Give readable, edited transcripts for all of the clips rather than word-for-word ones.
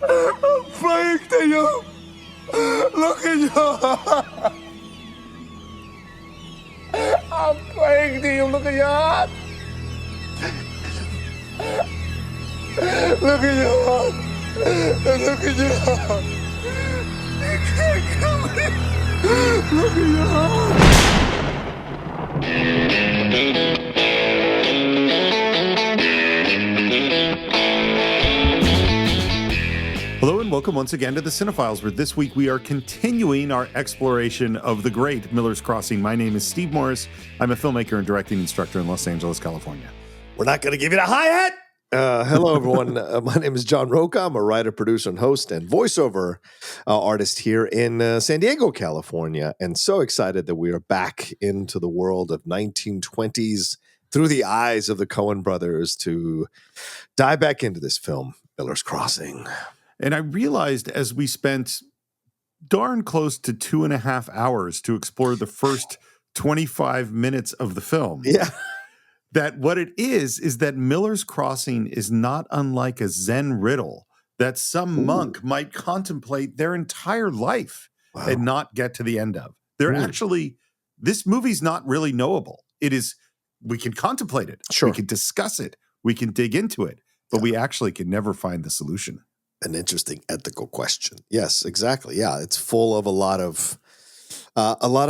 I'm praying to you. Look at you. I'm praying to you. Look at your heart. Look at your heart. Look at your heart. You can't kill me. Look at your heart. Hello and welcome once again to the Cine-Files, where this week we are continuing our exploration of the great Miller's Crossing. My name is Steve Morris. I'm a filmmaker and directing instructor in Los Angeles, California. We're not going to give you the hi-hat. Hello, everyone. My name is John Rocha. I'm a writer, producer, and host and voiceover artist here in San Diego, California. And so excited that we are back into the world of 1920s through the eyes of the Coen Brothers to dive back into this film, Miller's Crossing. And I realized as we spent darn close to 2.5 hours to explore the first 25 minutes of the film, that what it is that Miller's Crossing is not unlike a Zen riddle that some monk might contemplate their entire life and not get to the end of. They're actually, this movie's not really knowable. It is, we can contemplate it. Sure. We can discuss it. We can dig into it, but we actually can never find the solution. An interesting ethical question. Yes, exactly. Yeah, it's full of a lot of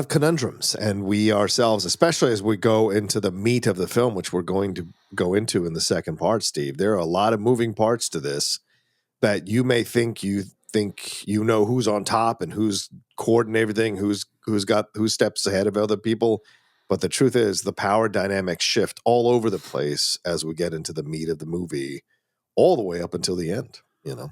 conundrums, and we ourselves, especially as we go into the meat of the film, which we're going to go into in the second part, Steve, there are a lot of moving parts to this that you may think you know who's on top and who's coordinating everything, who steps ahead of other people. But the truth is the power dynamics shift all over the place as we get into the meat of the movie, all the way up until the end. You know,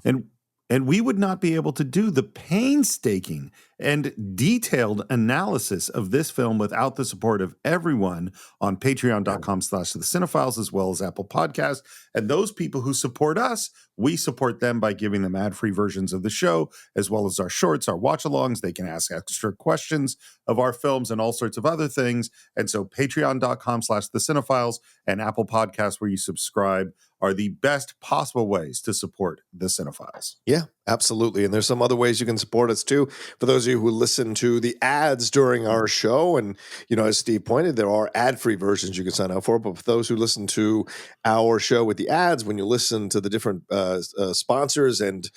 and we would not be able to do the painstaking and detailed analysis of this film without the support of everyone on patreon.com/thecine-files, as well as Apple Podcasts. And those people who support us, we support them by giving them ad-free versions of the show, as well as our shorts, our watch-alongs. They can ask extra questions of our films and all sorts of other things. And so patreon.com/thecine-files and Apple Podcasts, where you subscribe, are the best possible ways to support the Cine-Files. Yeah, absolutely. And there's some other ways you can support us too. For those of you who listen to the ads during our show, and, you know, as Steve pointed, there are ad-free versions you can sign up for. But for those who listen to our show with the ads, when you listen to the different sponsors and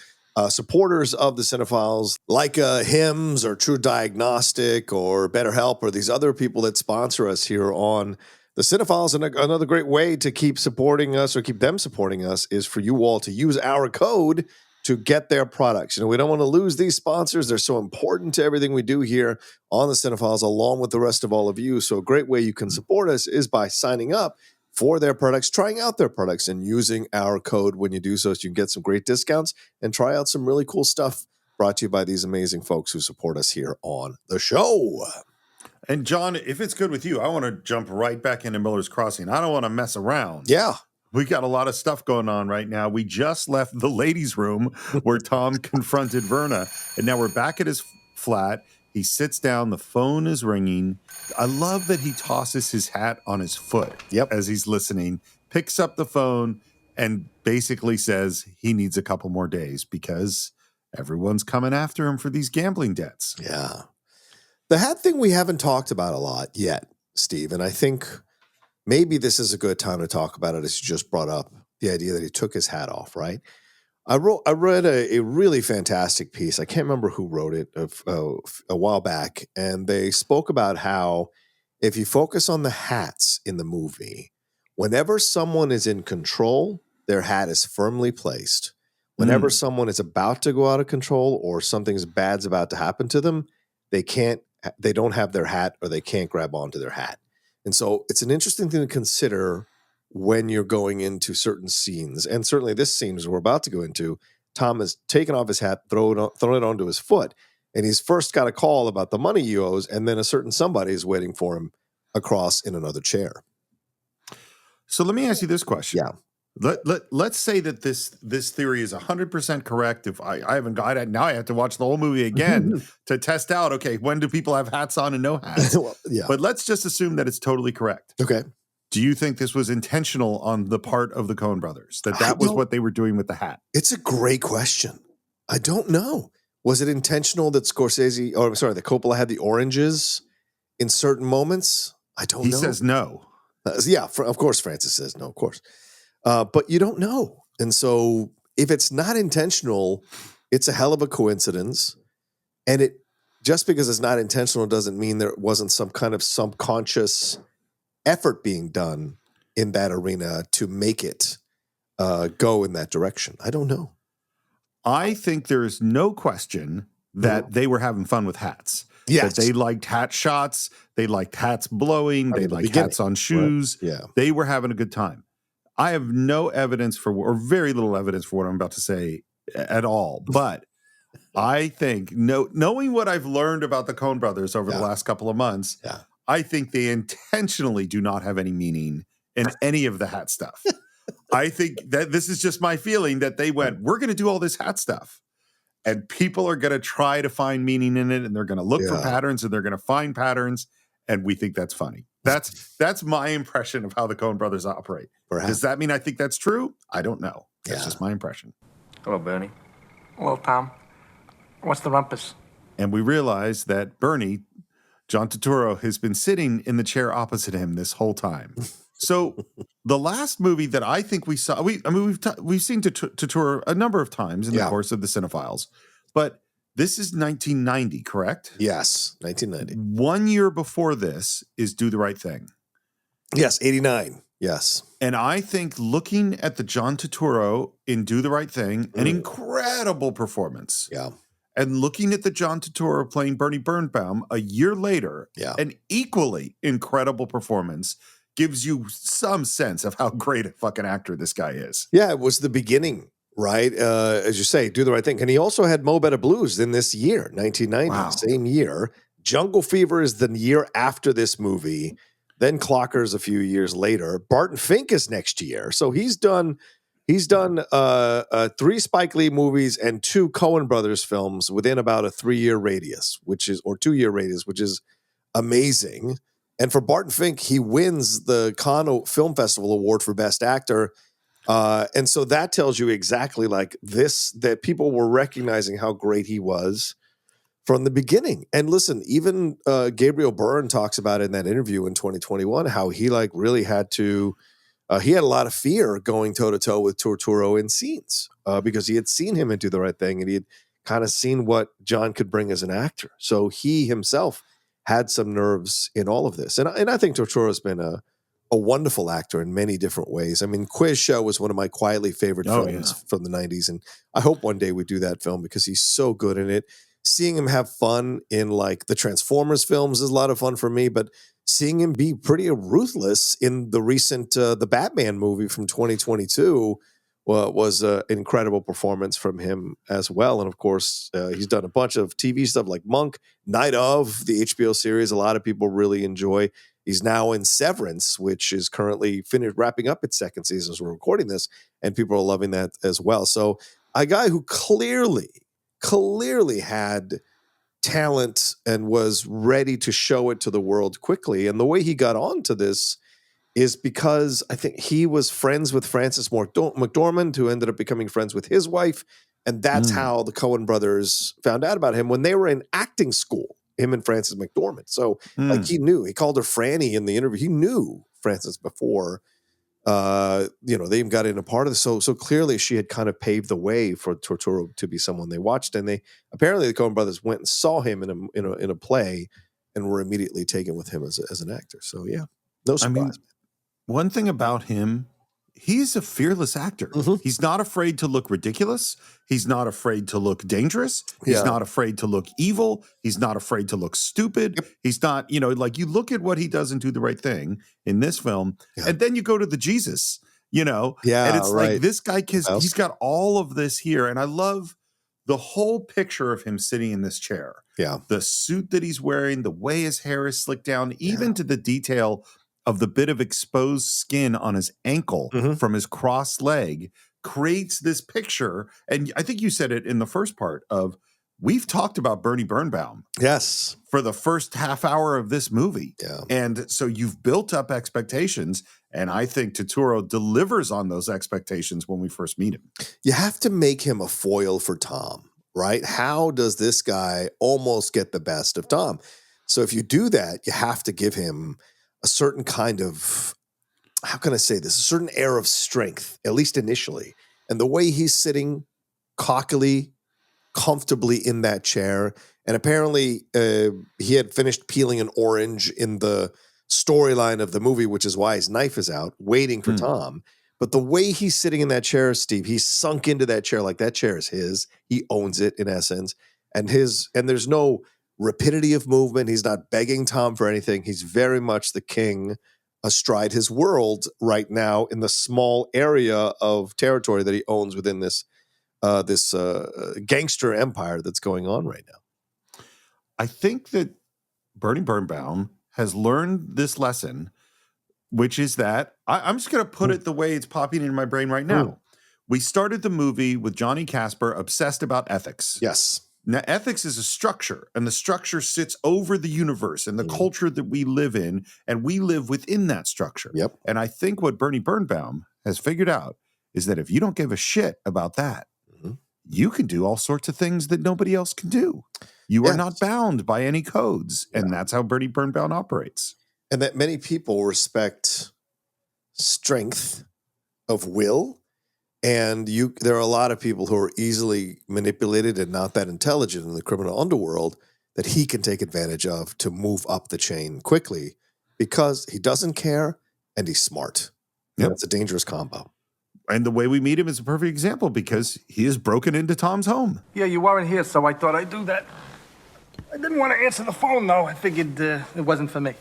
supporters of the Cine-Files, like Hims or True Diagnostic or BetterHelp or these other people that sponsor us here on the Cine-Files, and another great way to keep supporting us or keep them supporting us is for you all to use our code to get their products. You know, we don't want to lose these sponsors. They're so important to everything we do here on the Cine-Files, along with the rest of all of you. So a great way you can support us is by signing up for their products, trying out their products, and using our code when you do so you can get some great discounts and try out some really cool stuff brought to you by these amazing folks who support us here on the show. And John, if it's good with you, I want to jump right back into Miller's Crossing. I don't want to mess around. Yeah. We got a lot of stuff going on right now. We just left the ladies' room where Tom confronted Verna, and now we're back at his flat. He sits down. The phone is ringing. I love that he tosses his hat on his foot as he's listening, picks up the phone, and basically says he needs a couple more days because everyone's coming after him for these gambling debts. Yeah. The hat thing we haven't talked about a lot yet, Steve, and I think maybe this is a good time to talk about it as you just brought up the idea that he took his hat off, right? I read a really fantastic piece. I can't remember who wrote it a while back, and they spoke about how if you focus on the hats in the movie, whenever someone is in control, their hat is firmly placed. Whenever someone is about to go out of control or something bad's about to happen to them, they don't have their hat or they can't grab onto their hat. And so it's an interesting thing to consider when you're going into certain scenes. And certainly this scene, as we're about to go into, Tom has taken off his hat, thrown it onto his foot. And he's first got a call about the money he owes, and then a certain somebody is waiting for him across in another chair. So let me ask you this question. Yeah. Let's say that this theory is 100% correct. If I haven't got it, now I have to watch the whole movie again to test out, okay, when do people have hats on and no hats? Well, yeah. But let's just assume that it's totally correct. Okay. Do you think this was intentional on the part of the Coen Brothers, that was what they were doing with the hat? It's a great question. I don't know. Was it intentional that that Coppola had the oranges in certain moments? I don't know. He says no. Of course Francis says no, of course. But you don't know. And so if it's not intentional, it's a hell of a coincidence. And it just because it's not intentional doesn't mean there wasn't some kind of subconscious effort being done in that arena to make it go in that direction. I don't know. I think there's no question that they were having fun with hats. Yes. That they liked hat shots. They liked hats blowing. They liked hats on shoes. Right. Yeah. They were having a good time. I have no evidence or very little evidence for what I'm about to say at all. But I think, knowing what I've learned about the Coen Brothers over the last couple of months, I think they intentionally do not have any meaning in any of the hat stuff. I think that this is just my feeling that they went, we're going to do all this hat stuff. And people are going to try to find meaning in it, and they're going to look for patterns, and they're going to find patterns, and we think that's funny. That's my impression of how the Coen Brothers operate. Perhaps. Does that mean I think that's true? I don't know. That's just my impression. Hello, Bernie. Hello, Tom. What's the rumpus? And we realize that Bernie, John Turturro, has been sitting in the chair opposite him this whole time. So the last movie that I think we saw, we've seen Turturro a number of times in the course of the Cine-Files, but this is 1990, correct? Yes, 1990. 1 year before this is Do the Right Thing. Yes, 89. Yes. And I think looking at the John Turturro in Do the Right Thing, an incredible performance. Yeah. And looking at the John Turturro playing Bernie Birnbaum a year later, an equally incredible performance gives you some sense of how great a fucking actor this guy is. Yeah, it was the beginning, right? As you say, Do the Right Thing. And he also had Mo Better Blues in this year, 1990, same year. Jungle Fever is the year after this movie. Then Clocker's a few years later. Barton Fink is next year. So he's done 3 Spike Lee movies and 2 Coen Brothers films within about a 3-year radius, or 2-year radius, which is amazing. And for Barton Fink, he wins the Cannes Film Festival Award for Best Actor. And so that tells you exactly like this, that people were recognizing how great he was from the beginning. And listen, even Gabriel Byrne talks about it in that interview in 2021, how he like really had to, he had a lot of fear going toe-to-toe with Torturro in scenes because he had seen him and Do the Right Thing, and he had kind of seen what John could bring as an actor. So he himself had some nerves in all of this. And I think Torturro's been a wonderful actor in many different ways. I mean, Quiz Show was one of my quietly favorite films from the 90s. And I hope one day we do that film because he's so good in it. Seeing him have fun in like the Transformers films is a lot of fun for me, but seeing him be pretty ruthless in the recent the Batman movie from 2022 was an incredible performance from him as well. And of course, he's done a bunch of TV stuff like Monk, Night of, the HBO series. A lot of people really enjoy. He's now in Severance, which is currently wrapping up its 2nd season as we're recording this, and people are loving that as well. So a guy who clearly had talent and was ready to show it to the world quickly. And the way he got onto this is because I think he was friends with Frances McDormand, who ended up becoming friends with his wife. And that's how the Coen brothers found out about him when they were in acting school, him and Frances McDormand. So like he called her Franny in the interview. He knew Frances before, they even got in a part of this. So clearly she had kind of paved the way for Torturro to be someone they watched. And they apparently the Coen brothers went and saw him in a play and were immediately taken with him as an actor. So yeah, no surprise. I mean, one thing about him, he's a fearless actor. He's not afraid to look ridiculous. He's not afraid to look dangerous. He's not afraid to look evil. He's not afraid to look stupid. He's not, like you look at what he does and Do the Right Thing in this film, and then you go to the Jesus, and it's like this guy, he's got all of this here. And I love the whole picture of him sitting in this chair. Yeah. The suit that he's wearing, the way his hair is slicked down, even to the detail of the bit of exposed skin on his ankle from his crossed leg creates this picture. And I think you said it in the first part of, we've talked about Bernie Birnbaum. Yes. For the first half hour of this movie. Yeah. And so you've built up expectations. And I think Turturro delivers on those expectations when we first meet him. You have to make him a foil for Tom. right? How does this guy almost get the best of Tom? So if you do that, you have to give him a certain kind of, how can I say this? A certain air of strength, at least initially. And the way he's sitting cockily, comfortably in that chair. And apparently he had finished peeling an orange in the storyline of the movie, which is why his knife is out, waiting for Tom. But the way he's sitting in that chair, Steve, he's sunk into that chair like that chair is his. He owns it in essence. And there's no rapidity of movement. He's not begging Tom for anything. He's very much the king astride his world right now in the small area of territory that he owns within this gangster empire that's going on right now. I think that Bernie Birnbaum has learned this lesson, which is that I'm just going to put it the way it's popping in my brain right now. We started the movie with Johnny Casper obsessed about ethics. Yes. Now, ethics is a structure, and the structure sits over the universe and the culture that we live in, and we live within that structure. Yep. And I think what Bernie Birnbaum has figured out is that if you don't give a shit about that, you can do all sorts of things that nobody else can do. You are not bound by any codes, and that's how Bernie Birnbaum operates. And that many people respect strength of will. And there are a lot of people who are easily manipulated and not that intelligent in the criminal underworld that he can take advantage of to move up the chain quickly because he doesn't care and he's smart. Yep. It's a dangerous combo. And the way we meet him is a perfect example because he has broken into Tom's home. Yeah, you weren't here, so I thought I'd do that. I didn't want to answer the phone, though. I figured it wasn't for me.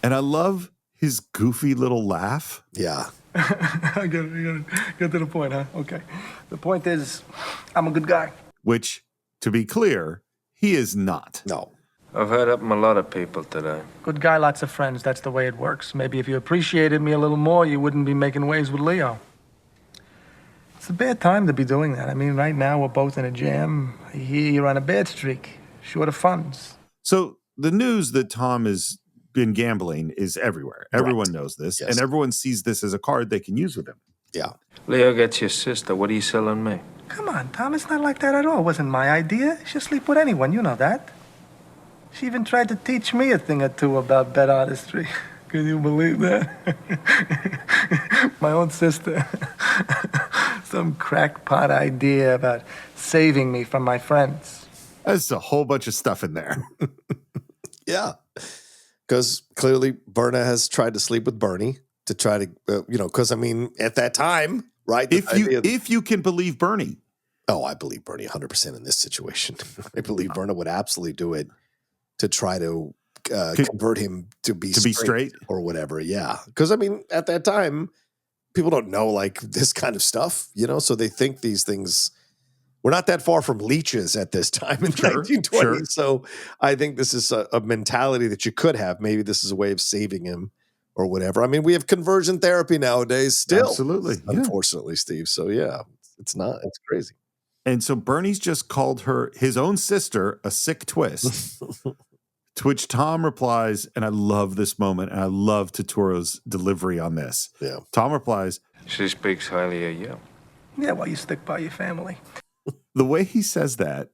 And I love his goofy little laugh. Yeah. I get to the point, huh? Okay. The point is, I'm a good guy. Which, to be clear, he is not. No. I've heard up from a lot of people today. Good guy, lots of friends. That's the way it works. Maybe if you appreciated me a little more, you wouldn't be making waves with Leo. It's a bad time to be doing that. I mean, right now we're both in a jam. I hear you're on a bad streak, short of funds. So the news that Tom has been gambling is everywhere. Everyone knows this, and everyone sees this as a card they can use with him. Yeah. Leo gets your sister. What are you selling me? Come on, Tom, it's not like that at all. It wasn't my idea. She'll sleep with anyone, you know that. She even tried to teach me a thing or two about bed artistry. Can you believe that? My own sister. Some crackpot idea about saving me from my friends. There's a whole bunch of stuff in there. Yeah. Because clearly Berna has tried to sleep with Bernie to try to, because I mean, at that time, right? If you can believe Bernie. Oh, I believe Bernie 100% in this situation. I believe Berna would absolutely do it to try to convert him to be straight or whatever. Yeah. Because I mean, at that time, people don't know like this kind of stuff, so they think these things. We're not that far from leeches at this time in 1920. Sure. So I think this is a mentality that you could have. Maybe this is a way of saving him or whatever. I mean, we have conversion therapy nowadays still. Absolutely. Unfortunately, Steve. So yeah, it's crazy. And so Bernie's just called his own sister a sick twist, to which Tom replies, and I love this moment, and I love Torturro's delivery on this. Yeah. Tom replies, she speaks highly of you. Yeah, well, you stick by your family. The way he says that,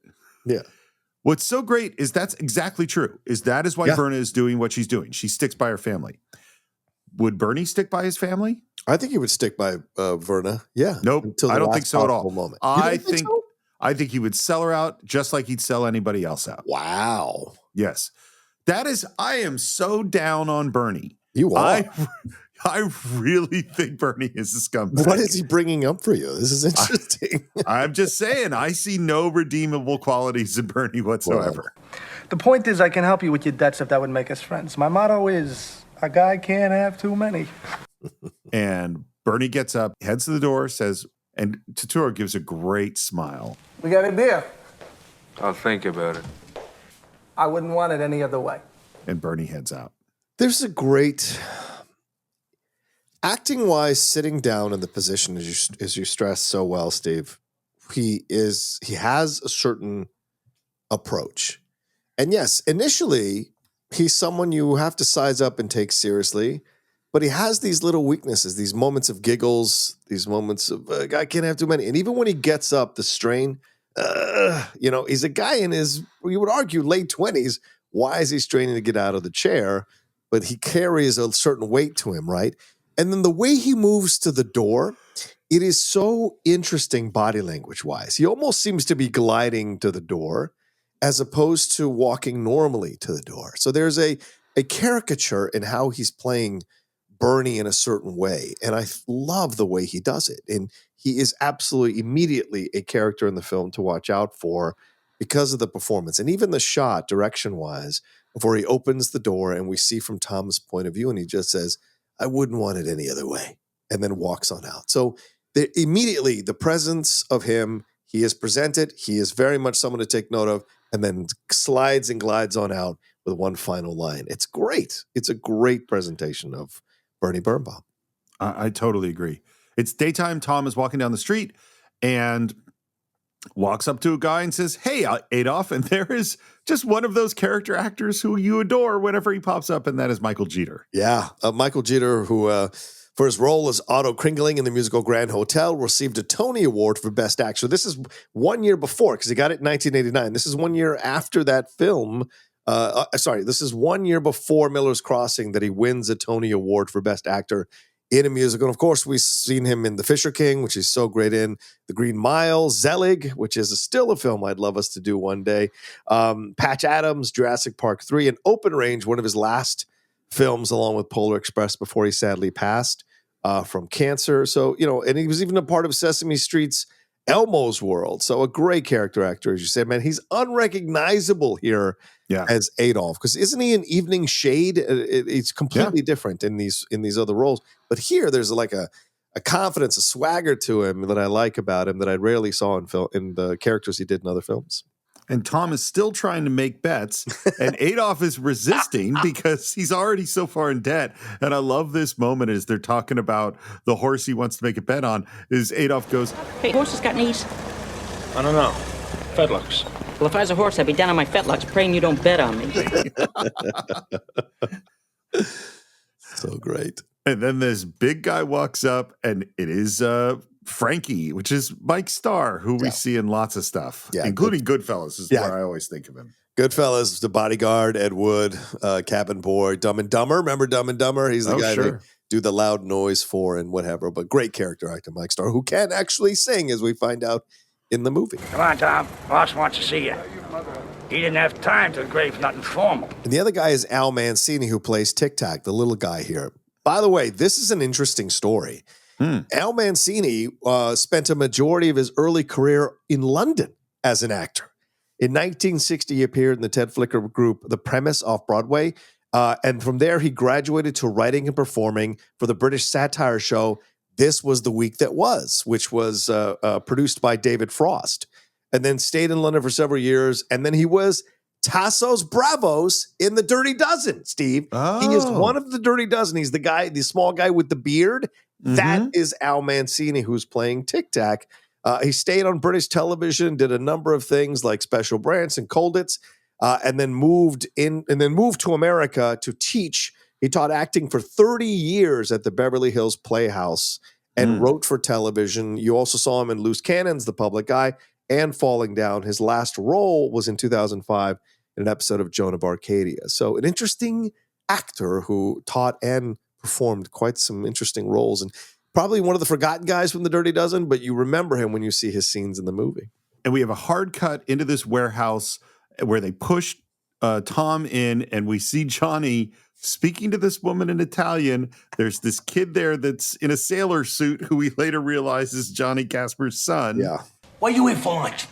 what's so great is that's exactly true. That is why Berna is doing what she's doing. She sticks by her family. Would Bernie stick by his family? I think he would stick by Verna. Yeah. Nope. I don't think so at all. Moment. I think he would sell her out just like he'd sell anybody else out. Wow. Yes. I am so down on Bernie. You are. I really think Bernie is a scumbag. What is he bringing up for you? This is interesting. I'm just saying, I see no redeemable qualities in Bernie whatsoever. The point is, I can help you with your debts if that would make us friends. My motto is, a guy can't have too many. And Bernie gets up, heads to the door, says, and Torturro gives a great smile. We got a deal. I'll think about it. I wouldn't want it any other way. And Bernie heads out. There's a great... Acting-wise, sitting down in the position, as you stressed so well, Steve, he has a certain approach. And yes, initially, he's someone you have to size up and take seriously, but he has these little weaknesses, these moments of giggles, these moments of, I can't have too many. And even when he gets up, the strain He's a guy in his, you would argue, late 20s. Why is he straining to get out of the chair? But he carries a certain weight to him, right? And then the way he moves to the door, it is so interesting body language wise. He almost seems to be gliding to the door as opposed to walking normally to the door. So there's a caricature in how he's playing Bernie in a certain way. And I love the way he does it. And he is absolutely immediately a character in the film to watch out for because of the performance. And even the shot, direction-wise, before he opens the door and we see from Tom's point of view, and he just says, I wouldn't want it any other way, and then walks on out. So immediately, the presence of him, he is presented, he is very much someone to take note of, and then slides and glides on out with one final line. It's great. It's a great presentation of Bernie Birnbaum. I totally agree. It's daytime. Tom is walking down the street and walks up to a guy and says, hey, Adolf. And there is just one of those character actors who you adore whenever he pops up, and that is Michael Jeter. Yeah, Michael Jeter, who for his role as Otto Kringling in the musical Grand Hotel, received a Tony Award for Best Actor. This is 1 year before, because he got it in 1989. This is 1 year after that film. This is 1 year before Miller's Crossing that he wins a Tony Award for Best Actor in a musical. And of course, we've seen him in The Fisher King, which he's so great in, The Green Mile, Zelig, which is still a film I'd love us to do one day, Patch Adams, Jurassic Park 3, and Open Range, one of his last films, along with Polar Express, before he sadly passed from cancer. So, and he was even a part of Sesame Street's Elmo's World. So a great character actor, as you said, man. He's unrecognizable here as Adolf, because isn't he an Evening Shade? It's completely different in these other roles. But here, there's like a confidence, a swagger to him that I like about him that I rarely saw in the characters he did in other films. And Tom is still trying to make bets, and Adolf is resisting because he's already so far in debt. And I love this moment as they're talking about the horse he wants to make a bet on, is Adolf goes, Hey, horse has got knees. I don't know. Fetlocks. Well, if I was a horse, I'd be down on my fetlocks praying you don't bet on me. So great. And then this big guy walks up, and it is Frankie, which is Mike Starr, who we see in lots of stuff, including Goodfellas is where I always think of him. Goodfellas, The Bodyguard, Ed Wood, Cabin Boy, Dumb and Dumber. Remember Dumb and Dumber? He's the guy they do the loud noise for and whatever. But great character actor, Mike Starr, who can actually sing, as we find out in the movie. Come on, Tom. Boss wants to see you. He didn't have time to the grave for nothing formal. And the other guy is Al Mancini, who plays Tic Tac, the little guy here. By the way, this is an interesting story. Al Mancini spent a majority of his early career in London as an actor. In 1960, he appeared in the Ted Flicker group The Premise off Broadway. And from there, he graduated to writing and performing for the British satire show This Was the Week That Was, which was produced by David Frost. And then stayed in London for several years. And then he was Tassos Bravos in The Dirty Dozen, Steve. Oh. He is one of the Dirty Dozen. He's the small guy with the beard. That is Al Mancini, who's playing Tic Tac. He stayed on British television, did a number of things like Special Branch and Colditz, and then moved to America to teach. He taught acting for 30 years at the Beverly Hills Playhouse and wrote for television. You also saw him in Loose Cannons, The Public Eye, and Falling Down. His last role was in 2005 in an episode of Joan of Arcadia. So an interesting actor who taught and performed quite some interesting roles, and probably one of the forgotten guys from The Dirty Dozen, but you remember him when you see his scenes in the movie. And we have a hard cut into this warehouse where they push Tom in, and we see Johnny speaking to this woman in Italian. There's this kid there that's in a sailor suit who we later realize is Johnny Casper's son. Yeah. What are you in for lunch?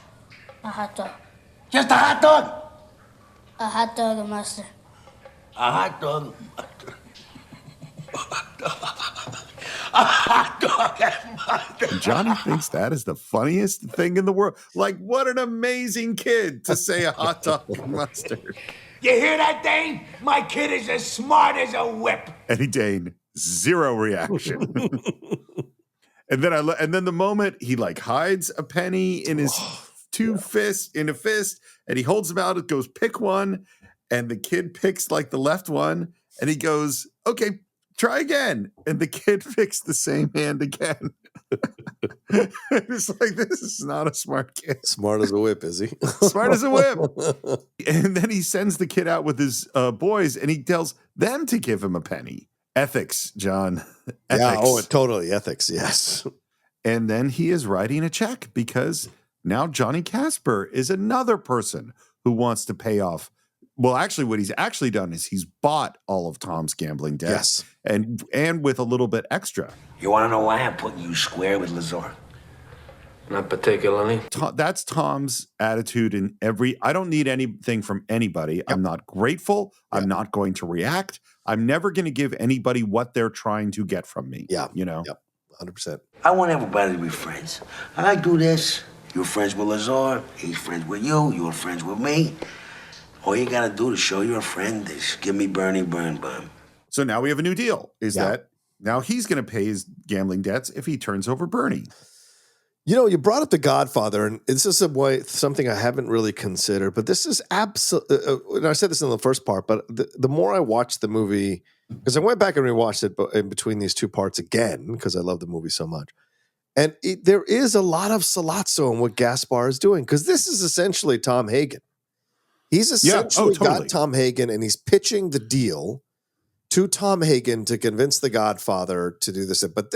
A hot dog. Just a hot dog? A hot dog and mustard. A hot dog. A hot dog and mustard. Johnny thinks that is the funniest thing in the world. Like, what an amazing kid to say a hot dog and mustard. You hear that, Dane? My kid is as smart as a whip. Eddie Dane, zero reaction. And then the moment he like hides a penny in his fists, in a fist, and he holds them out, it goes, pick one, and the kid picks like the left one, and he goes, okay, try again. And the kid picks the same hand again. It's like, this is not a smart kid. Smart as a whip, is he? Smart as a whip. And then he sends the kid out with his boys, and he tells them to give him a penny. Ethics, John. Ethics. Yeah, totally. Ethics, yes. And then he is writing a check because now Johnny Casper is another person who wants to pay off. Well, actually, what he's actually done is he's bought all of Tom's gambling debts, and with a little bit extra. You want to know why I'm putting you square with Lazar? Not particularly. That's Tom's attitude in every. I don't need anything from anybody. Yep. I'm not grateful. Yep. I'm not going to react. I'm never going to give anybody what they're trying to get from me. Yeah, you know. Yep, 100%. I want everybody to be friends. I do this. You're friends with Lazar. He's friends with you. You're friends with me. All you got to do to show you're a friend is give me Bernie Birnbaum. So now we have a new deal. That now he's going to pay his gambling debts if he turns over Bernie. You know, you brought up The Godfather, and this is something I haven't really considered, but this is absolutely, and I said this in the first part, but the more I watched the movie, because I went back and rewatched it in between these two parts again, because I love the movie so much. And there is a lot of Sollozzo in what Gaspar is doing, because this is essentially Tom Hagen. He's essentially got Tom Hagen, and he's pitching the deal to Tom Hagen to convince The Godfather to do this. But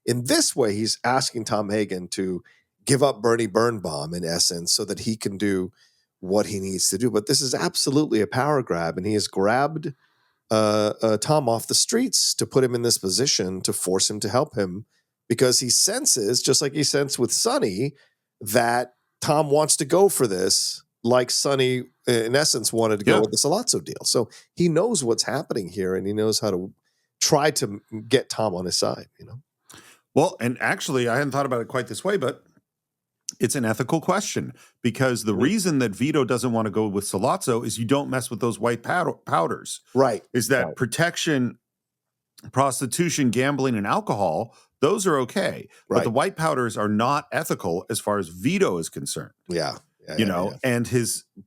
in this way, he's asking Tom Hagen to give up Bernie Birnbaum, in essence, so that he can do what he needs to do. But this is absolutely a power grab, and he has grabbed Tom off the streets to put him in this position to force him to help him, because he senses, just like he sensed with Sonny, that Tom wants to go for this, like Sonny, in essence, wanted to go with the Sollozzo deal. So he knows what's happening here, and he knows how to try to get Tom on his side, you know? Well, and actually, I hadn't thought about it quite this way, but it's an ethical question, because the reason that Vito doesn't want to go with Sollozzo is you don't mess with those white powders. Right. Is that protection, prostitution, gambling, and alcohol, those are okay. But the white powders are not ethical as far as Vito is concerned. Yeah. And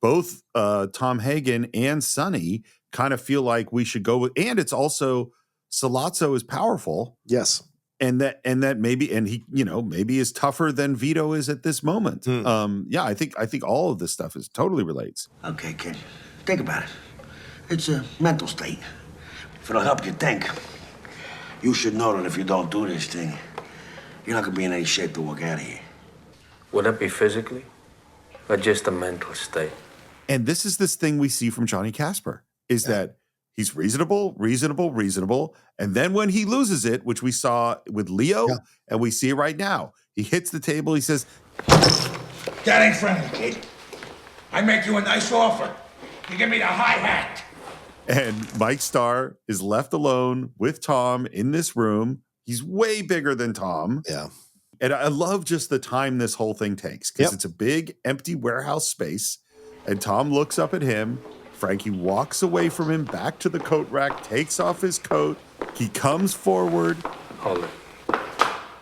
both Tom Hagen and Sonny kind of feel like we should go with, and it's also Sollozzo is powerful. Yes. And that maybe, and he, maybe is tougher than Vito is at this moment. I think all of this stuff totally relates. Okay, kid, think about it. It's a mental state. If it'll help you think, you should know that if you don't do this thing, you're not gonna be in any shape to walk out of here. Would that be physically, or just a mental state? And this is this thing we see from Johnny Casper, is that he's reasonable. And then when he loses it, which we saw with Leo, and we see it right now, he hits the table. He says, "That ain't friendly, kid. I make you a nice offer. You give me the hi-hat." And Mike Starr is left alone with Tom in this room. He's way bigger than Tom. Yeah. And I love just the time this whole thing takes, because it's a big, empty warehouse space. And Tom looks up at him. Frankie walks away from him back to the coat rack, takes off his coat. He comes forward. Hold it.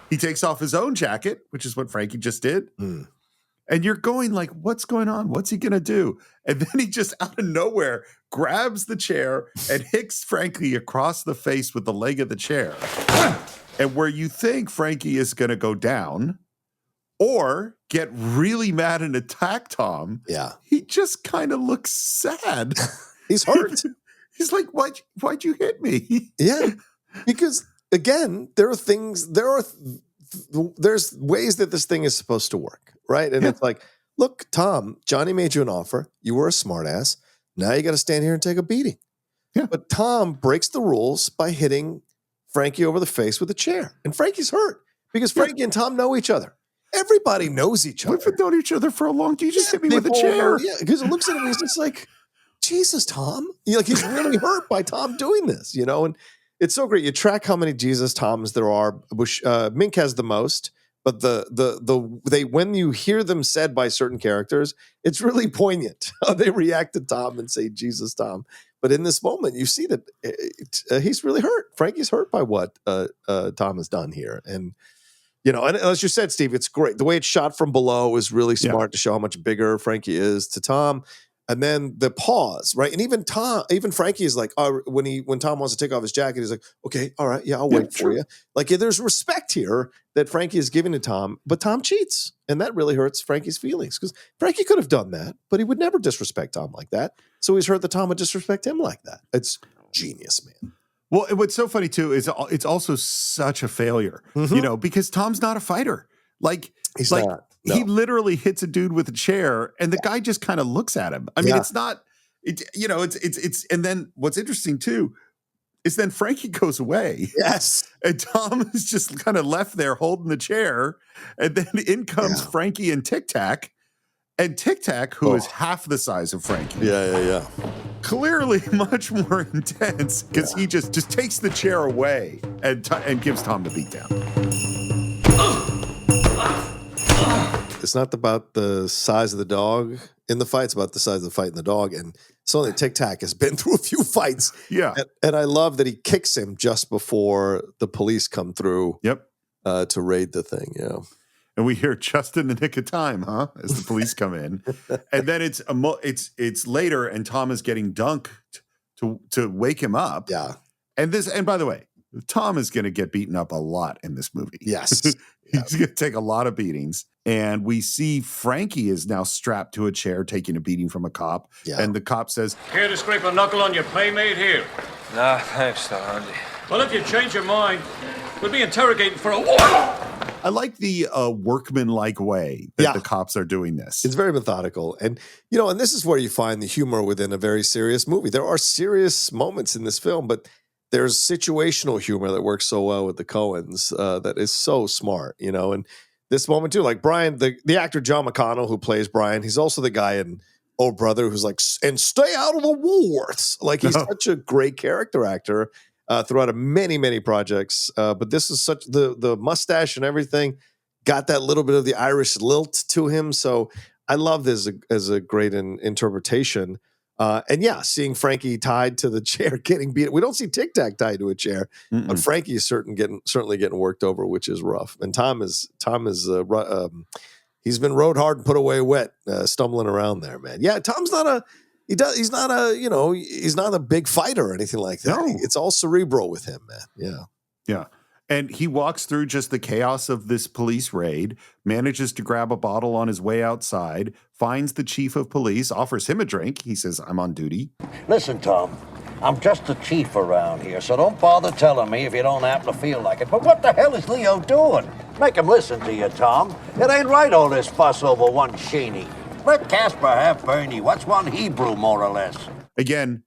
He takes off his own jacket, which is what Frankie just did. And you're going like, what's going on? What's he going to do? And then he just out of nowhere grabs the chair and hits Frankie across the face with the leg of the chair. And where you think Frankie is going to go down or get really mad and attack Tom, he just kind of looks sad. He's hurt. He's like, why'd you hit me? Yeah. Because again, there's ways that this thing is supposed to work, right? And it's like, look, Tom, Johnny made you an offer. You were a smartass. Now you got to stand here and take a beating. Yeah. But Tom breaks the rules by hitting Frankie over the face with a chair. And Frankie's hurt because Frankie and Tom know each other. Everybody knows each other. We've known each other for a long time. You just hit me with a chair. Yeah, because it looks at him and he's just like, Jesus, Tom. He's really hurt by Tom doing this, and it's so great. You track how many Jesus Toms there are. Mink has the most, but when you hear them said by certain characters, it's really poignant how they react to Tom and say Jesus Tom. But in this moment, you see that he's really hurt. Frankie's hurt by what Tom has done here, and and as you said, Steve, it's great. The way it's shot from below is really smart to show how much bigger Frankie is to Tom. And then the pause, right? And even Frankie is like, when Tom wants to take off his jacket, he's like, okay, all right, yeah, I'll wait for you. Like, there's respect here that Frankie is giving to Tom, but Tom cheats. And that really hurts Frankie's feelings because Frankie could have done that, but he would never disrespect Tom like that. So he's hurt that Tom would disrespect him like that. It's genius, man. Well, what's so funny too is it's also such a failure, because Tom's not a fighter. Like, he's not. No. He literally hits a dude with a chair, and the guy just kind of looks at him. I mean, it's not, and then what's interesting too is then Frankie goes away. Yes, and Tom is just kind of left there holding the chair, and then in comes Frankie and Tic Tac, and Tic Tac, who is half the size of Frankie. Yeah. Clearly much more intense because he just takes the chair away and gives Tom the beatdown. It's not about the size of the dog in the fight. It's about the size of the fight in the dog. And certainly Tic Tac has been through a few fights. Yeah. And I love that he kicks him just before the police come through to raid the thing. Yeah. And we hear just in the nick of time, huh? As the police come in. And then it's later and Tom is getting dunked to wake him up. Yeah. And by the way, Tom is going to get beaten up a lot in this movie. Yes. He's going to take a lot of beatings. And we see Frankie is now strapped to a chair, taking a beating from a cop. Yeah. And the cop says, "Care to scrape a knuckle on your playmate here?" Nah, thanks, Hardy. Well, if you change your mind, we'll be interrogating for a while. I like the workman-like way that the cops are doing this. It's very methodical. And, and this is where you find the humor within a very serious movie. There are serious moments in this film, but there's situational humor that works so well with the Coens that is so smart, and this moment too, like Brian, the actor John McConnell who plays Brian, he's also the guy in Oh Brother who's like, and stay out of the Woolworths. Like he's such a great character actor throughout many, many projects. But this is such the mustache and everything got that little bit of the Irish lilt to him. So I love this as a great interpretation. And seeing Frankie tied to the chair, getting beat. We don't see Tic Tac tied to a chair, but Frankie is certainly getting worked over, which is rough. And Tom is he's been rode hard and put away wet, stumbling around there, man. Yeah, Tom's he's not a big fighter or anything like that. No. It's all cerebral with him, man. Yeah. And he walks through just the chaos of this police raid, manages to grab a bottle on his way outside, finds the chief of police, offers him a drink. He says, "I'm on duty." Listen, Tom, I'm just the chief around here, so don't bother telling me if you don't happen to feel like it. But what the hell is Leo doing? Make him listen to you, Tom. It ain't right all this fuss over one sheeny. Let Casper have Bernie. What's one Hebrew, more or less? Again,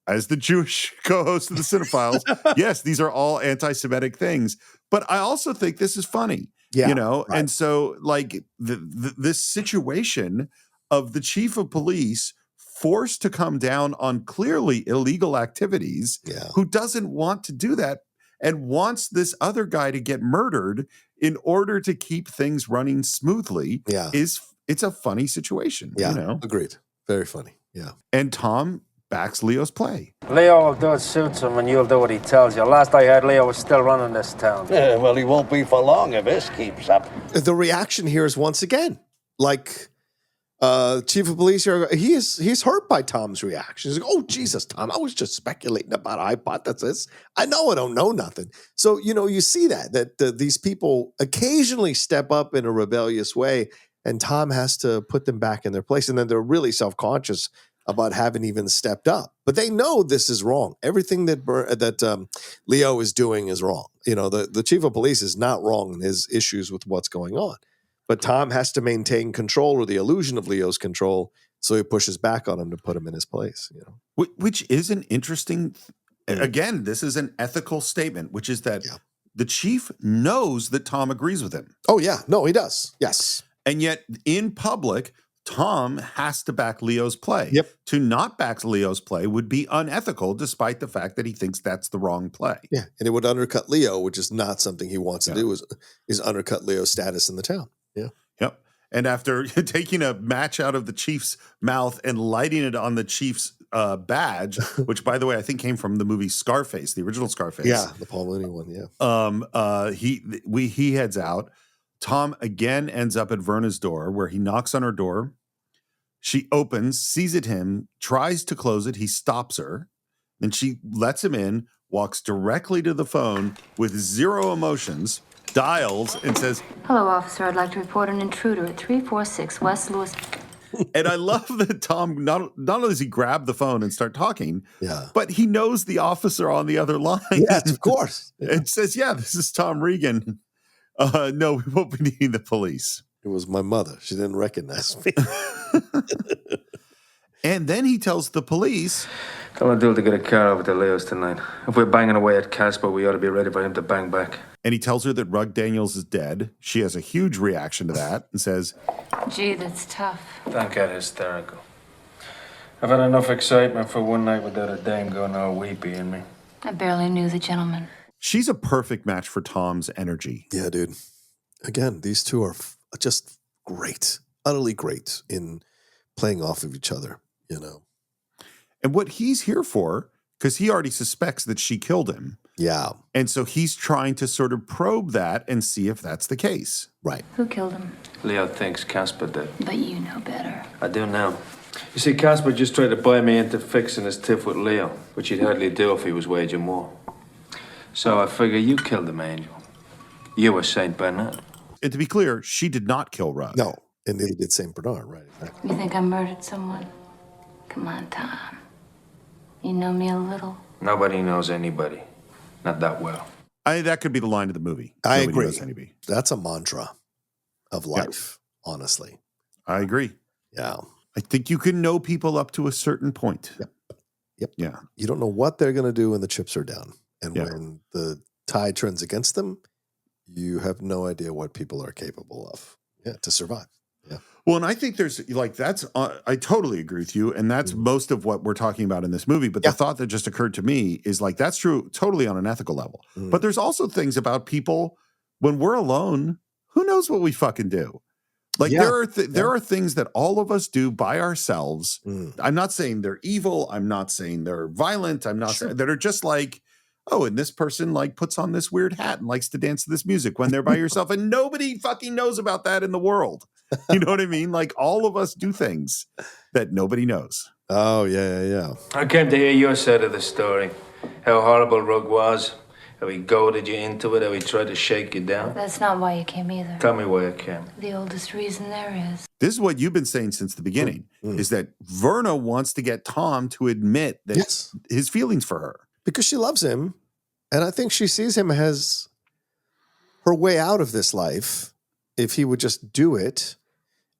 as the Jewish co-host of the Cine-Files, yes, these are all anti-Semitic things, but I also think this is funny, right. And so like this situation of the chief of police forced to come down on clearly illegal activities, who doesn't want to do that and wants this other guy to get murdered in order to keep things running smoothly. It's a funny situation. Agreed. Very funny. Yeah. And Tom backs Leo's play. Leo will do what suits him, and you'll do what he tells you. Last I heard, Leo was still running this town. Yeah, well, he won't be for long if this keeps up. The reaction here is once again like chief of police here. He's hurt by Tom's reaction. He's like, "Oh Jesus, Tom, I was just speculating about a hypothesis. I know I don't know nothing." So you see that these people occasionally step up in a rebellious way, and Tom has to put them back in their place, and then they're really self-conscious about having even stepped up. But they know this is wrong. Everything that Leo is doing is wrong. The chief of police is not wrong in his issues with what's going on. But Tom has to maintain control or the illusion of Leo's control, so he pushes back on him to put him in his place. Which is an interesting, again, this is an ethical statement, which is that the chief knows that Tom agrees with him. Oh, yeah. No, he does. Yes. And yet in public, Tom has to back Leo's play. Yep. To not back Leo's play would be unethical, despite the fact that he thinks that's the wrong play. Yeah, and it would undercut Leo, which is not something he wants to do, is undercut Leo's status in the town. Yeah. Yep. And after taking a match out of the chief's mouth and lighting it on the chief's badge, which, by the way, I think came from the movie Scarface, the original Scarface. Yeah, the Paul Mooney one, yeah. He heads out. Tom again ends up at Verna's door, where he knocks on her door. She opens, sees it him, tries to close it. He stops her. Then she lets him in, walks directly to the phone with zero emotions, dials, and says, "Hello, officer. I'd like to report an intruder at 346 West Lewis." And I love that Tom, not only does he grab the phone and start talking, but he knows the officer on the other line. Yes, of course. And says, yeah, this is Tom Regan. No, we won't be needing the police. It was my mother. She didn't recognize me. And then he tells the police, Tell Adul to get a car over to Leo's tonight. If we're banging away at Casper, we ought to be ready for him to bang back. And he tells her that Rug Daniels is dead. She has a huge reaction to that and says, "Gee, that's tough." Don't get hysterical. I've had enough excitement for one night without a dame going all weepy in me. I barely knew the gentleman. She's a perfect match for Tom's energy. Yeah, dude. Again, these two are just great, utterly great in playing off of each other, you know. And what he's here for, because he already suspects that she killed him. Yeah. And so he's trying to sort of probe that and see if that's the case. Right. Who killed him? Leo thinks Casper did. But you know better. I do now. You see, Casper just tried to buy me into fixing his tiff with Leo, which he'd hardly do if he was waging war. So I figure you killed him, Angel. You were Saint Bernard. And to be clear, she did not kill Rug. No, and neither did Saint Bernard, right? Exactly. You think I murdered someone? Come on, Tom. You know me a little. Nobody knows anybody. Not that well. That could be the line of the movie. I Nobody agree. knows anybody. That's a mantra of life, honestly. I agree. Yeah. I think you can know people up to a certain point. Yep. Yeah. You don't know what they're going to do when the chips are down. And when the tide turns against them, you have no idea what people are capable of to survive. Yeah. Well, and I think there's like, that's, I totally agree with you. And that's most of what we're talking about in this movie. But the thought that just occurred to me is like, that's true totally on an ethical level. But there's also things about people when we're alone, who knows what we fucking do? Like there are things that all of us do by ourselves. I'm not saying they're evil. I'm not saying they're violent. I'm not saying that are just like, oh, and this person like puts on this weird hat and likes to dance to this music when they're by yourself, and nobody fucking knows about that in the world. You know what I mean? Like all of us do things that nobody knows. Oh, yeah. I came to hear your side of the story. How horrible Rug was. How he goaded you into it. How he tried to shake you down. That's not why you came either. Tell me why I came. The oldest reason there is. This is what you've been saying since the beginning, is that Verna wants to get Tom to admit that his feelings for her. Because she loves him. And I think she sees him as her way out of this life if he would just do it.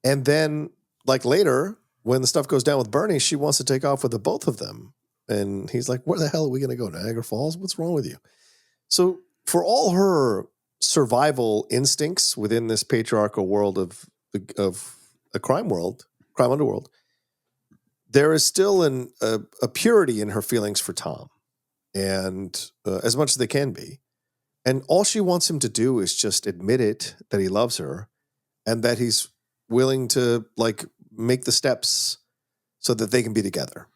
And then, like later, when the stuff goes down with Bernie, she wants to take off with the both of them. And he's like, where the hell are we going to go? Niagara Falls? What's wrong with you? So for all her survival instincts within this patriarchal world of a crime underworld, there is still a purity in her feelings for Tom. And as much as they can be. And all she wants him to do is just admit it, that he loves her, and that he's willing to like make the steps so that they can be together.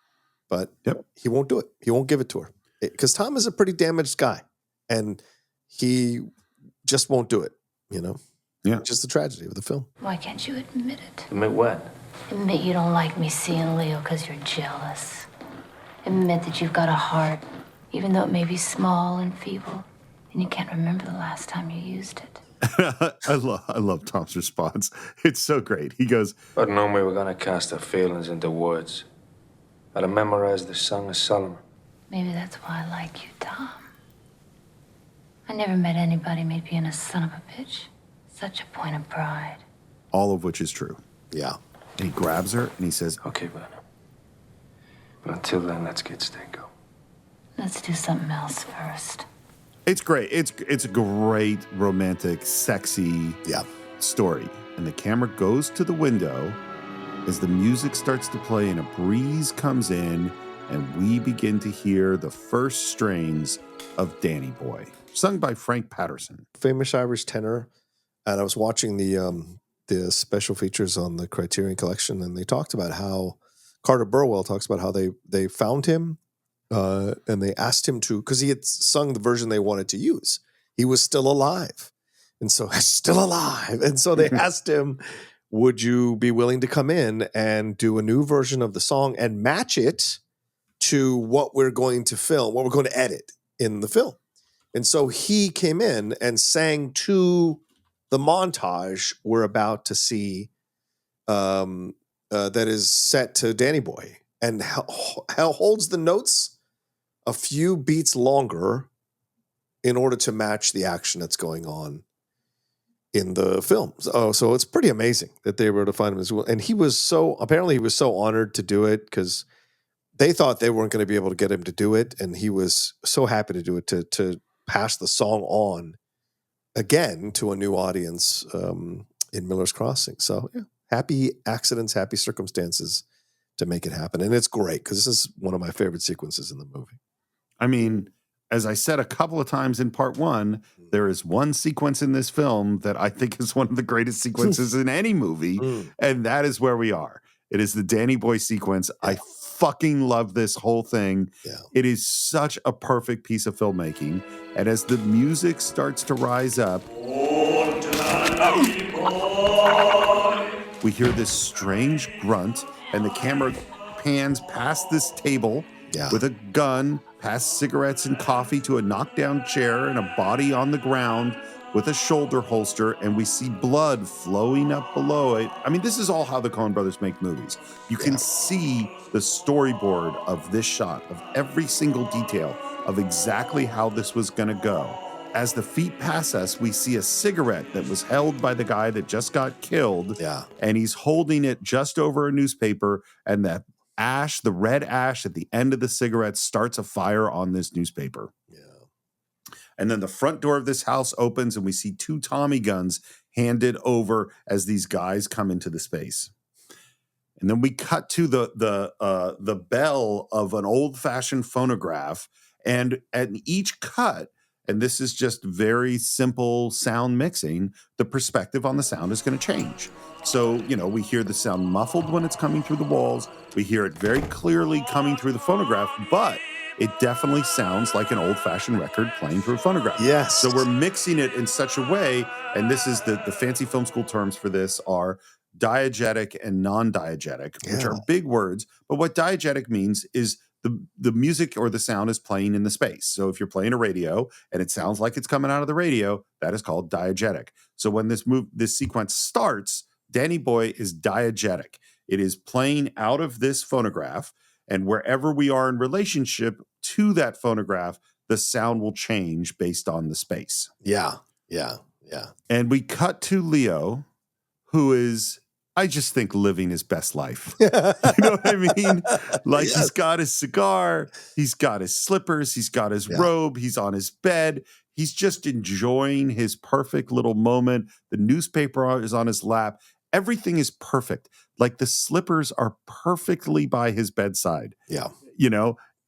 But he won't do it. He won't give it to her. Because Tom is a pretty damaged guy. And he just won't do it, you know? Yeah. Which is the tragedy of the film. Why can't you admit it? Admit what? Admit you don't like me seeing Leo because you're jealous. Admit that you've got a heart, even though it may be small and feeble, and you can't remember the last time you used it. I love Tom's response. It's so great. He goes, I'd known we were going to cast our feelings into words. I'd have memorized the Song of Solomon. Maybe that's why I like you, Tom. I never met anybody made being a son of a bitch such a point of pride. all of which is true. Yeah. And he grabs her and he says, okay, Verna. But until then, let's get Stinko. Let's do something else first. It's great. It's a great, romantic, sexy story. And the camera goes to the window as the music starts to play and a breeze comes in and we begin to hear the first strains of Danny Boy, sung by Frank Patterson. Famous Irish tenor. And I was watching the special features on the Criterion Collection, and they talked about how Carter Burwell talks about how they found him and they asked him to, because he had sung the version they wanted to use. He was still alive. And so, still alive. And so they asked him, would you be willing to come in and do a new version of the song and match it to what we're going to film, what we're going to edit in the film? And so he came in and sang to the montage we're about to see that is set to Danny Boy, and holds the notes a few beats longer in order to match the action that's going on in the film. So it's pretty amazing that they were able to find him as well. And he was so honored to do it, because they thought they weren't going to be able to get him to do it. And he was so happy to do it, to pass the song on again to a new audience in Miller's Crossing. So yeah, happy accidents, happy circumstances to make it happen. And it's great, because this is one of my favorite sequences in the movie. I mean, as I said a couple of times in part one, there is one sequence in this film that I think is one of the greatest sequences in any movie, and that is where we are. It is the Danny Boy sequence. I fucking love this whole thing. Yeah. It is such a perfect piece of filmmaking. And as the music starts to rise up, we hear this strange grunt, and the camera pans past this table with a gun, past cigarettes and coffee, to a knockdown chair and a body on the ground with a shoulder holster, and we see blood flowing up below it. I mean, this is all how the Coen Brothers make movies. You can see the storyboard of this shot, of every single detail of exactly how this was going to go. As the feet pass us, we see a cigarette that was held by the guy that just got killed, and he's holding it just over a newspaper, and that ash, the red ash at the end of the cigarette, starts a fire on this newspaper. And then the front door of this house opens, and we see two Tommy guns handed over as these guys come into the space. And then we cut to the bell of an old-fashioned phonograph, and at each cut, and this is just very simple sound mixing, the perspective on the sound is going to change. So, we hear the sound muffled when it's coming through the walls. We hear it very clearly coming through the phonograph, but it definitely sounds like an old-fashioned record playing through a phonograph. Yes. So we're mixing it in such a way, and this is the fancy film school terms for this are diegetic and non-diegetic, which are big words. But what diegetic means is the music or the sound is playing in the space. So if you're playing a radio and it sounds like it's coming out of the radio, that is called diegetic. So when this sequence starts, Danny Boy is diegetic. It is playing out of this phonograph, and wherever we are in relationship to that phonograph, the sound will change based on the space. Yeah. And we cut to Leo, who is, I just think, living his best life. You know what I mean? Like, he's got his cigar, he's got his slippers, he's got his robe, he's on his bed. He's just enjoying his perfect little moment. The newspaper is on his lap. Everything is perfect. Like, the slippers are perfectly by his bedside. Yeah.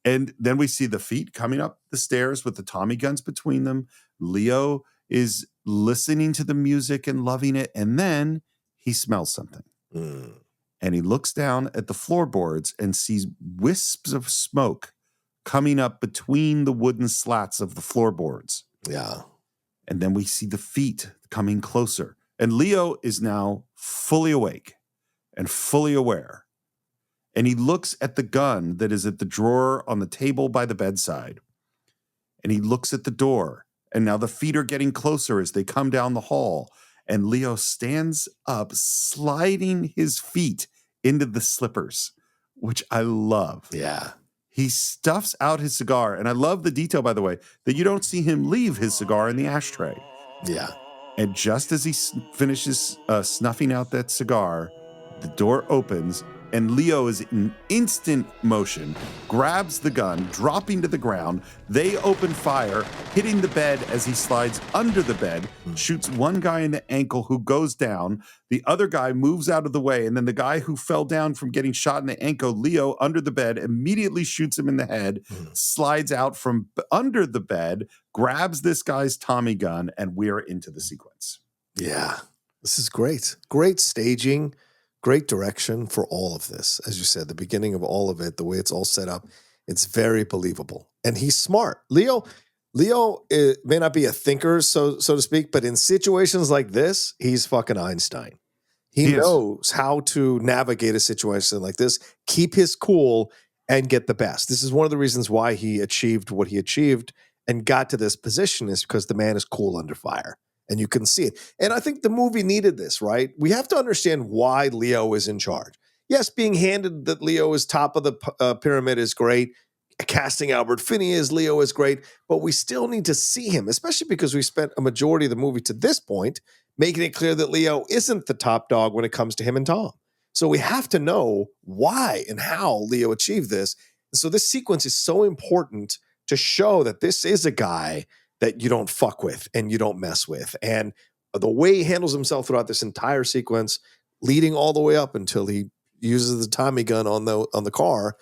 And then we see the feet coming up the stairs with the Tommy guns between them. Leo is listening to the music and loving it. And then he smells something. And he looks down at the floorboards and sees wisps of smoke coming up between the wooden slats of the floorboards. Yeah. And then we see the feet coming closer. And Leo is now fully awake and fully aware. And he looks at the gun that is at the drawer on the table by the bedside. And he looks at the door. And now the feet are getting closer as they come down the hall. And Leo stands up, sliding his feet into the slippers, which I love. Yeah. He stuffs out his cigar. And I love the detail, by the way, that you don't see him leave his cigar in the ashtray. Yeah. And just as he finishes snuffing out that cigar, the door opens, and Leo is in instant motion, grabs the gun, dropping to the ground. They open fire, hitting the bed as he slides under the bed, shoots one guy in the ankle who goes down. The other guy moves out of the way, and then the guy who fell down from getting shot in the ankle, Leo, under the bed, immediately shoots him in the head, slides out from under the bed, grabs this guy's Tommy gun, and we're into the sequence. Yeah, this is great. Great staging. Great direction for all of this. As you said, the beginning of all of it, the way it's all set up, it's very believable. And he's smart. Leo may not be a thinker, so to speak, but in situations like this, he's fucking Einstein. He knows how to navigate a situation like this, keep his cool, and get the best. This is one of the reasons why he achieved what he achieved and got to this position, is because the man is cool under fire. And you can see it. And I think the movie needed this, right? We have to understand why Leo is in charge. Yes, being handed that Leo is top of the pyramid is great. Casting Albert Finney as Leo is great. But we still need to see him, especially because we spent a majority of the movie to this point making it clear that Leo isn't the top dog when it comes to him and Tom. So we have to know why and how Leo achieved this. And so this sequence is so important to show that this is a guy that you don't fuck with and you don't mess with. And the way he handles himself throughout this entire sequence, leading all the way up until he uses the Tommy gun on the car,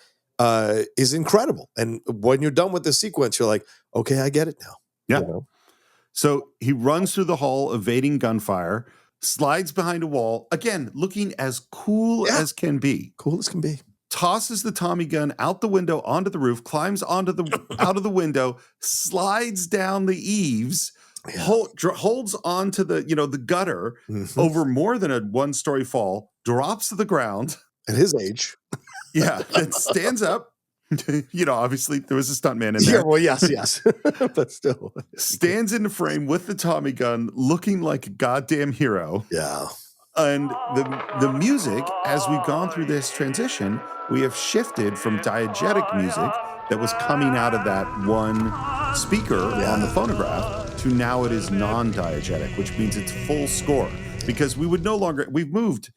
is incredible. And when you're done with the sequence, you're like, okay, I get it now. Yeah. You know? So he runs through the hall, evading gunfire, slides behind a wall, again, looking as cool as can be. Cool as can be. Tosses the Tommy gun out the window onto the roof, climbs onto the out of the window, slides down the eaves, holds onto the the gutter over more than a one-story fall, drops to the ground at his age. Then stands up. Obviously there was a stuntman in there. Yeah, well, yes, but still stands in the frame with the Tommy gun, looking like a goddamn hero. Yeah. And the music, as we've gone through this transition, we have shifted from diegetic music that was coming out of that one speaker on the phonograph to now it is non-diegetic, which means it's full score. Because we've moved,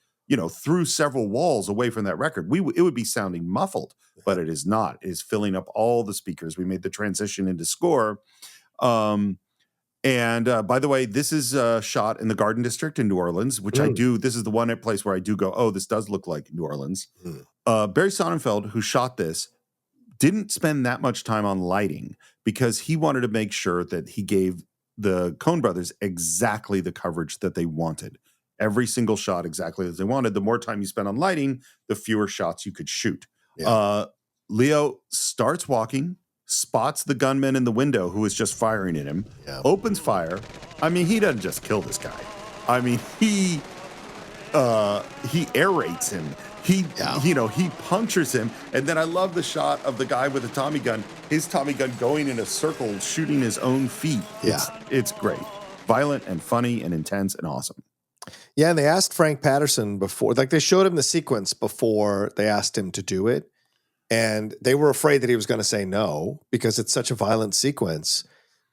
through several walls away from that record. It would be sounding muffled, but it is not. It is filling up all the speakers. We made the transition into score. And by the way, this is shot in the Garden District in New Orleans, which I do. This is the one place where I do go, oh, this does look like New Orleans. Barry Sonnenfeld, who shot this, didn't spend that much time on lighting because he wanted to make sure that he gave the Coen Brothers exactly the coverage that they wanted. Every single shot exactly as they wanted. The more time you spend on lighting, the fewer shots you could shoot. Yeah. Leo starts walking, spots the gunman in the window who is just firing at him, opens fire. I mean, he doesn't just kill this guy. I mean, he aerates him. He punctures him. And then I love the shot of the guy with the Tommy gun, his Tommy gun going in a circle, shooting his own feet. It's great. Violent and funny and intense and awesome. Yeah, and they asked Frank Patterson before, like they showed him the sequence before they asked him to do it. And they were afraid that he was going to say no because it's such a violent sequence.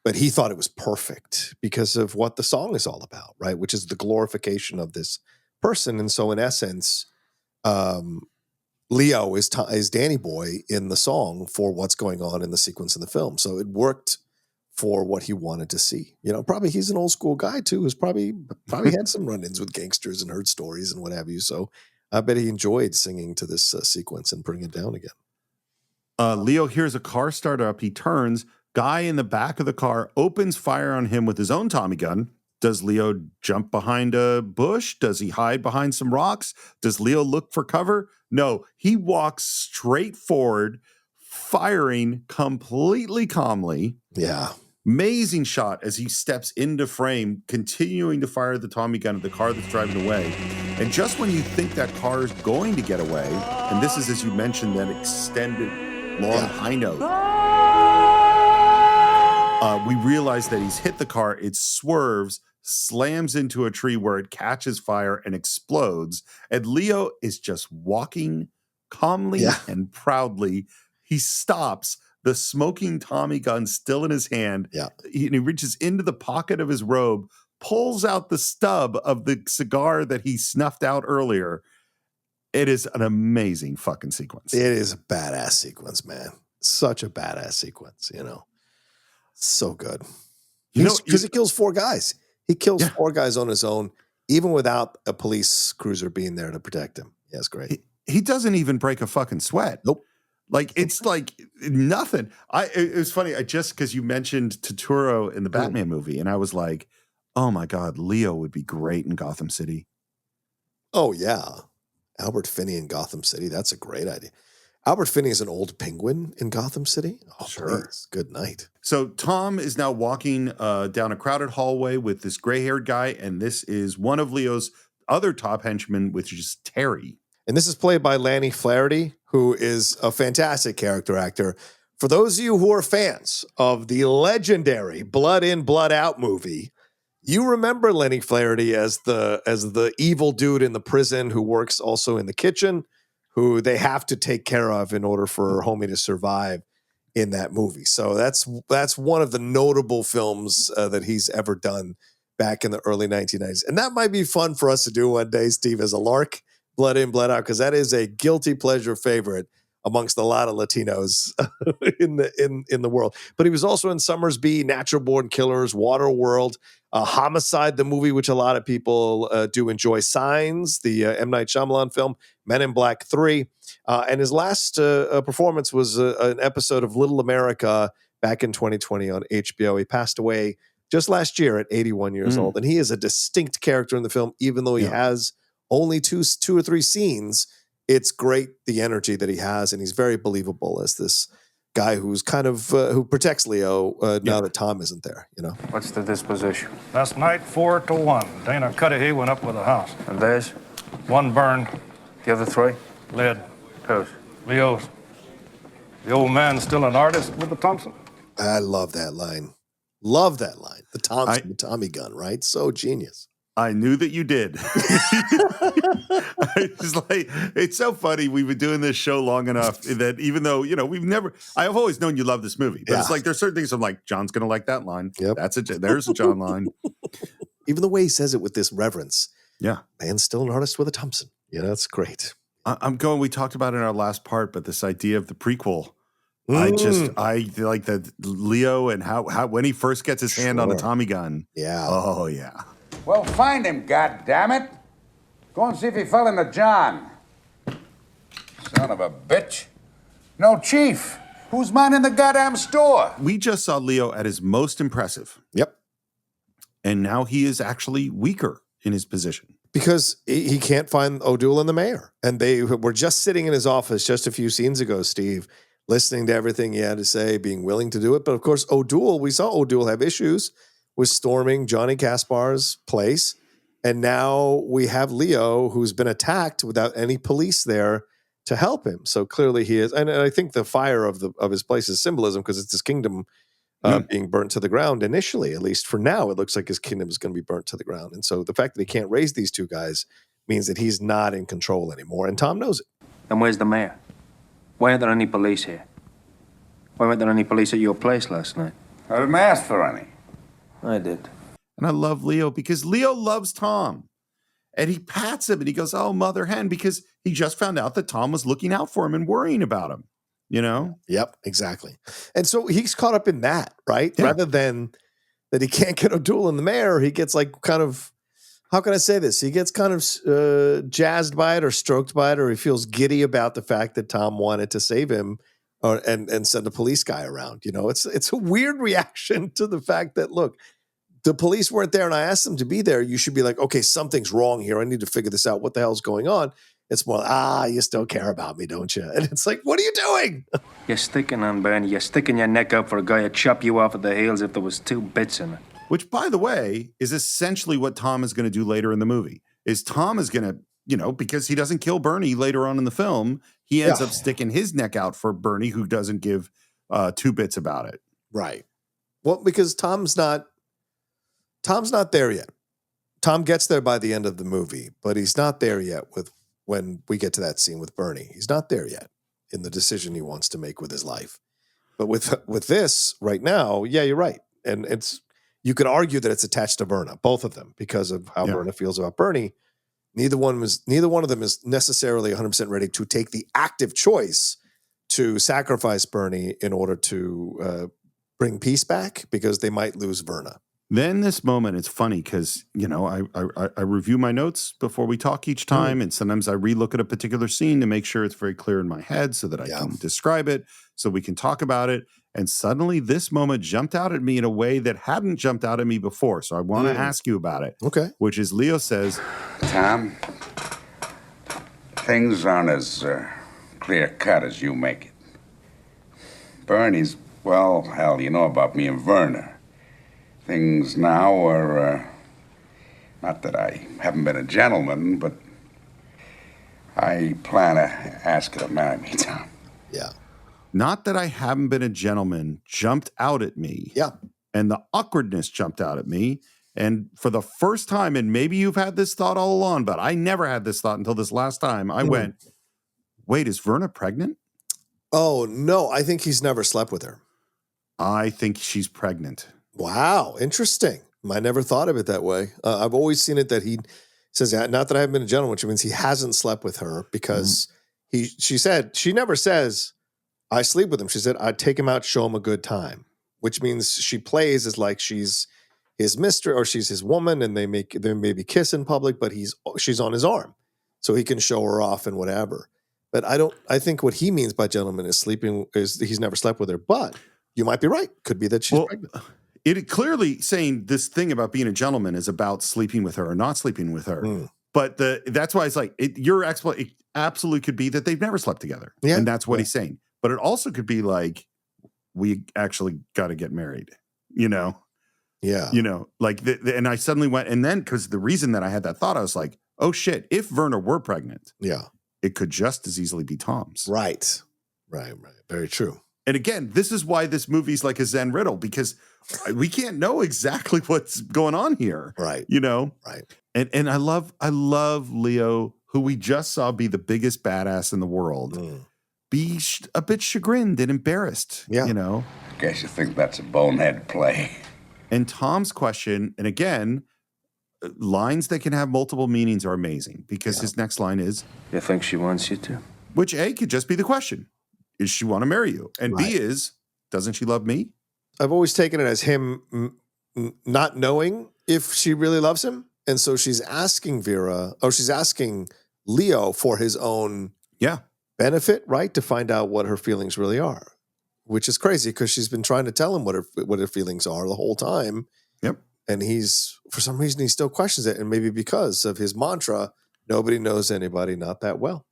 But he thought it was perfect because of what the song is all about, right? Which is the glorification of this person. And so in essence, Leo is Danny Boy in the song for what's going on in the sequence in the film. So it worked for what he wanted to see. Probably he's an old school guy too, who's probably had some run-ins with gangsters and heard stories and what have you. So I bet he enjoyed singing to this sequence and putting it down again. Leo hears a car start up. He turns. Guy in the back of the car opens fire on him with his own Tommy gun. Does Leo jump behind a bush? Does he hide behind some rocks? Does Leo look for cover? No, he walks straight forward, firing completely calmly. Yeah. Amazing shot as he steps into frame, continuing to fire the Tommy gun at the car that's driving away. And just when you think that car is going to get away, and this is, as you mentioned, that extended long high note, we realize that he's hit the car. It swerves, slams into a tree where it catches fire and explodes. And Leo is just walking calmly and proudly. He stops, the smoking Tommy gun still in his hand. Yeah. He reaches into the pocket of his robe, pulls out the stub of the cigar that he snuffed out earlier. It is an amazing fucking sequence. It is a badass sequence, man. Such a badass sequence, So good. Because he kills 4 guys. He kills 4 guys on his own, even without a police cruiser being there to protect him. Yeah, it's great. He doesn't even break a fucking sweat. Nope. Like, it's like nothing. It was funny. Because you mentioned Torturro in the Batman movie, and I was like, oh my God, Leo would be great in Gotham City. Oh, yeah. Albert Finney in Gotham City. That's a great idea. Albert Finney is an old penguin in Gotham City. Oh, sure. Please. Good night. So Tom is now walking down a crowded hallway with this gray-haired guy, and this is one of Leo's other top henchman, which is Terry. And this is played by Lanny Flaherty, who is a fantastic character actor. For those of you who are fans of the legendary Blood In, Blood Out movie, you remember Lenny Flaherty as the evil dude in the prison who works also in the kitchen, who they have to take care of in order for Homie to survive in that movie. So that's one of the notable films that he's ever done back in the early 1990s. And that might be fun for us to do one day, Steve, as a lark, Blood In, Blood Out, because that is a guilty pleasure favorite amongst a lot of Latinos in the world. But he was also in Summersby, Natural Born Killers, Waterworld, Homicide, the movie, which a lot of people do enjoy, Signs, the M. Night Shyamalan film, Men in Black 3. And his last performance was an episode of Little America back in 2020 on HBO. He passed away just last year at 81 years old. And he is a distinct character in the film, even though he has only two or three scenes. It's great, the energy that he has, and he's very believable as this guy who's kind of who protects Leo now that Tom isn't there. You know, What's the disposition? Last night, 4-1. Dana Cudahy went up with a house. And there's? 1 burned. The other 3? Lead. Whose? Leo's. The old man's still an artist with the Thompson. I love that line. Love that line. The Thompson, the Tommy gun, right? So genius. I knew that you did. It's so funny. We've been doing this show long enough that even though, I've always known you love this movie, but it's like, there's certain things I'm like, John's going to like that line. Yep. There's a John line. Even the way he says it with this reverence. Yeah. Man's still an artist with a Thompson. That's great. We talked about it in our last part, but this idea of the prequel, I like that Leo and how when he first gets his hand on a Tommy gun. Yeah. Oh, yeah. Well, find him, goddammit. Go and see if he fell into John. Son of a bitch. No, Chief. Who's minding the goddamn store? We just saw Leo at his most impressive. Yep. And now he is actually weaker in his position. Because he can't find O'Doul and the mayor. And they were just sitting in his office just a few scenes ago, Steve, listening to everything he had to say, being willing to do it. But of course, we saw O'Doul have issues with storming Johnny Kaspar's place. And now we have Leo, who's been attacked without any police there to help him. So clearly he is. And I think the fire of his place is symbolism, because it's his kingdom being burnt to the ground initially. At least for now, it looks like his kingdom is going to be burnt to the ground. And so the fact that he can't raise these two guys means that he's not in control anymore. And Tom knows it. And where's the mayor? Why aren't there any police here? Why weren't there any police at your place last night? I didn't ask for any. I did. And I love Leo because Leo loves Tom. And he pats him and he goes, oh, mother hen, because he just found out that Tom was looking out for him and worrying about him, Yep, exactly. And so he's caught up in that, right? Yeah. Rather than that he can't get O'Doul in the mayor, he gets how can I say this? He gets kind of jazzed by it or stroked by it, or he feels giddy about the fact that Tom wanted to save him and send a police guy around. It's a weird reaction to the fact that, look, the police weren't there and I asked them to be there. You should be like, okay, something's wrong here. I need to figure this out. What the hell's going on? It's more like, you still care about me, don't you? And it's like, what are you doing? You're sticking on Bernie. You're sticking your neck out for a guy who'd chop you off at the heels if there was 2 bits in it. Which, by the way, is essentially what Tom is going to do later in the movie. Is Tom is going to, because he doesn't kill Bernie later on in the film, he ends up sticking his neck out for Bernie, who doesn't give 2 bits about it. Right. Well, because Tom's not there yet. Tom gets there by the end of the movie, but he's not there yet when we get to that scene with Bernie. He's not there yet in the decision he wants to make with his life. But with this right now, yeah, you're right. And you could argue that it's attached to Verna, both of them, because of how Verna feels about Bernie. Neither one of them is necessarily 100% ready to take the active choice to sacrifice Bernie in order to bring peace back, because they might lose Verna. Then this moment, it's funny because, I review my notes before we talk each time. And sometimes I relook at a particular scene to make sure it's very clear in my head so that I can describe it, so we can talk about it. And suddenly this moment jumped out at me in a way that hadn't jumped out at me before. So I want to ask you about it. Okay. Which is Leo says, Tom, things aren't as clear cut as you make it. Bernie's, well, hell, you know about me and Verna. Things now are Not that I haven't been a gentleman, but I plan to ask her to marry me, Tom. Yeah. Not that I haven't been a gentleman jumped out at me. Yeah. And the awkwardness jumped out at me. And for the first time, and maybe you've had this thought all along, but I never had this thought until this last time, I went, wait, is Verna pregnant? Oh, no. I think he's never slept with her. I think she's pregnant. Wow. Interesting. I never thought of it that way. I've always seen it that he says, not that I haven't been a gentleman, which means he hasn't slept with her because she never says, I sleep with him. She said, I'd take him out, show him a good time, which means she plays as like she's his mistress or she's his woman and they maybe kiss in public, but she's on his arm so he can show her off and whatever. But I think what he means by gentleman is he's never slept with her, but you might be right. Could be that she's pregnant. It clearly saying this thing about being a gentleman is about sleeping with her or not sleeping with her. But that's why it's like, it absolutely could be that they've never slept together. Yeah. And that's what he's saying. But it also could be like, we actually got to get married, you know? Yeah. You know, like, and I suddenly went, and then because the reason that I had that thought, I was like, oh shit, if Verna were pregnant, it could just as easily be Tom's. Right. Very true. And again, this is why this movie's like a Zen riddle, because we can't know exactly what's going on here. Right. You know? Right. And I love Leo, who we just saw be the biggest badass in the world, be a bit chagrined and embarrassed. Yeah. You know? Guess you think that's a bonehead play. And Tom's question, and again, lines that can have multiple meanings are amazing because his next line is, You think she wants you to? Which A could just be the question. Is she want to marry you? And B is, doesn't she love me? I've always taken it as him not knowing if she really loves him. And so she's asking she's asking Leo for his own benefit, right? To find out what her feelings really are, which is crazy because she's been trying to tell him what her feelings are the whole time. Yep. And for some reason, he still questions it. And maybe because of his mantra, nobody knows anybody not that well.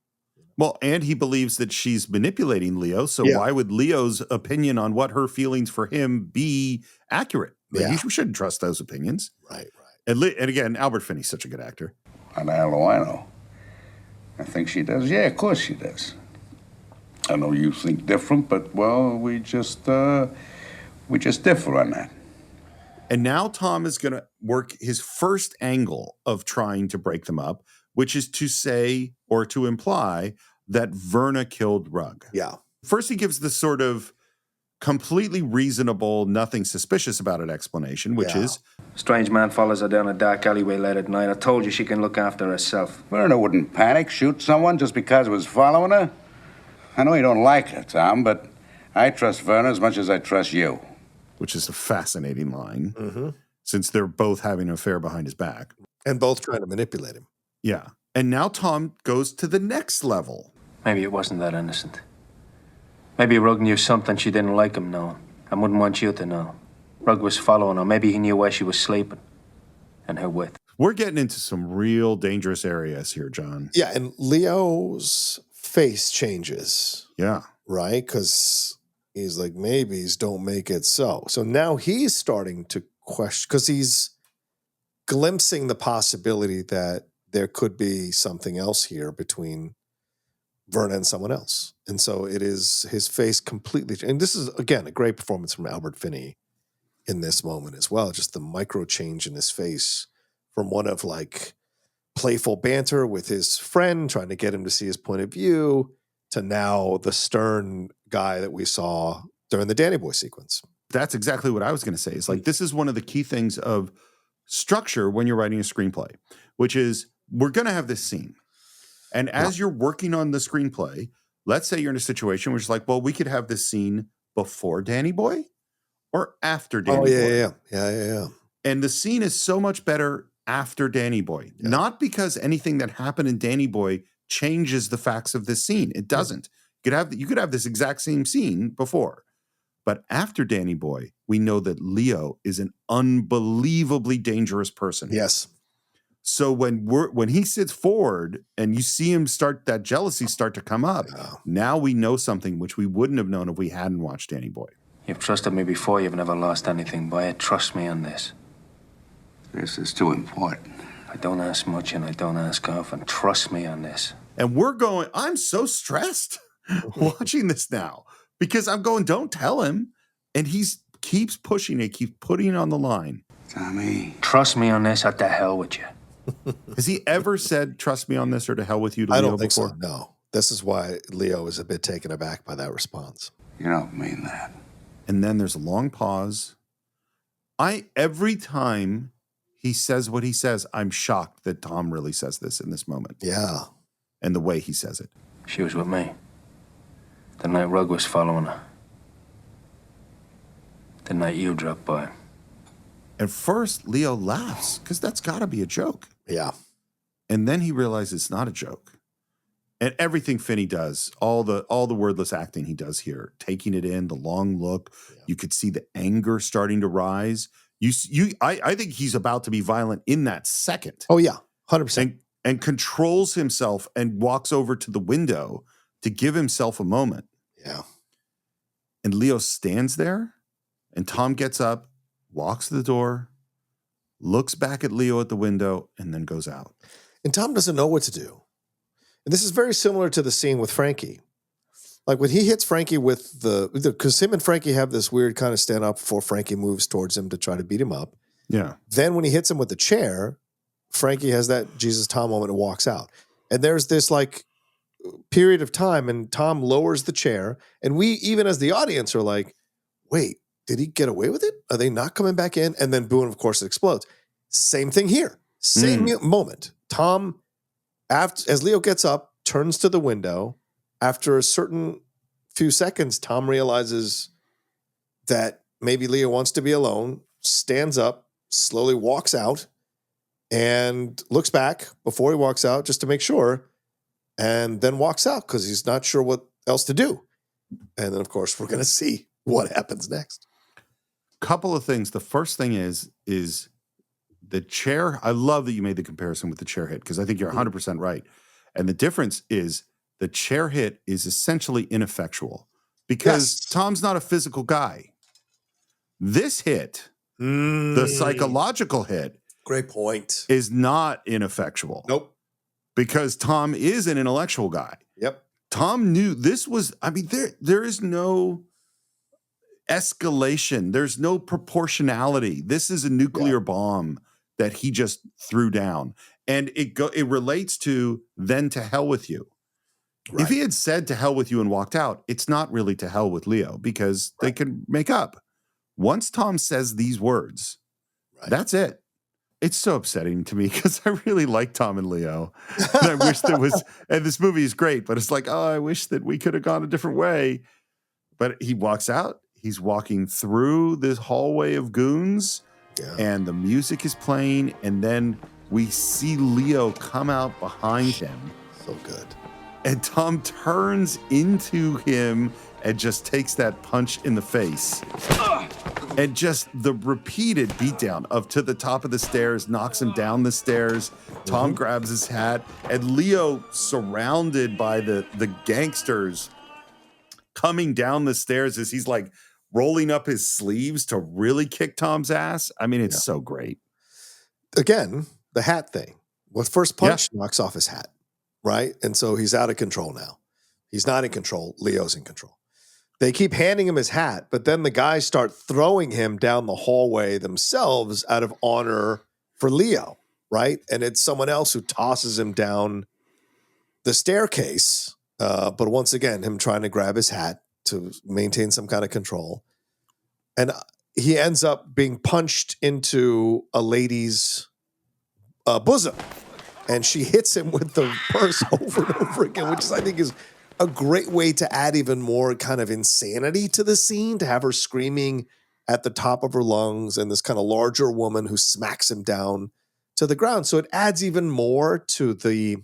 Well, and he believes that she's manipulating Leo. So why would Leo's opinion on what her feelings for him be accurate? Maybe we shouldn't trust those opinions. Right. And again, Albert Finney's such a good actor. How the hell do I know? I think she does. Yeah, of course she does. I know you think different, but, well, we just differ on that. And now Tom is going to work his first angle of trying to break them up, which is to say or to imply that Verna killed Rugg. Yeah. First, he gives this sort of completely reasonable, nothing suspicious about it explanation, which is... Strange man follows her down a dark alleyway late at night. I told you she can look after herself. Verna wouldn't panic, shoot someone just because he was following her. I know you don't like her, Tom, but I trust Verna as much as I trust you. Which is a fascinating line, since they're both having an affair behind his back. And both trying to manipulate him. Yeah. And now Tom goes to the next level. Maybe it wasn't that innocent. Maybe Rugg knew something she didn't like him knowing and wouldn't want you to know. Rugg was following her. Maybe he knew where she was sleeping and who with. We're getting into some real dangerous areas here, John. Yeah, and Leo's face changes. Yeah. Right? Because he's like, maybes don't make it so. So now he's starting to question, because he's glimpsing the possibility that there could be something else here between Verna and someone else. And so it is his face completely. And this is, again, a great performance from Albert Finney in this moment as well. Just the micro change in his face from one of like playful banter with his friend, trying to get him to see his point of view, to now the stern guy that we saw during the Danny Boy sequence. That's exactly what I was going to say. It's like, this is one of the key things of structure when you're writing a screenplay, which is we're going to have this scene. And as you're working on the screenplay, let's say you're in a situation where it's like, well, we could have this scene before Danny Boy or after Danny Boy. Yeah. And the scene is so much better after Danny Boy, not because anything that happened in Danny Boy changes the facts of this scene. It doesn't. You could have this exact same scene before. But after Danny Boy, we know that Leo is an unbelievably dangerous person. Yes. So when he sits forward and you see him that jealousy start to come up, now we know something which we wouldn't have known if we hadn't watched Danny Boy. You've trusted me before. You've never lost anything by it. Trust me on this. This is too important. I don't ask much and I don't ask often. Trust me on this. And I'm so stressed watching this now because I'm going, don't tell him. And keeps pushing it, keeps putting it on the line. Tommy. Trust me on this, or to hell with you. Has he ever said, trust me on this, or to hell with you to I Leo don't think before? so, no. This is why Leo is a bit taken aback by that response. You don't mean that. And then there's a long pause. Every time he says what he says, I'm shocked that Tom really says this in this moment. Yeah. And the way he says it. She was with me. The night Rugg was following her. The night you dropped by. At first, Leo laughs, because that's got to be a joke. Yeah. And then he realizes it's not a joke. And everything Finney does, all the wordless acting he does here, taking it in, the long look, you could see the anger starting to rise. I think he's about to be violent in that second. Oh, yeah, 100%. And controls himself and walks over to the window to give himself a moment. Yeah. And Leo stands there, and Tom gets up, walks to the door, looks back at Leo at the window, and then goes out. And Tom doesn't know what to do. And this is very similar to the scene with Frankie. Like when he hits Frankie with because him and Frankie have this weird kind of stand up before Frankie moves towards him to try to beat him up. Yeah. Then when he hits him with the chair, Frankie has that Jesus Tom moment and walks out. And there's this like period of time and Tom lowers the chair. And we, even as the audience, are like, wait, did he get away with it? Are they not coming back in? And then boom, of course, it explodes. Same thing here. Same moment. Tom, as Leo gets up, turns to the window. After a certain few seconds, Tom realizes that maybe Leo wants to be alone, stands up, slowly walks out, and looks back before he walks out just to make sure, and then walks out because he's not sure what else to do. And then, of course, we're going to see what happens next. Couple of things. The first thing is the chair. I love that you made the comparison with the chair hit because I think you're 100% right. And the difference is the chair hit is essentially ineffectual because Tom's not a physical guy. This hit, the psychological hit, great point, is not ineffectual. Nope. Because Tom is an intellectual guy. Yep. Tom knew this was, I mean, there is no escalation. There's no proportionality. This is a nuclear bomb that he just threw down. And it relates to then to hell with you. Right. If he had said to hell with you and walked out, it's not really to hell with Leo because they can make up. Once Tom says these words, that's it. It's so upsetting to me because I really like Tom and Leo. And I wish there was, and this movie is great, but it's like, oh, I wish that we could have gone a different way. But he walks out. He's walking through this hallway of goons and the music is playing. And then we see Leo come out behind him. So good. And Tom turns into him and just takes that punch in the face. And just the repeated beatdown of to the top of the stairs, knocks him down the stairs. Tom grabs his hat, and Leo, surrounded by the gangsters, coming down the stairs as he's like rolling up his sleeves to really kick Tom's ass. I mean, it's so great. Again, the hat thing. Well, first punch knocks off his hat, right? And so he's out of control now. He's not in control. Leo's in control. They keep handing him his hat, but then the guys start throwing him down the hallway themselves out of honor for Leo, right? And it's someone else who tosses him down the staircase. But once again, him trying to grab his hat to maintain some kind of control. And he ends up being punched into a lady's bosom. And she hits him with the purse over and over again, which is, I think is a great way to add even more kind of insanity to the scene, to have her screaming at the top of her lungs and this kind of larger woman who smacks him down to the ground. So it adds even more to the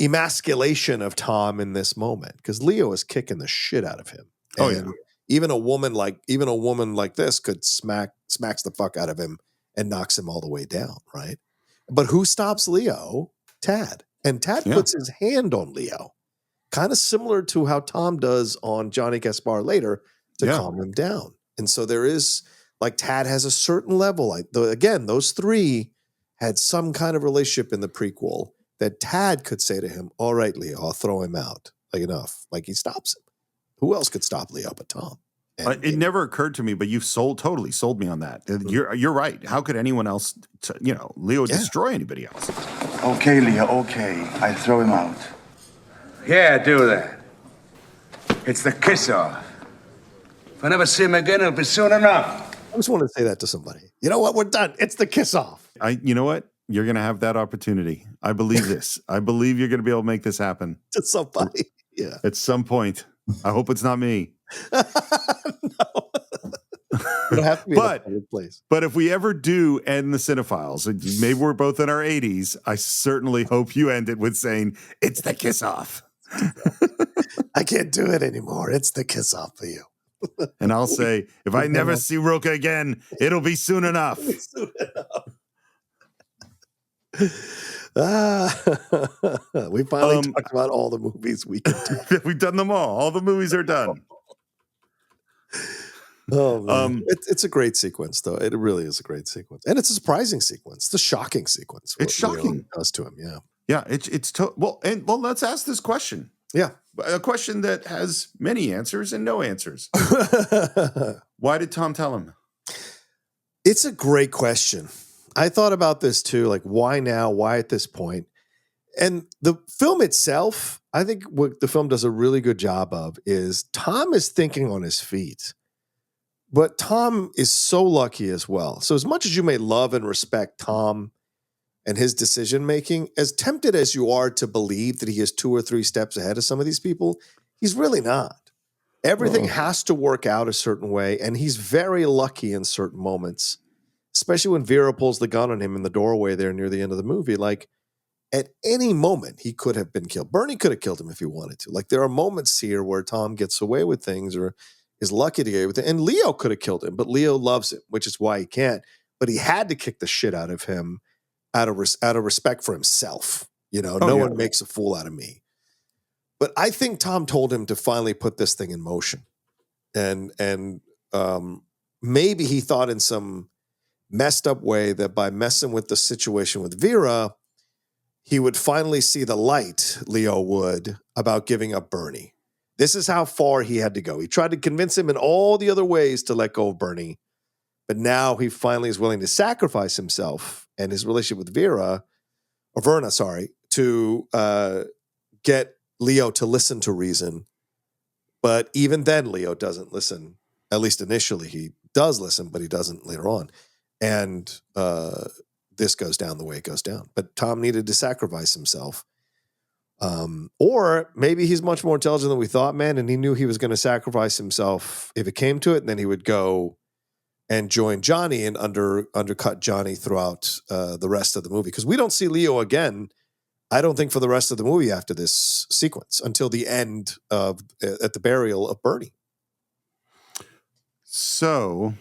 emasculation of Tom in this moment because Leo is kicking the shit out of him. And even a woman like this could smacks the fuck out of him and knocks him all the way down, right? But who stops Leo? Tad. And Tad puts his hand on Leo, kind of similar to how Tom does on Johnny Gaspar later to calm him down. And so there is, like, Tad has a certain level. Again, those three had some kind of relationship in the prequel that Tad could say to him, all right, Leo, I'll throw him out. Like enough. Like he stops him. Who else could stop Leo but Tom? It never occurred to me, but you've totally sold me on that. You're right. How could anyone else, Leo destroy anybody else? Okay, Leo, okay. I throw him out. Yeah, do that. It's the kiss-off. If I never see him again, it'll be soon enough. I just want to say that to somebody. You know what? We're done. It's the kiss-off. You know what? You're going to have that opportunity. I believe this. I believe you're going to be able to make this happen. To somebody. Yeah. At some point. I hope it's not me. No. You don't have to be in a public place. But if we ever do end the Cine-Files, maybe we're both in our 80s, I certainly hope you end it with saying, it's the kiss-off. I can't do it anymore. It's the kiss-off for you. And I'll say, if I never see Rocha again, it'll be soon enough. Soon enough. We finally talked about all the movies we can talk. We've done them all. All the movies are done. Oh, man. It's a great sequence, though. It really is a great sequence, and it's a surprising sequence. It's a shocking sequence. It's shocking. Leo does to him, yeah, yeah. Well. Let's ask this question. Yeah, a question that has many answers and no answers. Why did Tom tell him? It's a great question. I thought about this too. Like, why now? Why at this point? And the film itself, I think what the film does a really good job of is Tom is thinking on his feet. But Tom is so lucky as well. So as much as you may love and respect Tom and his decision-making, as tempted as you are to believe that he is 2 or 3 steps ahead of some of these people, he's really not. Everything has to work out a certain way, and he's very lucky in certain moments, especially when Vera pulls the gun on him in the doorway there near the end of the movie. Like, at any moment, he could have been killed. Bernie could have killed him if he wanted to. Like, there are moments here where Tom gets away with things or is lucky to get away with it. And Leo could have killed him, but Leo loves him, which is why he can't. But he had to kick the shit out of him out of respect for himself. No one makes a fool out of me. But I think Tom told him to finally put this thing in motion. And maybe he thought in some messed up way that by messing with the situation with Vera, he would finally see the light, Leo would, about giving up Bernie. This is how far he had to go. He tried to convince him in all the other ways to let go of Bernie, but now he finally is willing to sacrifice himself and his relationship with Verna, to get Leo to listen to reason. But even then, Leo doesn't listen. At least initially, he does listen, but he doesn't later on. And this goes down the way it goes down. But Tom needed to sacrifice himself. Or maybe he's much more intelligent than we thought, man, and he knew he was going to sacrifice himself if it came to it, and then he would go and join Johnny and undercut Johnny throughout the rest of the movie. Because we don't see Leo again, I don't think, for the rest of the movie after this sequence, until the end at the burial of Bernie. So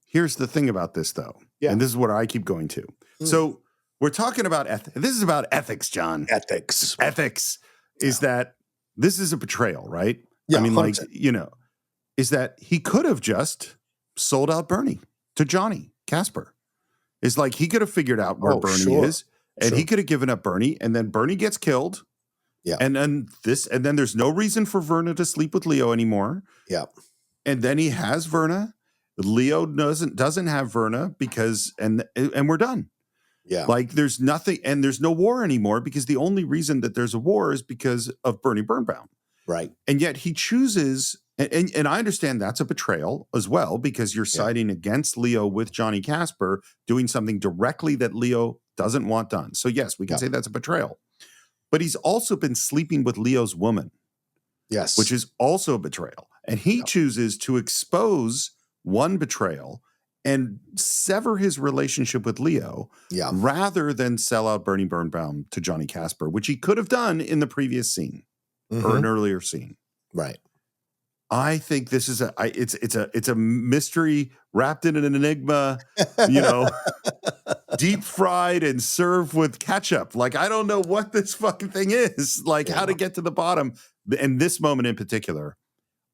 here's the thing about this, though. Yeah. And this is what I keep going to. So we're talking about ethics. This is about ethics, John. Ethics. Ethics is that this is a betrayal, right? Yeah, I mean, 100%. Is that he could have just sold out Bernie to Johnny Casper. It's like he could have figured out where Bernie is, and he could have given up Bernie, and then Bernie gets killed. Yeah. And then there's no reason for Verna to sleep with Leo anymore. Yeah. And then he has Verna. Leo doesn't have Verna and we're done. Yeah. Like there's nothing, and there's no war anymore because the only reason that there's a war is because of Bernie Birnbaum. Right. And yet he chooses, and I understand that's a betrayal as well, because you're siding against Leo with Johnny Casper doing something directly that Leo doesn't want done. So yes, we can say that's a betrayal. But he's also been sleeping with Leo's woman. Yes. Which is also a betrayal. And he chooses to expose one betrayal and sever his relationship with Leo rather than sell out Bernie Birnbaum to Johnny Casper, which he could have done in the previous scene or an earlier scene. Right. I think this is it's a mystery wrapped in an enigma, deep fried and served with ketchup. Like, I don't know what this fucking thing is, like how to get to the bottom. And this moment in particular,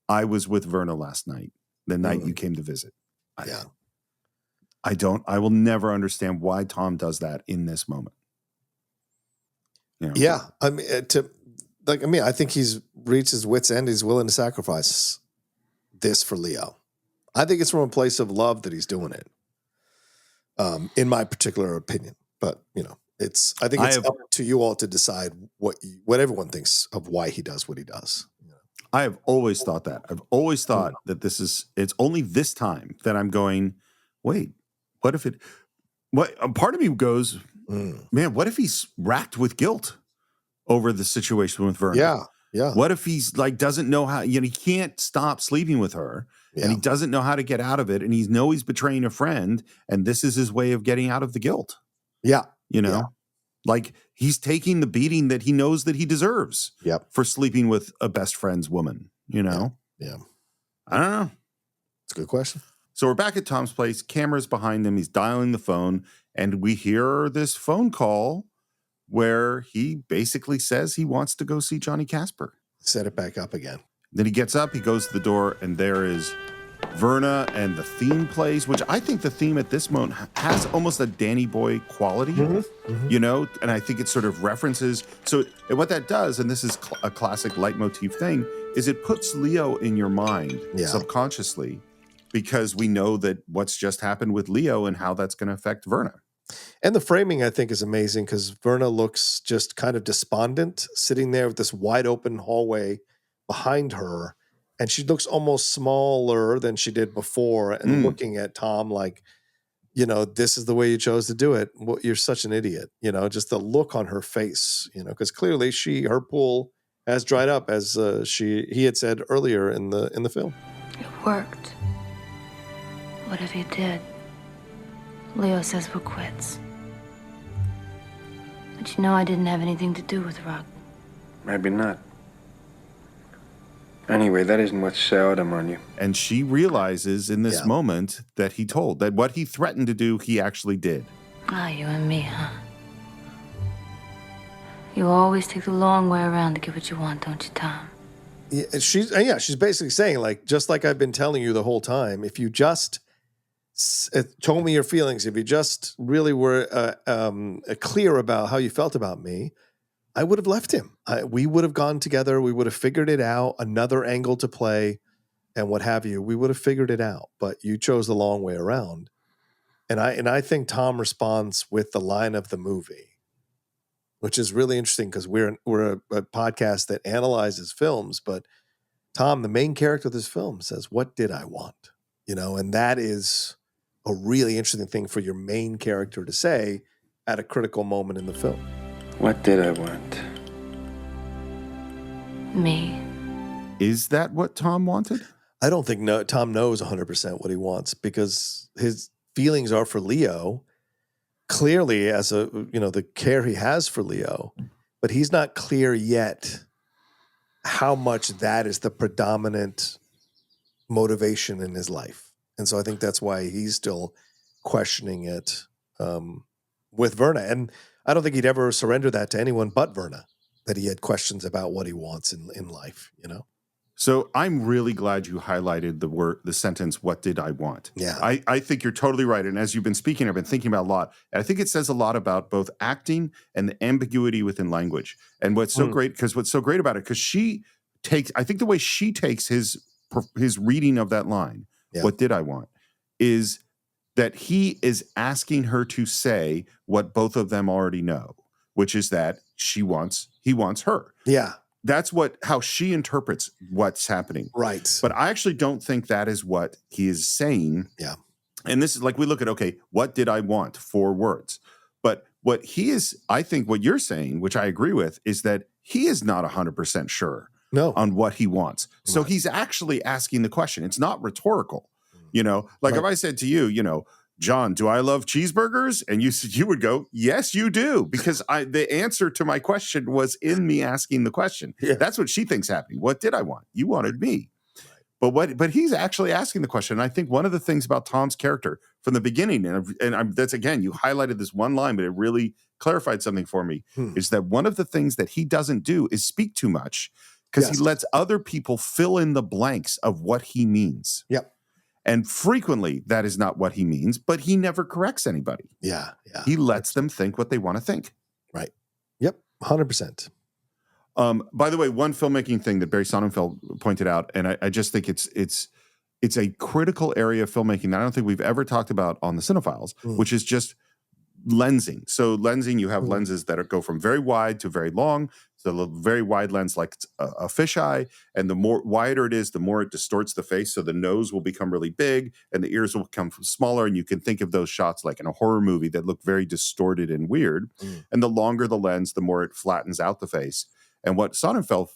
I was with Verna last night, the night you came to visit. I will never understand why Tom does that in this moment. You know? Yeah. I mean, I think he's reached his wit's end. He's willing to sacrifice this for Leo. I think it's from a place of love that he's doing it. In my particular opinion, but I think it's up to you all to decide what everyone thinks of why he does what he does. I have always thought that. I've always thought that it's only this time that I'm going, wait, what if a part of me goes, man, what if he's racked with guilt over the situation with Verna? Yeah. Yeah. What if he's doesn't know how, he can't stop sleeping with her and he doesn't know how to get out of it. And he's betraying a friend and this is his way of getting out of the guilt. Yeah. Like he's taking the beating that he knows that he deserves for sleeping with a best friend's woman, Yeah. I don't know. It's a good question. So we're back at Tom's place. Camera's behind him. He's dialing the phone and we hear this phone call where he basically says he wants to go see Johnny Casper. Set it back up again. Then he gets up, he goes to the door, and there is Verna, and the theme plays, which I think the theme at this moment has almost a Danny Boy quality, and I think it sort of references. So what that does, and this is a classic leitmotif thing, is it puts Leo in your mind subconsciously because we know that what's just happened with Leo and how that's going to affect Verna. And the framing, I think, is amazing because Verna looks just kind of despondent, sitting there with this wide open hallway behind her. And she looks almost smaller than she did before and looking at Tom like, this is the way you chose to do it. Well, you're such an idiot. Just the look on her face, because clearly her pool has dried up as he had said earlier in the film. It worked. What if it did? Leo says we're quits. But I didn't have anything to do with Rock. Maybe not. Anyway, that isn't what soured him on you. And she realizes in this moment that that what he threatened to do, he actually did. Ah, you and me, huh? You always take the long way around to get what you want, don't you, Tom? Yeah, she's basically saying, like, just like I've been telling you the whole time, if you just told me your feelings, if you just really were clear about how you felt about me, I would have left him. We would have gone together. We would have figured it out, another angle to play and what have you. We would have figured it out, but you chose the long way around. And I think Tom responds with the line of the movie, which is really interesting because we're a podcast that analyzes films, but Tom, the main character of this film, says, "What did I want?" And that is a really interesting thing for your main character to say at a critical moment in the film. What did I want? Me. Is that what Tom wanted? I don't think Tom knows 100% what he wants because his feelings are for Leo, clearly as the care he has for Leo, but he's not clear yet how much that is the predominant motivation in his life. And so I think that's why he's still questioning it with Verna. And I don't think he'd ever surrender that to anyone but Verna, that he had questions about what he wants in life, So I'm really glad you highlighted the sentence, "What did I want?" Yeah. I think you're totally right. And as you've been speaking, I've been thinking about a lot. And I think it says a lot about both acting and the ambiguity within language. And what's so great about it, because I think the way she takes his reading of that line, "What did I want?" is that he is asking her to say what both of them already know, which is that he wants her. Yeah. That's how she interprets what's happening. Right. But I actually don't think that is what he is saying. Yeah. And this is like, we look at, okay, what did I want? 4 words. But I think what you're saying, which I agree with, is that he is not 100% sure on what he wants. So he's actually asking the question. It's not rhetorical. If I said to you, "John, do I love cheeseburgers?" And you would go, "Yes, you do," because the answer to my question was in me asking the question. Yeah. That's what she thinks happening. What did I want? You wanted me. But he's actually asking the question. And I think one of the things about Tom's character from the beginning, and that's, again, you highlighted this one line, but it really clarified something for me, is that one of the things that he doesn't do is speak too much because he lets other people fill in the blanks of what he means. Yep. And frequently, that is not what he means, but he never corrects anybody. Yeah. He lets them think what they want to think. Right. Yep. 100%. By the way, one filmmaking thing that Barry Sonnenfeld pointed out, and I just think it's a critical area of filmmaking that I don't think we've ever talked about on the Cine-Files, which is just lensing. So lensing, you have lenses that go from very wide to very long. So the very wide lens, like a fisheye, and the more wider it is, the more it distorts the face. So the nose will become really big and the ears will become smaller. And you can think of those shots like in a horror movie that look very distorted and weird. And the longer the lens, the more it flattens out the face. And what Sonnenfeld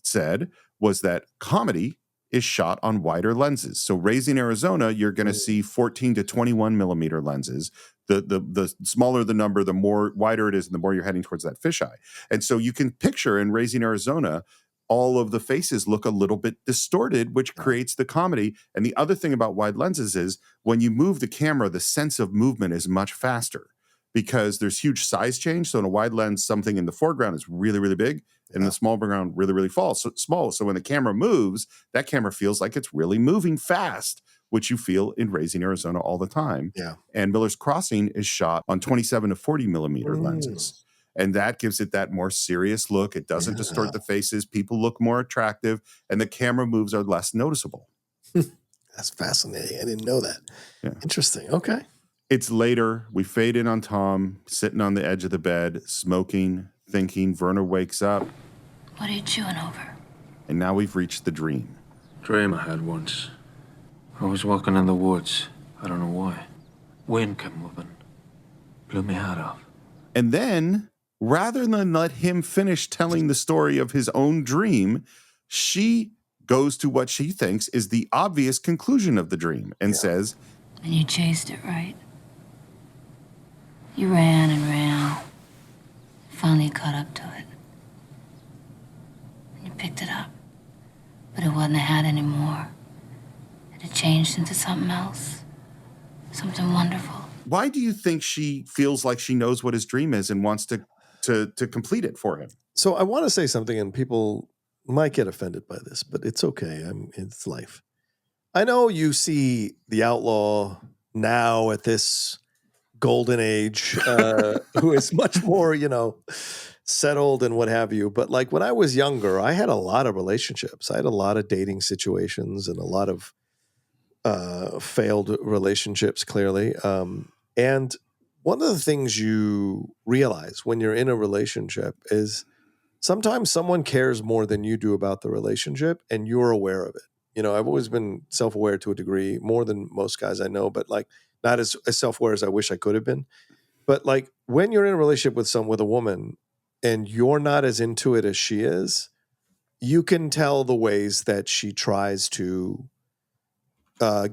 said was that comedy is shot on wider lenses. So Raising Arizona, you're going to see 14 to 21 millimeter lenses. The smaller the number, the more wider it is, and the more you're heading towards that fisheye. And so you can picture in Raising Arizona, all of the faces look a little bit distorted, which creates the comedy. And the other thing about wide lenses is when you move the camera, the sense of movement is much faster because there's huge size change. So in a wide lens, something in the foreground is really, really big, and in the small background, really, really small. So when the camera moves, that camera feels like it's really moving fast, which you feel in Raising Arizona all the time. Yeah. And Miller's Crossing is shot on 27 to 40 millimeter lenses. And that gives it that more serious look. It doesn't distort the faces. People look more attractive, and the camera moves are less noticeable. That's fascinating. I didn't know that. Yeah. Interesting. Okay. It's later. We fade in on Tom, sitting on the edge of the bed, smoking, thinking. Werner wakes up. What are you chewing over? And now we've reached the dream. Dream I had once. I was walking in the woods. I don't know why. Wind kept moving. Blew my hat off. And then, rather than let him finish telling the story of his own dream, she goes to what she thinks is the obvious conclusion of the dream and says, And you chased it, right? You ran and ran. Finally caught up to it. And you picked it up. But it wasn't a hat anymore. It had changed into something else. Something wonderful. Why do you think she feels like she knows what his dream is and wants to complete it for him? So I want to say something, and people might get offended by this, but it's okay. It's life. I know you see the outlaw now at this golden age, who is much more, settled and what have you. But like when I was younger, I had a lot of relationships. I had a lot of dating situations and a lot of failed relationships, clearly. And one of the things you realize when you're in a relationship is sometimes someone cares more than you do about the relationship, and you're aware of it. I've always been self-aware to a degree, more than most guys I know, but like not as self-aware as I wish I could have been. But like when you're in a relationship with a woman and you're not as into it as she is, you can tell the ways that she tries to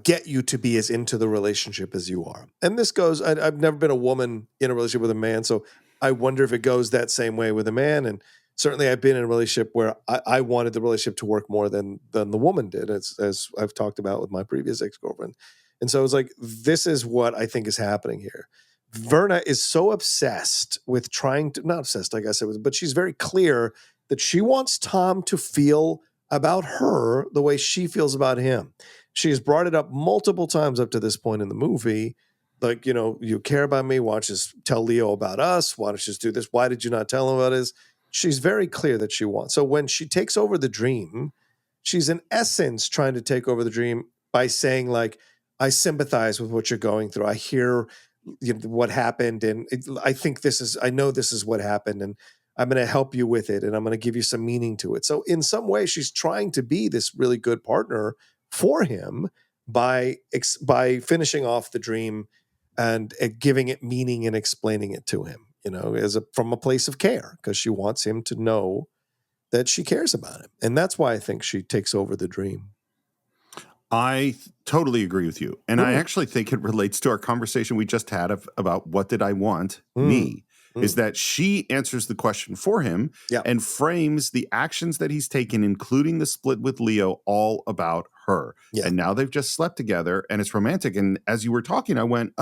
get you to be as into the relationship as you are. And this goes, I've never been a woman in a relationship with a man, so I wonder if it goes that same way with a man. And certainly I've been in a relationship where I wanted the relationship to work more than the woman did, as I've talked about with my previous ex-girlfriend. And so it's like, this is what I think is happening here. Verna is so obsessed with not obsessed, like I said, but she's very clear that she wants Tom to feel about her the way she feels about him. She has brought it up multiple times up to this point in the movie. Like, you care about me. Why don't you just tell Leo about us? Why don't you just do this? Why did you not tell him about this? She's very clear that she wants. So when she takes over the dream, she's in essence trying to take over the dream by saying, like, I sympathize with what you're going through. I hear what happened. And I know this is what happened. And I'm going to help you with it. And I'm going to give you some meaning to it. So in some way, she's trying to be this really good partner for him by finishing off the dream and giving it meaning and explaining it to him, from a place of care, because she wants him to know that she cares about him. And that's why I think she takes over the dream. I totally agree with you. And I actually think it relates to our conversation we just had about what did I want me, is that she answers the question for him and frames the actions that he's taken, including the split with Leo, all about her. Yeah. And now they've just slept together and it's romantic. And as you were talking, I went,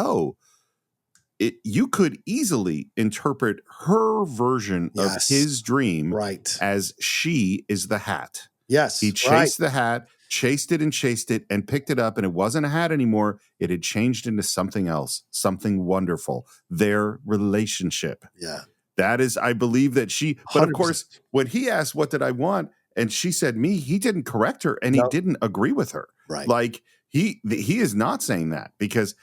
you could easily interpret her version of his dream as she is the hat. Yes. He chased the hat. chased it and picked it up, and it wasn't a hat anymore. It had changed into something else, something wonderful. Their relationship. Yeah. That is, I believe that but of 100%. course, when he asked, what did I want? And she said me, he didn't correct her and he didn't agree with her. Right. Like he is not saying that, because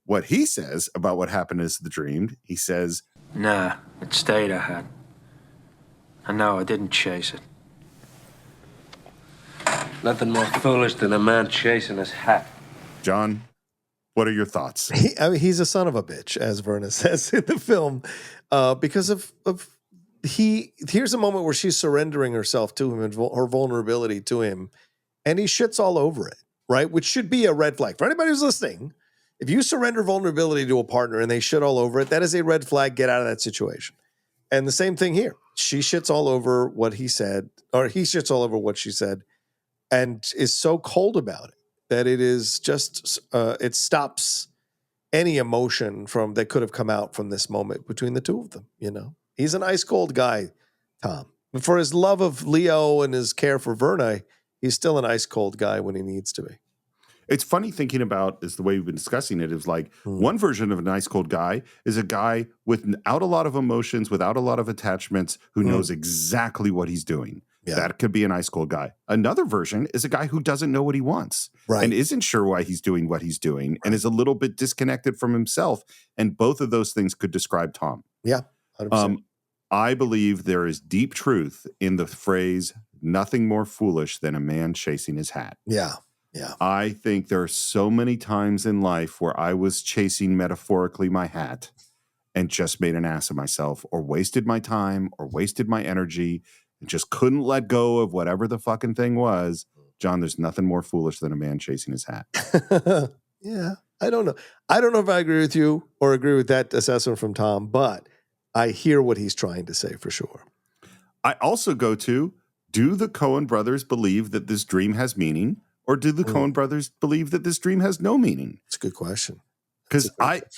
what he says about what happened is the dream. He says, Nah, it stayed a hat. And no, I didn't chase it. Nothing more foolish than a man chasing his hat. John, what are your thoughts? He's a son of a bitch, as Verna says in the film, because here's a moment where she's surrendering herself to him and her vulnerability to him, and he shits all over it, right? Which should be a red flag for anybody who's listening. If you surrender vulnerability to a partner and they shit all over it, that is a red flag. Get out of that situation. And the same thing here. She shits all over what he said, or he shits all over what she said, and is so cold about it that it is just, it stops any emotion that could have come out from this moment between the two of them, you know? He's an ice cold guy, Tom. But for his love of Leo and his care for Verna, he's still an ice cold guy when he needs to be. It's funny thinking about, is the way we've been discussing it, is like one version of an ice cold guy is a guy without a lot of emotions, without a lot of attachments, who knows exactly what he's doing. Yeah. That could be an ice cold guy. Another version is a guy who doesn't know what he wants and isn't sure why he's doing what he's doing and is a little bit disconnected from himself. And both of those things could describe Tom. Yeah, 100%. I believe there is deep truth in the phrase, nothing more foolish than a man chasing his hat. Yeah. Yeah. I think there are so many times in life where I was chasing metaphorically my hat and just made an ass of myself, or wasted my time, or wasted my energy, and just couldn't let go of whatever the fucking thing was. John, there's nothing more foolish than a man chasing his hat. Yeah. I don't know. I don't know if I agree with you or agree with that assessment from Tom, but I hear what he's trying to say for sure. I also go to, do the Coen brothers believe that this dream has meaning? Or do the Coen brothers believe that this dream has no meaning? It's a good question. Because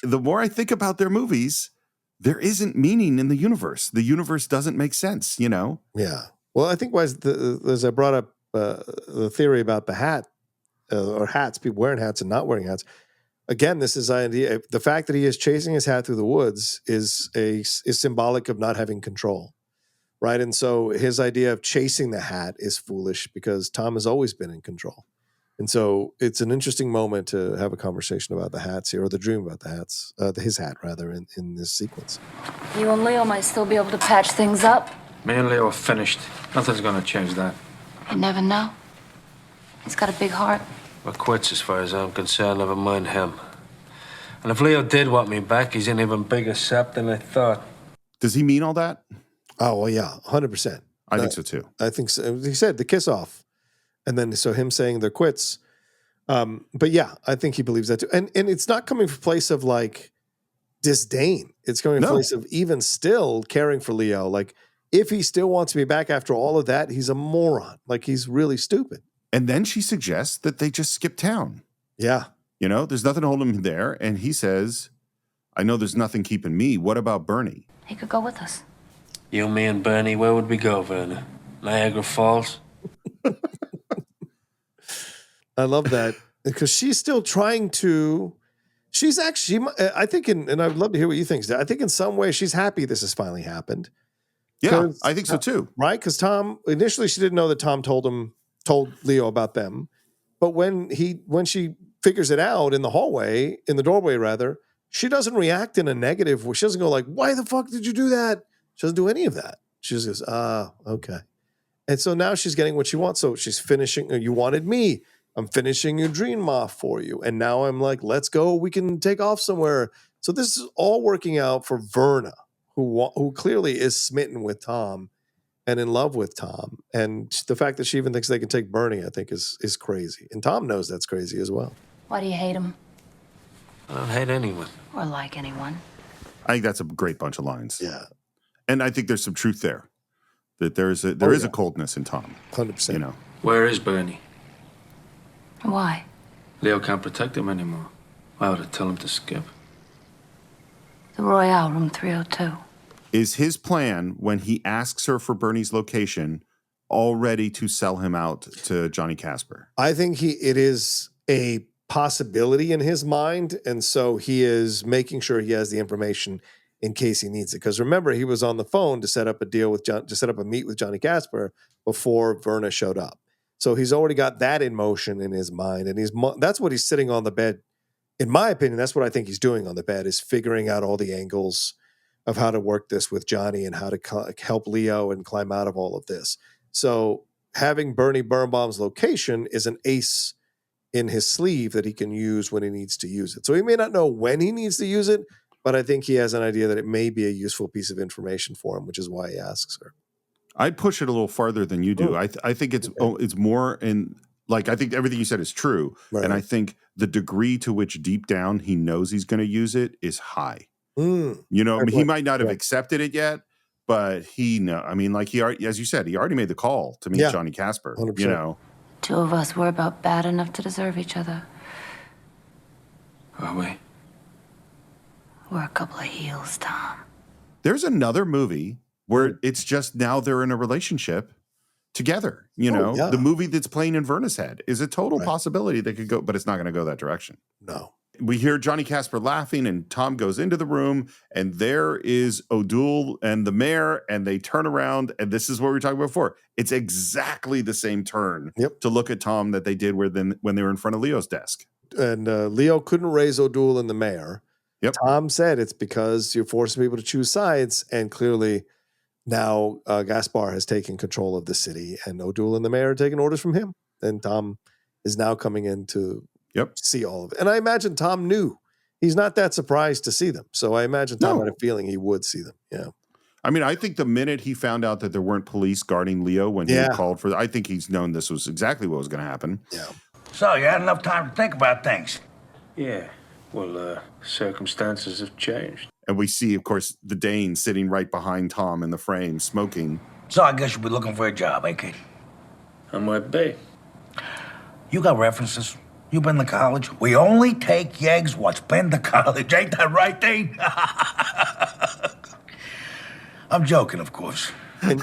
the more I think about their movies, there isn't meaning in the universe. The universe doesn't make sense, you know? Yeah. Well, I think as I brought up the theory about the hat, or hats, people wearing hats and not wearing hats. Again, this is idea. The fact that he is chasing his hat through the woods is symbolic of not having control. Right. And so his idea of chasing the hat is foolish because Tom has always been in control. And so it's an interesting moment to have a conversation about the hats here, or the dream about the hats, his hat rather, in this sequence. You and Leo might still be able to patch things up. Me and Leo are finished. Nothing's gonna change that. You never know. He's got a big heart. We're quits as far as I'm concerned, never mind him. And if Leo did want me back, he's an even bigger sap than I thought. Does he mean all that? Oh, well, yeah, 100%. I think so too. I think so. He said the kiss off. And then so him saying they're quits. But yeah, I think he believes that too. And it's not coming from a place of like disdain. It's coming from a place of even still caring for Leo. Like, if he still wants me back after all of that, he's a moron. Like, he's really stupid. And then she suggests that they just skip town. Yeah. You know, there's nothing holding him there. And he says, I know there's nothing keeping me. What about Bernie? He could go with us. You, me, and Bernie, where would we go, Werner? Niagara Falls? I love that because she's still trying to. She's actually, I think, and I'd love to hear what you think. I think in some way she's happy this has finally happened. Yeah, I think so too. Right? Because Tom, initially she didn't know that Tom told Leo about them, but when she figures it out in the doorway rather, she doesn't react in a negative. She doesn't go like, "Why the fuck did you do that?" She doesn't do any of that. She just goes, okay. And so now she's getting what she wants. So she's finishing. You wanted me. I'm finishing your dream off for you. And now I'm like, let's go. We can take off somewhere. So this is all working out for Verna, who clearly is smitten with Tom and in love with Tom. And the fact that she even thinks they can take Bernie, I think, is crazy. And Tom knows that's crazy as well. Why do you hate him? I don't hate anyone. Or like anyone. I think that's a great bunch of lines. Yeah. And I think there's some truth there. That there is a coldness in Tom. 100%. You know. Where is Bernie? Why? Leo can't protect him anymore. Why would I tell him to skip? The Royale, room 302. Is his plan, when he asks her for Bernie's location, all ready to sell him out to Johnny Casper? I think it is a possibility in his mind, and so he is making sure he has the information in case he needs it. Because remember, he was on the phone to set up a deal with to set up a meet with Johnny Casper before Verna showed up. So he's already got that in motion in his mind, and that's what he's sitting on the bed. In my opinion, that's what I think he's doing on the bed, is figuring out all the angles of how to work this with Johnny and how to help Leo and climb out of all of this. So having Bernie Birnbaum's location is an ace in his sleeve that he can use when he needs to use it. So he may not know when he needs to use it, but I think he has an idea that it may be a useful piece of information for him, which is why he asks her. I'd push it a little farther than you do. I think it's more in, like, I think everything you said is true. Right. And I think the degree to which deep down he knows he's going to use it is high. You know, I mean, he might not have accepted it yet, but he know. I mean, like, as you said, he already made the call to meet Johnny Casper. 100%. You know, Two of us were about bad enough to deserve each other. Are we? We're a couple of heels, Tom. there's another movie where it's just now they're in a relationship together. You know, the movie that's playing in Verna's head is a total possibility they could go, but it's not going to go that direction. No. We hear Johnny Casper laughing, and Tom goes into the room, and there is O'Doul and the mayor, and they turn around, and this is what we were talking about before. It's exactly the same turn to look at Tom that they did when they were in front of Leo's desk. And Leo couldn't raise O'Doul and the mayor. Tom said it's because you're forcing people to choose sides, and clearly now Gaspar has taken control of the city, and O'Doul and the mayor are taking orders from him, and Tom is now coming in to see all of it. And I imagine Tom knew. He's not that surprised to see them. So I imagine Tom had a feeling he would see them. Yeah. I mean, I think the minute he found out that there weren't police guarding Leo when he called for, I think he's known this was exactly what was going to happen. Yeah. So you had enough time to think about things? Yeah. Well, circumstances have changed. And we see, of course, the Dane sitting right behind Tom in the frame, smoking. So I guess you'll be looking for a job, eh, kid? I might be. You got references. You been to college? We only take yeggs what's been to college. Ain't that right, Dane? I'm joking, of course. I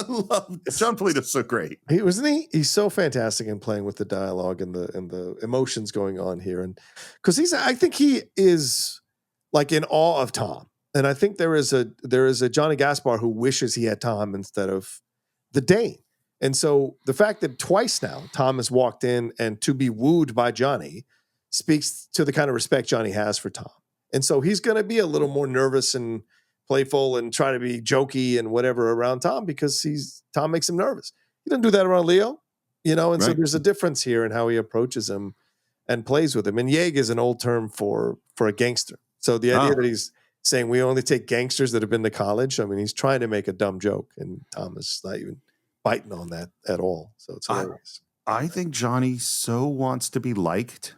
love Jon Polito's so great. He's so fantastic in playing with the dialogue and the emotions going on here. And because I think he is like in awe of Tom. And I think there is a Johnny Gaspar who wishes he had Tom instead of the Dane. And so the fact that twice now Tom has walked in and to be wooed by Johnny speaks to the kind of respect Johnny has for Tom. And so he's going to be a little more nervous and playful and try to be jokey and whatever around Tom because Tom makes him nervous. He doesn't do that around Leo, you know? And so there's a difference here in how he approaches him and plays with him. And yeg is an old term for a gangster. So the idea that he's saying we only take gangsters that have been to college, I mean, he's trying to make a dumb joke and Tom is not even biting on that at all. So it's hilarious. I think Johnny so wants to be liked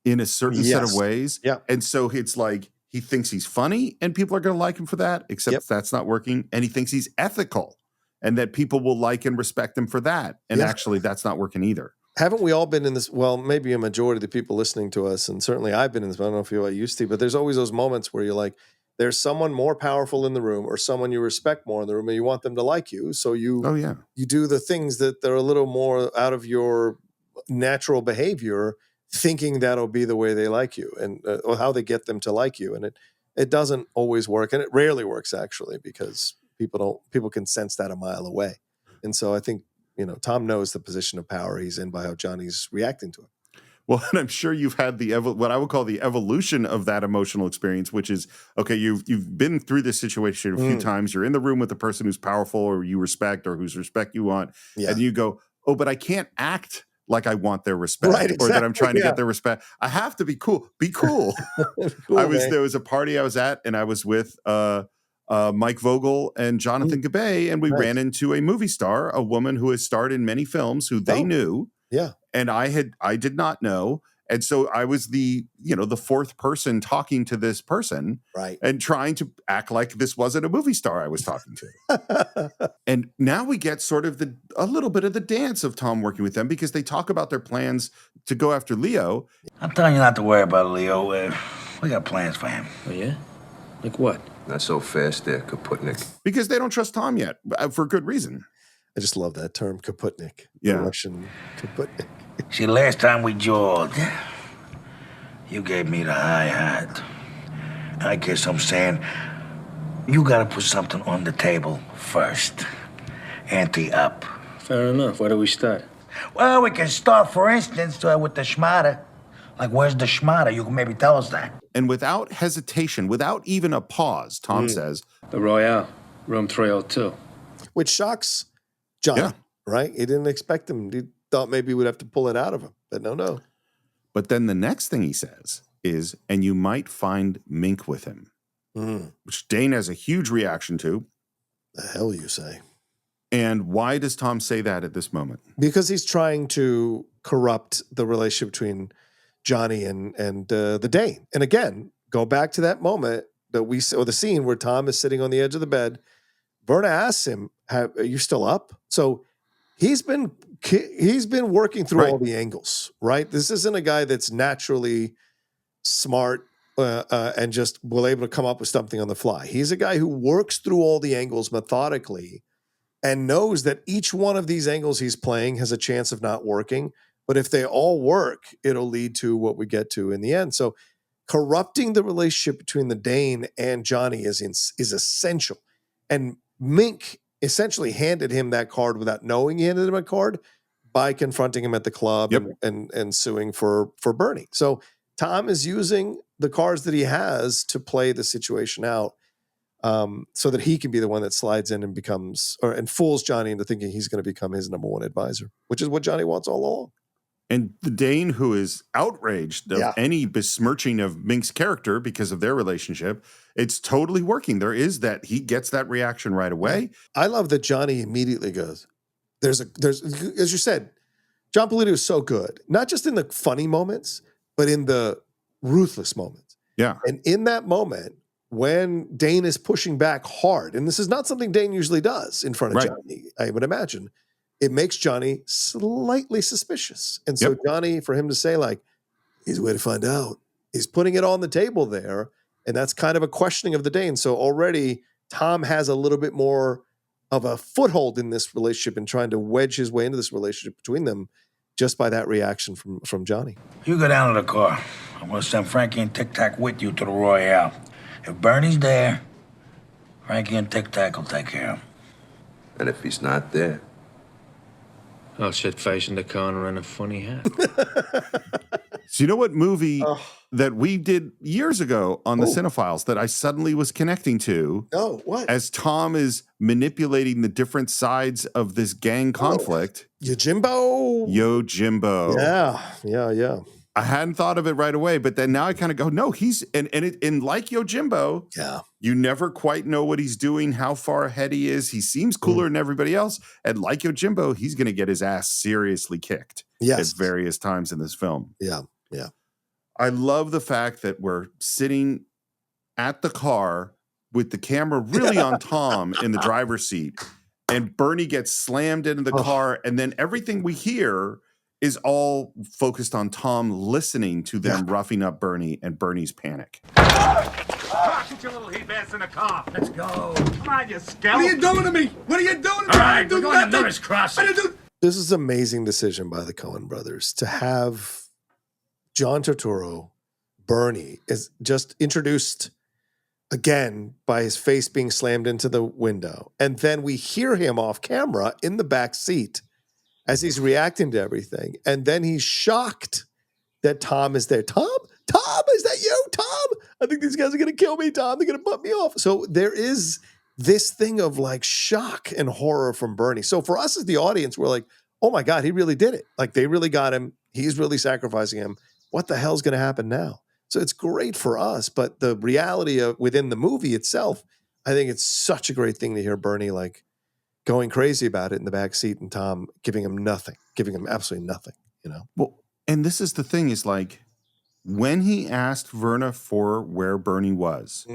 in a certain set of ways. Yeah. And so it's like he thinks he's funny and people are going to like him for that, except that's not working. And he thinks he's ethical and that people will like and respect him for that. And actually that's not working either. Haven't we all been in this? Well, maybe a majority of the people listening to us, and certainly I've been in this, but I don't know if you used to, but there's always those moments where you're like, there's someone more powerful in the room or someone you respect more in the room and you want them to like you. So you do the things that they're a little more out of your natural behavior, thinking that'll be the way they like you and or how they get them to like you. And it doesn't always work. And it rarely works actually, because people can sense that a mile away. And so I think, Tom knows the position of power he's in by how Johnny's reacting to it. Well, and I'm sure you've had what I would call the evolution of that emotional experience, which is, okay, you've been through this situation a few times. You're in the room with the person who's powerful or you respect or whose respect you want. Yeah. And you go, oh, but I can't act like I want their respect or that I'm trying to get their respect. I have to be cool. Be cool. There was a party I was at and I was with Mike Vogel and Jonathan Gabay, and we ran into a movie star, a woman who has starred in many films who they knew. Yeah. And I did not know. And so I was the fourth person talking to this person. Right. And trying to act like this wasn't a movie star I was talking to. And now we get sort of a little bit of the dance of Tom working with them because they talk about their plans to go after Leo. I'm telling you not to worry about Leo. We got plans for him. Oh, yeah? Like what? Not so fast there, Kaputnik. Because they don't trust Tom yet, for good reason. I just love that term, kaputnik. Yeah. Russian kaputnik. See, last time we jawed, you gave me the high hat. I guess I'm saying you gotta put something on the table first. Ante up. Fair enough. Where do we start? Well, we can start, for instance, with the schmata. Like, where's the schmata? You can maybe tell us that. And without hesitation, without even a pause, Tom says, The Royale, room 302. Which shocks Johnny, right? He didn't expect him. He thought maybe we'd have to pull it out of him, but no. But then the next thing he says is, and you might find Mink with him, which Dane has a huge reaction to. The hell you say? And why does Tom say that at this moment? Because he's trying to corrupt the relationship between Johnny and the Dane. And again, go back to that moment that we saw, the scene where Tom is sitting on the edge of the bed. Verna asks him, "Are you still up?" So he's been working through all the angles, right? This isn't a guy that's naturally smart and just will able to come up with something on the fly. He's a guy who works through all the angles methodically and knows that each one of these angles he's playing has a chance of not working. But if they all work, it'll lead to what we get to in the end. So corrupting the relationship between the Dane and Johnny is essential. And Mink essentially handed him that card without knowing he handed him a card by confronting him at the club and suing for Bernie. So Tom is using the cards that he has to play the situation out so that he can be the one that slides in and becomes and fools Johnny into thinking he's going to become his number one advisor, which is what Johnny wants all along. And the Dane, who is outraged of any besmirching of Mink's character because of their relationship, it's totally working. There is that, he gets that reaction right away. I love that Johnny immediately goes, there's as you said, Jon Polito is so good, not just in the funny moments, but in the ruthless moments. Yeah. And in that moment, when Dane is pushing back hard, and this is not something Dane usually does in front of Johnny, I would imagine, it makes Johnny slightly suspicious. And so Johnny, for him to say like, he's a way to find out, he's putting it on the table there. And that's kind of a questioning of the Dane. So already Tom has a little bit more of a foothold in this relationship and trying to wedge his way into this relationship between them just by that reaction from Johnny. You go down to the car. I'm going to send Frankie and Tic Tac with you to the Royale. If Bernie's there, Frankie and Tic Tac will take care of him. And if he's not there? I'll sit facing the corner in a funny hat. So you know what movie that we did years ago on the Cine-Files that I suddenly was connecting to? Oh, what? As Tom is manipulating the different sides of this gang conflict. Yojimbo. Yeah. I hadn't thought of it right away, but then now I kind of go, no, he's and like Yojimbo, you never quite know what he's doing, how far ahead he is. He seems cooler than everybody else. And like Yojimbo, he's going to get his ass seriously kicked at various times in this film. Yeah. I love the fact that we're sitting at the car with the camera really on Tom in the driver's seat, and Bernie gets slammed into the car, and then everything we hear is all focused on Tom listening to them roughing up Bernie and Bernie's panic. Get your little heap ass in the car. Let's go. Come on, you scout. What are you doing to me? What are you doing to me? All right, we're going to notice crossing. This is an amazing decision by the Coen Brothers to have John Torturro, Bernie, is just introduced again by his face being slammed into the window. And then we hear him off camera in the back seat as he's reacting to everything. And then he's shocked that Tom is there. Tom, is that you, Tom? I think these guys are going to kill me, Tom. They're going to butt me off. So there is this thing of like shock and horror from Bernie. So for us as the audience, we're like, oh my God, he really did it. Like they really got him. He's really sacrificing him. What the hell's going to happen now? So it's great for us. But the reality of within the movie itself, I think it's such a great thing to hear Bernie like going crazy about it in the back seat and Tom giving him absolutely nothing, you know? Well, and this is the thing is like when he asked Verna for where Bernie was,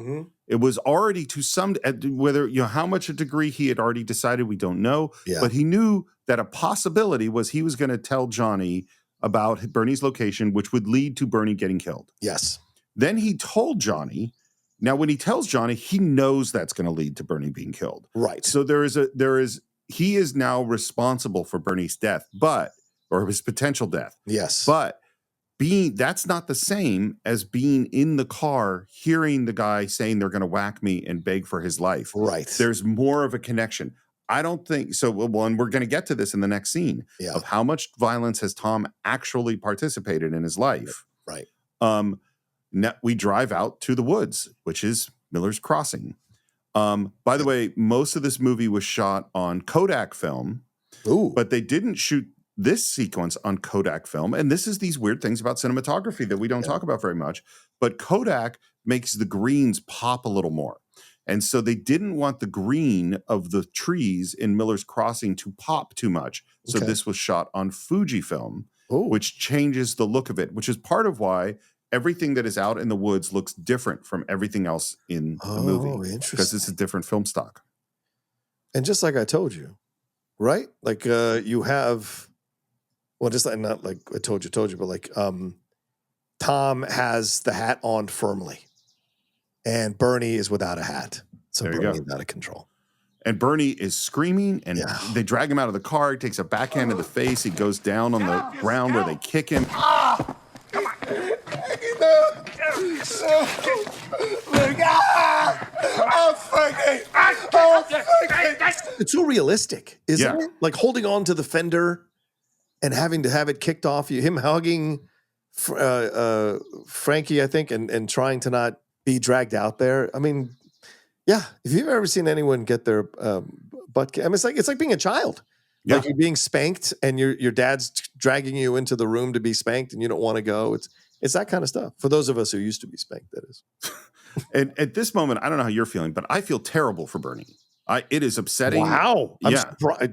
it was already to some, whether, how much a degree he had already decided, we don't know, but he knew that a possibility was he was going to tell Johnny about Bernie's location, which would lead to Bernie getting killed. Yes. Then he told Johnny. Now, when he tells Johnny, he knows that's going to lead to Bernie being killed. Right. So he is now responsible for Bernie's death, or his potential death. Yes. But that's not the same as being in the car, hearing the guy saying they're going to whack me and beg for his life. Right. There's more of a connection. I don't think so. Well, and we're going to get to this in the next scene of how much violence has Tom actually participated in his life. Right. Now we drive out to the woods, which is Miller's Crossing. By the way, most of this movie was shot on Kodak film, but they didn't shoot this sequence on Kodak film. And this is these weird things about cinematography that we don't talk about very much. But Kodak makes the greens pop a little more. And so they didn't want the green of the trees in Miller's Crossing to pop too much. So this was shot on Fujifilm, which changes the look of it, which is part of why everything that is out in the woods looks different from everything else in the movie. Because it's a different film stock. And just like I told you, right? Like you have, well, just like, not like I told you, but like Tom has the hat on firmly. And Bernie is without a hat. So Bernie is out of control. And Bernie is screaming, and they drag him out of the car. He takes a backhand to the face. He goes down on the ground where they kick him. Come on. It's so realistic, isn't it? Like holding on to the fender and having to have it kicked off you. Him hugging Frankie, I think, and trying to not be dragged out there. I mean, yeah. If you've ever seen anyone get their butt, I mean, it's like being a child. Yeah. Like you're being spanked, and your dad's dragging you into the room to be spanked, and you don't want to go. It's that kind of stuff. For those of us who used to be spanked, that is. And at this moment, I don't know how you're feeling, but I feel terrible for Bernie. It is upsetting. Wow.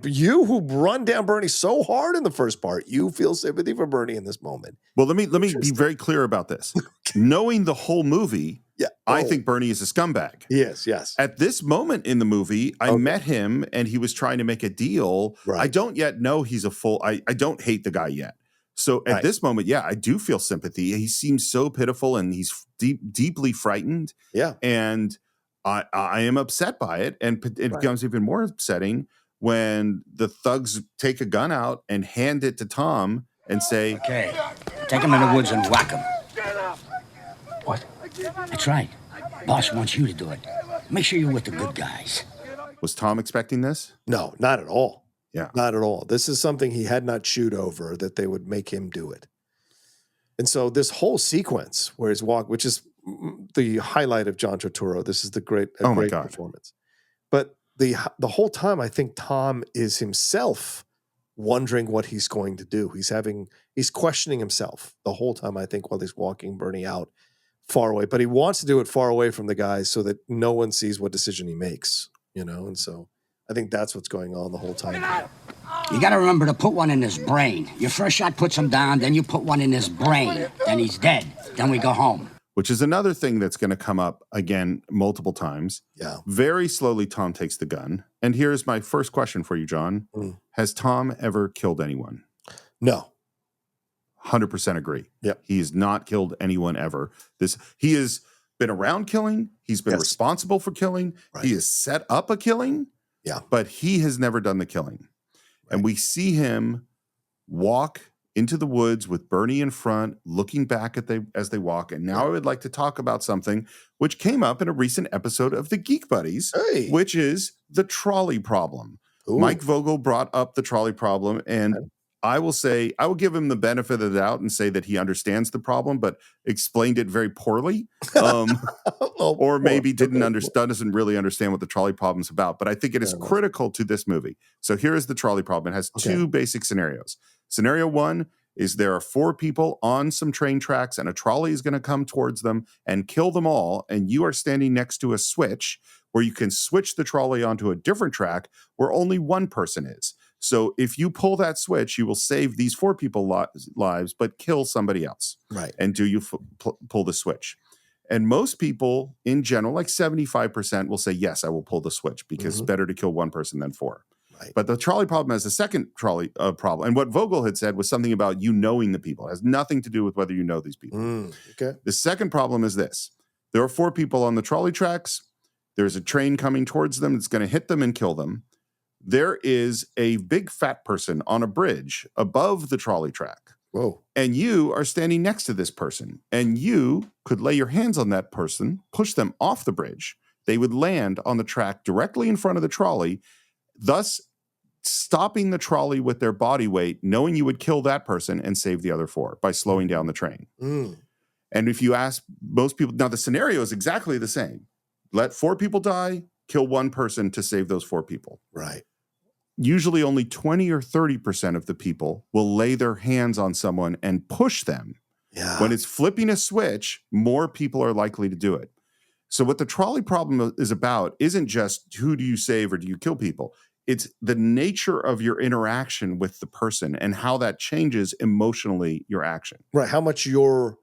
You who run down Bernie so hard in the first part, you feel sympathy for Bernie in this moment. Well, let me be very clear about this. Knowing the whole movie, I think Bernie is a scumbag. Yes. At this moment in the movie, I met him and he was trying to make a deal. Right. I don't yet know he's a full, I don't hate the guy yet. So at this moment, I do feel sympathy. He seems so pitiful and he's deeply frightened. Yeah. And I am upset by it. And it becomes even more upsetting when the thugs take a gun out and hand it to Tom and say, "Okay, take him in the woods and whack him." What? That's right. Boss wants you to do it. Make sure you're with the good guys. Was Tom expecting this? No, not at all. Yeah. Not at all. This is something he had not chewed over, that they would make him do it. And so this whole sequence where he's which is the highlight of John Torturro. This is the great performance. But the whole time, I think Tom is himself wondering what he's going to do. He's questioning himself the whole time, I think, while he's walking Bernie out far away. But he wants to do it far away from the guys so that no one sees what decision he makes, And so I think that's what's going on the whole time. You gotta remember to put one in his brain. Your first shot puts him down, then you put one in his brain. Then he's dead. Then we go home. Which is another thing that's going to come up again multiple times. Yeah. Very slowly, Tom takes the gun. And here's my first question for you, John. Has Tom ever killed anyone? No. 100% agree. Yeah. He has not killed anyone ever. He has been around killing. He's been responsible for killing. Right. He has set up a killing. Yeah. But he has never done the killing. Right. And we see him walk into the woods with Bernie in front, looking back as they walk. And now I would like to talk about something which came up in a recent episode of the Geek Buddies, which is the trolley problem. Ooh. Mike Vogel brought up the trolley problem, and I will give him the benefit of the doubt and say that he understands the problem, but explained it very poorly, or maybe doesn't really understand what the trolley problem is about. But I think it is critical to this movie. So here is the trolley problem. It has two basic scenarios. Scenario one is there are 4 people on some train tracks and a trolley is going to come towards them and kill them all. And you are standing next to a switch where you can switch the trolley onto a different track where only one person is. So if you pull that switch, you will save these 4 people lives, but kill somebody else. Right. And do you pull the switch? And most people in general, like 75%, will say, yes, I will pull the switch because it's better to kill one person than 4. Right. But the trolley problem has a second trolley problem. And what Vogel had said was something about you knowing the people. It has nothing to do with whether you know these people. Okay. The second problem is this. There are 4 people on the trolley tracks. There's a train coming towards them. It's going to hit them and kill them. there is a big fat person on a bridge above the trolley track. Whoa. And you are standing next to this person, and you could lay your hands on that person, push them off the bridge. They would land on the track directly in front of the trolley, thus stopping the trolley with their body weight, knowing you would kill that person and save the other 4 by slowing down the train. And if you ask most people, now the scenario is exactly the same. Let 4 people die, kill 1 person to save those 4 people. Right. Usually only 20 or 30% of the people will lay their hands on someone and push them. Yeah. When it's flipping a switch, more people are likely to do it. So what the trolley problem is about isn't just who do you save or do you kill people. It's the nature of your interaction with the person and how that changes emotionally your action. Right. How much you're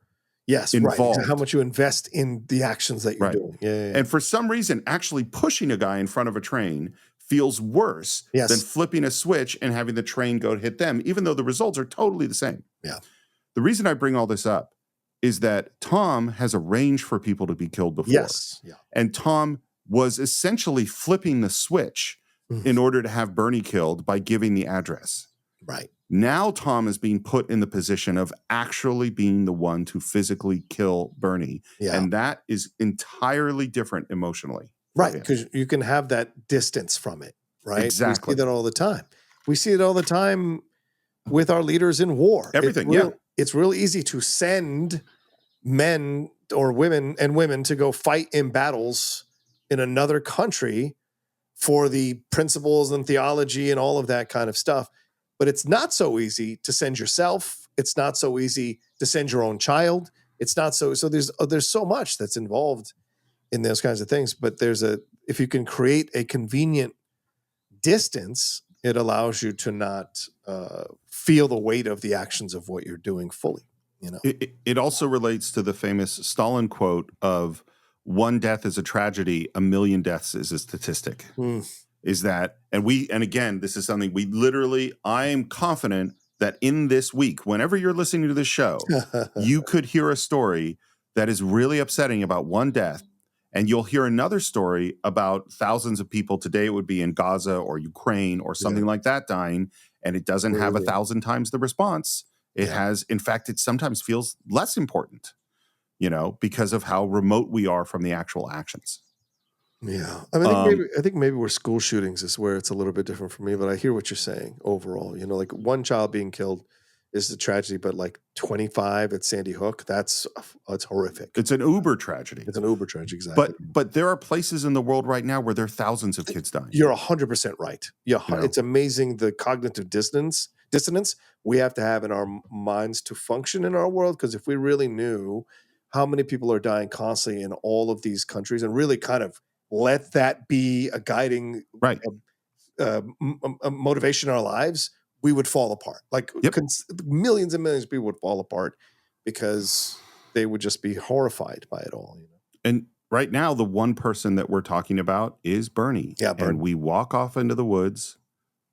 involved. Right. How much you invest in the actions that you're doing. Yeah. And for some reason, actually pushing a guy in front of a train feels worse than flipping a switch and having the train go to hit them, even though the results are totally the same. Yeah. The reason I bring all this up is that Tom has arranged for people to be killed before. Yes. Yeah. And Tom was essentially flipping the switch in order to have Bernie killed by giving the address. Right. Now Tom is being put in the position of actually being the one to physically kill Bernie. Yeah. And that is entirely different emotionally. Right. Because you can have that distance from it. Right. Exactly. We see that all the time. We see it all the time with our leaders in war. Everything. It's real easy to send men or women to go fight in battles in another country for the principles and theology and all of that kind of stuff. But it's not so easy to send yourself. It's not so easy to send your own child. It's not so there's so much that's involved in those kinds of things. But if you can create a convenient distance, it allows you to not feel the weight of the actions of what you're doing fully. You know, it also relates to the famous Stalin quote of 1 death is a tragedy, 1,000,000 deaths is a statistic. Is that, and again, this is something I am confident that in this week, whenever you're listening to this show, you could hear a story that is really upsetting about 1 death, and you'll hear another story about thousands of people. Today it would be in Gaza or Ukraine or something like that dying, and it doesn't have 1,000 times the response. It has, in fact, it sometimes feels less important, because of how remote we are from the actual actions. Yeah. I think maybe where school shootings is where it's a little bit different for me, but I hear what you're saying overall. Like 1 child being killed is a tragedy, but like 25 at Sandy Hook, it's horrific. It's an uber tragedy. It's an uber tragedy, exactly. But there are places in the world right now where there are thousands of kids dying. You're 100% right. Yeah, it's amazing the cognitive dissonance we have to have in our minds to function in our world, because if we really knew how many people are dying constantly in all of these countries and really kind of let that be a guiding motivation in our lives, we would fall apart. Like millions and millions of people would fall apart because they would just be horrified by it all. And right now, the one person that we're talking about is Bernie. Yeah, Bernie. And we walk off into the woods,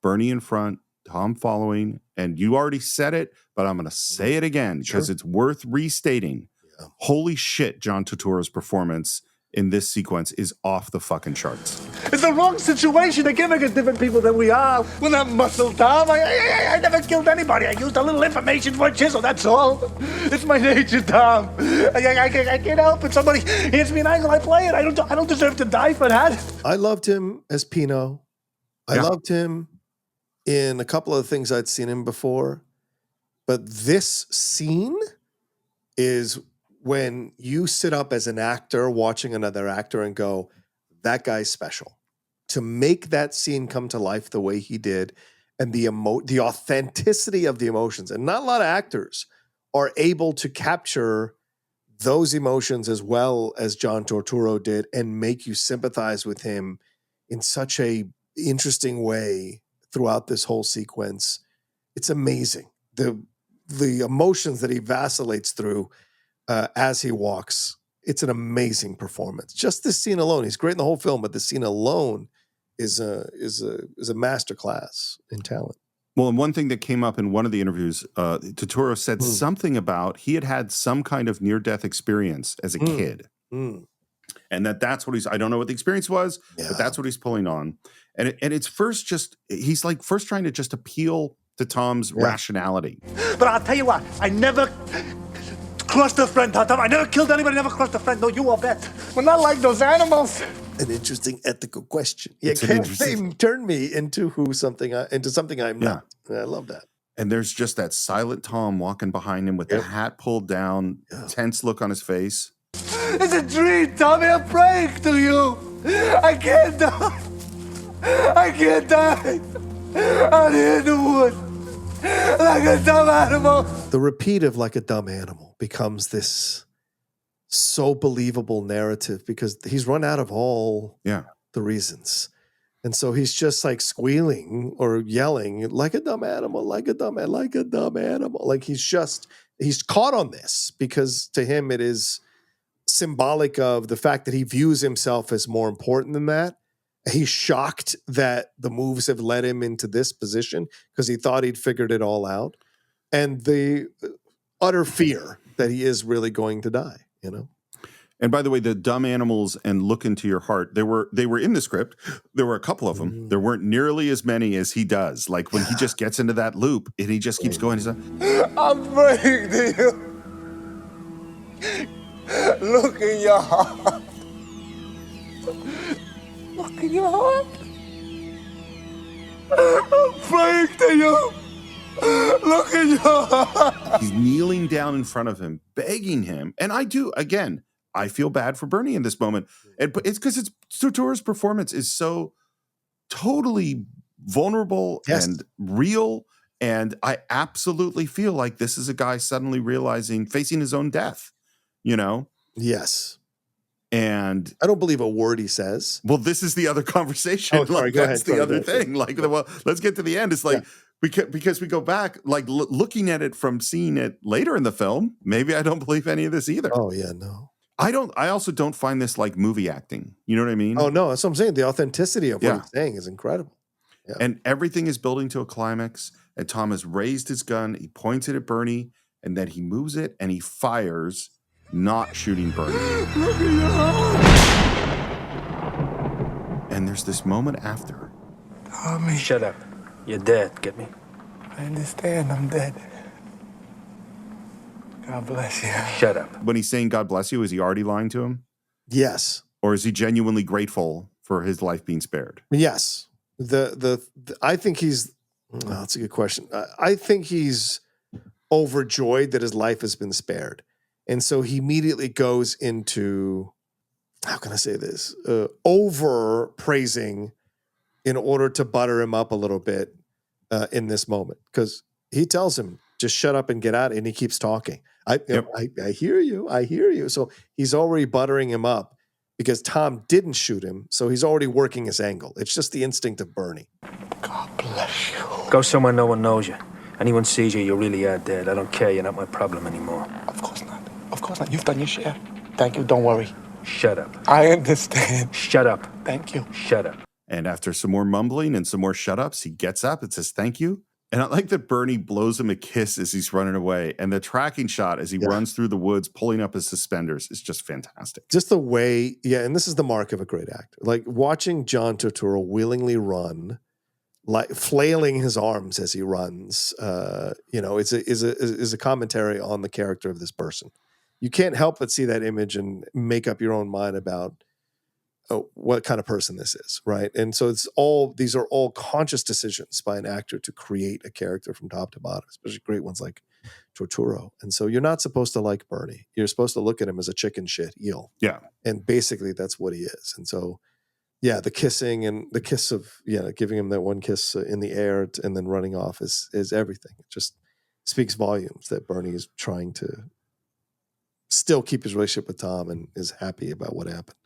Bernie in front, Tom following, and you already said it, but I'm going to say it again because it's worth restating. Yeah. Holy shit, John Turturro's performance in this sequence is off the fucking charts. It's the wrong situation. They can't make us different people than we are. We're not muscle, Tom. I never killed anybody. I used a little information for a chisel, that's all. It's my nature, Tom. I can't help it. Somebody hands me an angle, I play it. I don't deserve to die for that. I loved him as Pino. I loved him in a couple of things I'd seen him before. But this scene is when you sit up as an actor watching another actor and go, that guy's special. To make that scene come to life the way he did, and the authenticity of the emotions. And not a lot of actors are able to capture those emotions as well as John Turturro did and make you sympathize with him in such a interesting way throughout this whole sequence. It's amazing. The emotions that he vacillates through as he walks, it's an amazing performance. Just this scene alone, he's great in the whole film, but the scene alone is a masterclass in talent. Well, and one thing that came up in one of the interviews, Turturro said something about he had some kind of near-death experience as a kid. And And that's what I don't know what the experience was, but that's what he's pulling on. And it's he's like first trying to just appeal to Tom's rationality. But I'll tell you what, I never crushed a friend, Tom. I never killed anybody, never crushed a friend. No, you will bet. We're not like those animals. An interesting ethical question. Yeah, can't they turn me into something I'm not? I love that. And there's just that silent Tom walking behind him with the hat pulled down, tense look on his face. It's a dream, Tommy. I'm praying to you. I can't die. I can't die. Out here in the woods like a dumb animal. The repeat of like a dumb animal becomes this so believable narrative because he's run out of all the reasons. And so he's just like squealing or yelling like a dumb animal, like a dumb animal. Like he's caught on this because to him it is symbolic of the fact that he views himself as more important than that. He's shocked that the moves have led him into this position because he thought he'd figured it all out. And the utter fear that he is really going to die, you know? And by the way, the dumb animals and look into your heart, they were in the script. There were a couple of them. There weren't nearly as many as he does. Like when he just gets into that loop and he just keeps going. He's like, I'm praying to you. Look in your heart. Look in your heart. I'm praying to you. Look in your heart. He's kneeling down in front of him, begging him. And I feel bad for Bernie in this moment. But it's because Torturro's performance is so totally vulnerable and real. And I absolutely feel like this is a guy suddenly facing his own death, you know? Yes. And I don't believe a word he says. Well, this is the other conversation. Oh, sorry, go ahead. That's the other thing. Like, well, let's get to the end. It's like, because we go back, like looking at it from seeing it later in the film, maybe I don't believe any of this either. Oh, yeah, no. I also don't find this like movie acting. You know what I mean? Oh, no, that's what I'm saying. The authenticity of what he's saying is incredible. Yeah. And everything is building to a climax. And Tom has raised his gun. He points it at Bernie, and then he moves it and he fires, not shooting Bernie. Look at your heart. And there's this moment after. Tommy. Shut up. You're dead. Get me? I understand. I'm dead. God bless you. Shut up. When he's saying God bless you, is he already lying to him? Yes. Or is he genuinely grateful for his life being spared? Yes. I think he's, that's a good question. I think he's overjoyed that his life has been spared. And so he immediately goes into, how can I say this? Over praising in order to butter him up a little bit in this moment. Because he tells him, just shut up and get out. And he keeps talking. I hear you. I hear you. So he's already buttering him up because Tom didn't shoot him. So he's already working his angle. It's just the instinct of Bernie. God bless you. Go somewhere no one knows you. Anyone sees you, you really are dead. I don't care. You're not my problem anymore. Of course not. Of course not. You've done your share. Thank you. Don't worry. Shut up. I understand. Shut up. Thank you. Shut up. And after some more mumbling and some more shut-ups, he gets up and says, thank you. And I like that Bernie blows him a kiss as he's running away. And the tracking shot as he runs through the woods, pulling up his suspenders is just fantastic. Just the way, and this is the mark of a great actor. Like watching John Turturro willingly run, like flailing his arms as he runs, is a commentary on the character of this person. You can't help but see that image and make up your own mind about what kind of person this is, right? And so these are all conscious decisions by an actor to create a character from top to bottom, especially great ones like Torturro. And so you're not supposed to like Bernie. You're supposed to look at him as a chicken shit eel. Yeah. And basically that's what he is. And so, the kissing and the kiss of, giving him that one kiss in the air and then running off is everything. It just speaks volumes that Bernie is trying to still keep his relationship with Tom and is happy about what happened.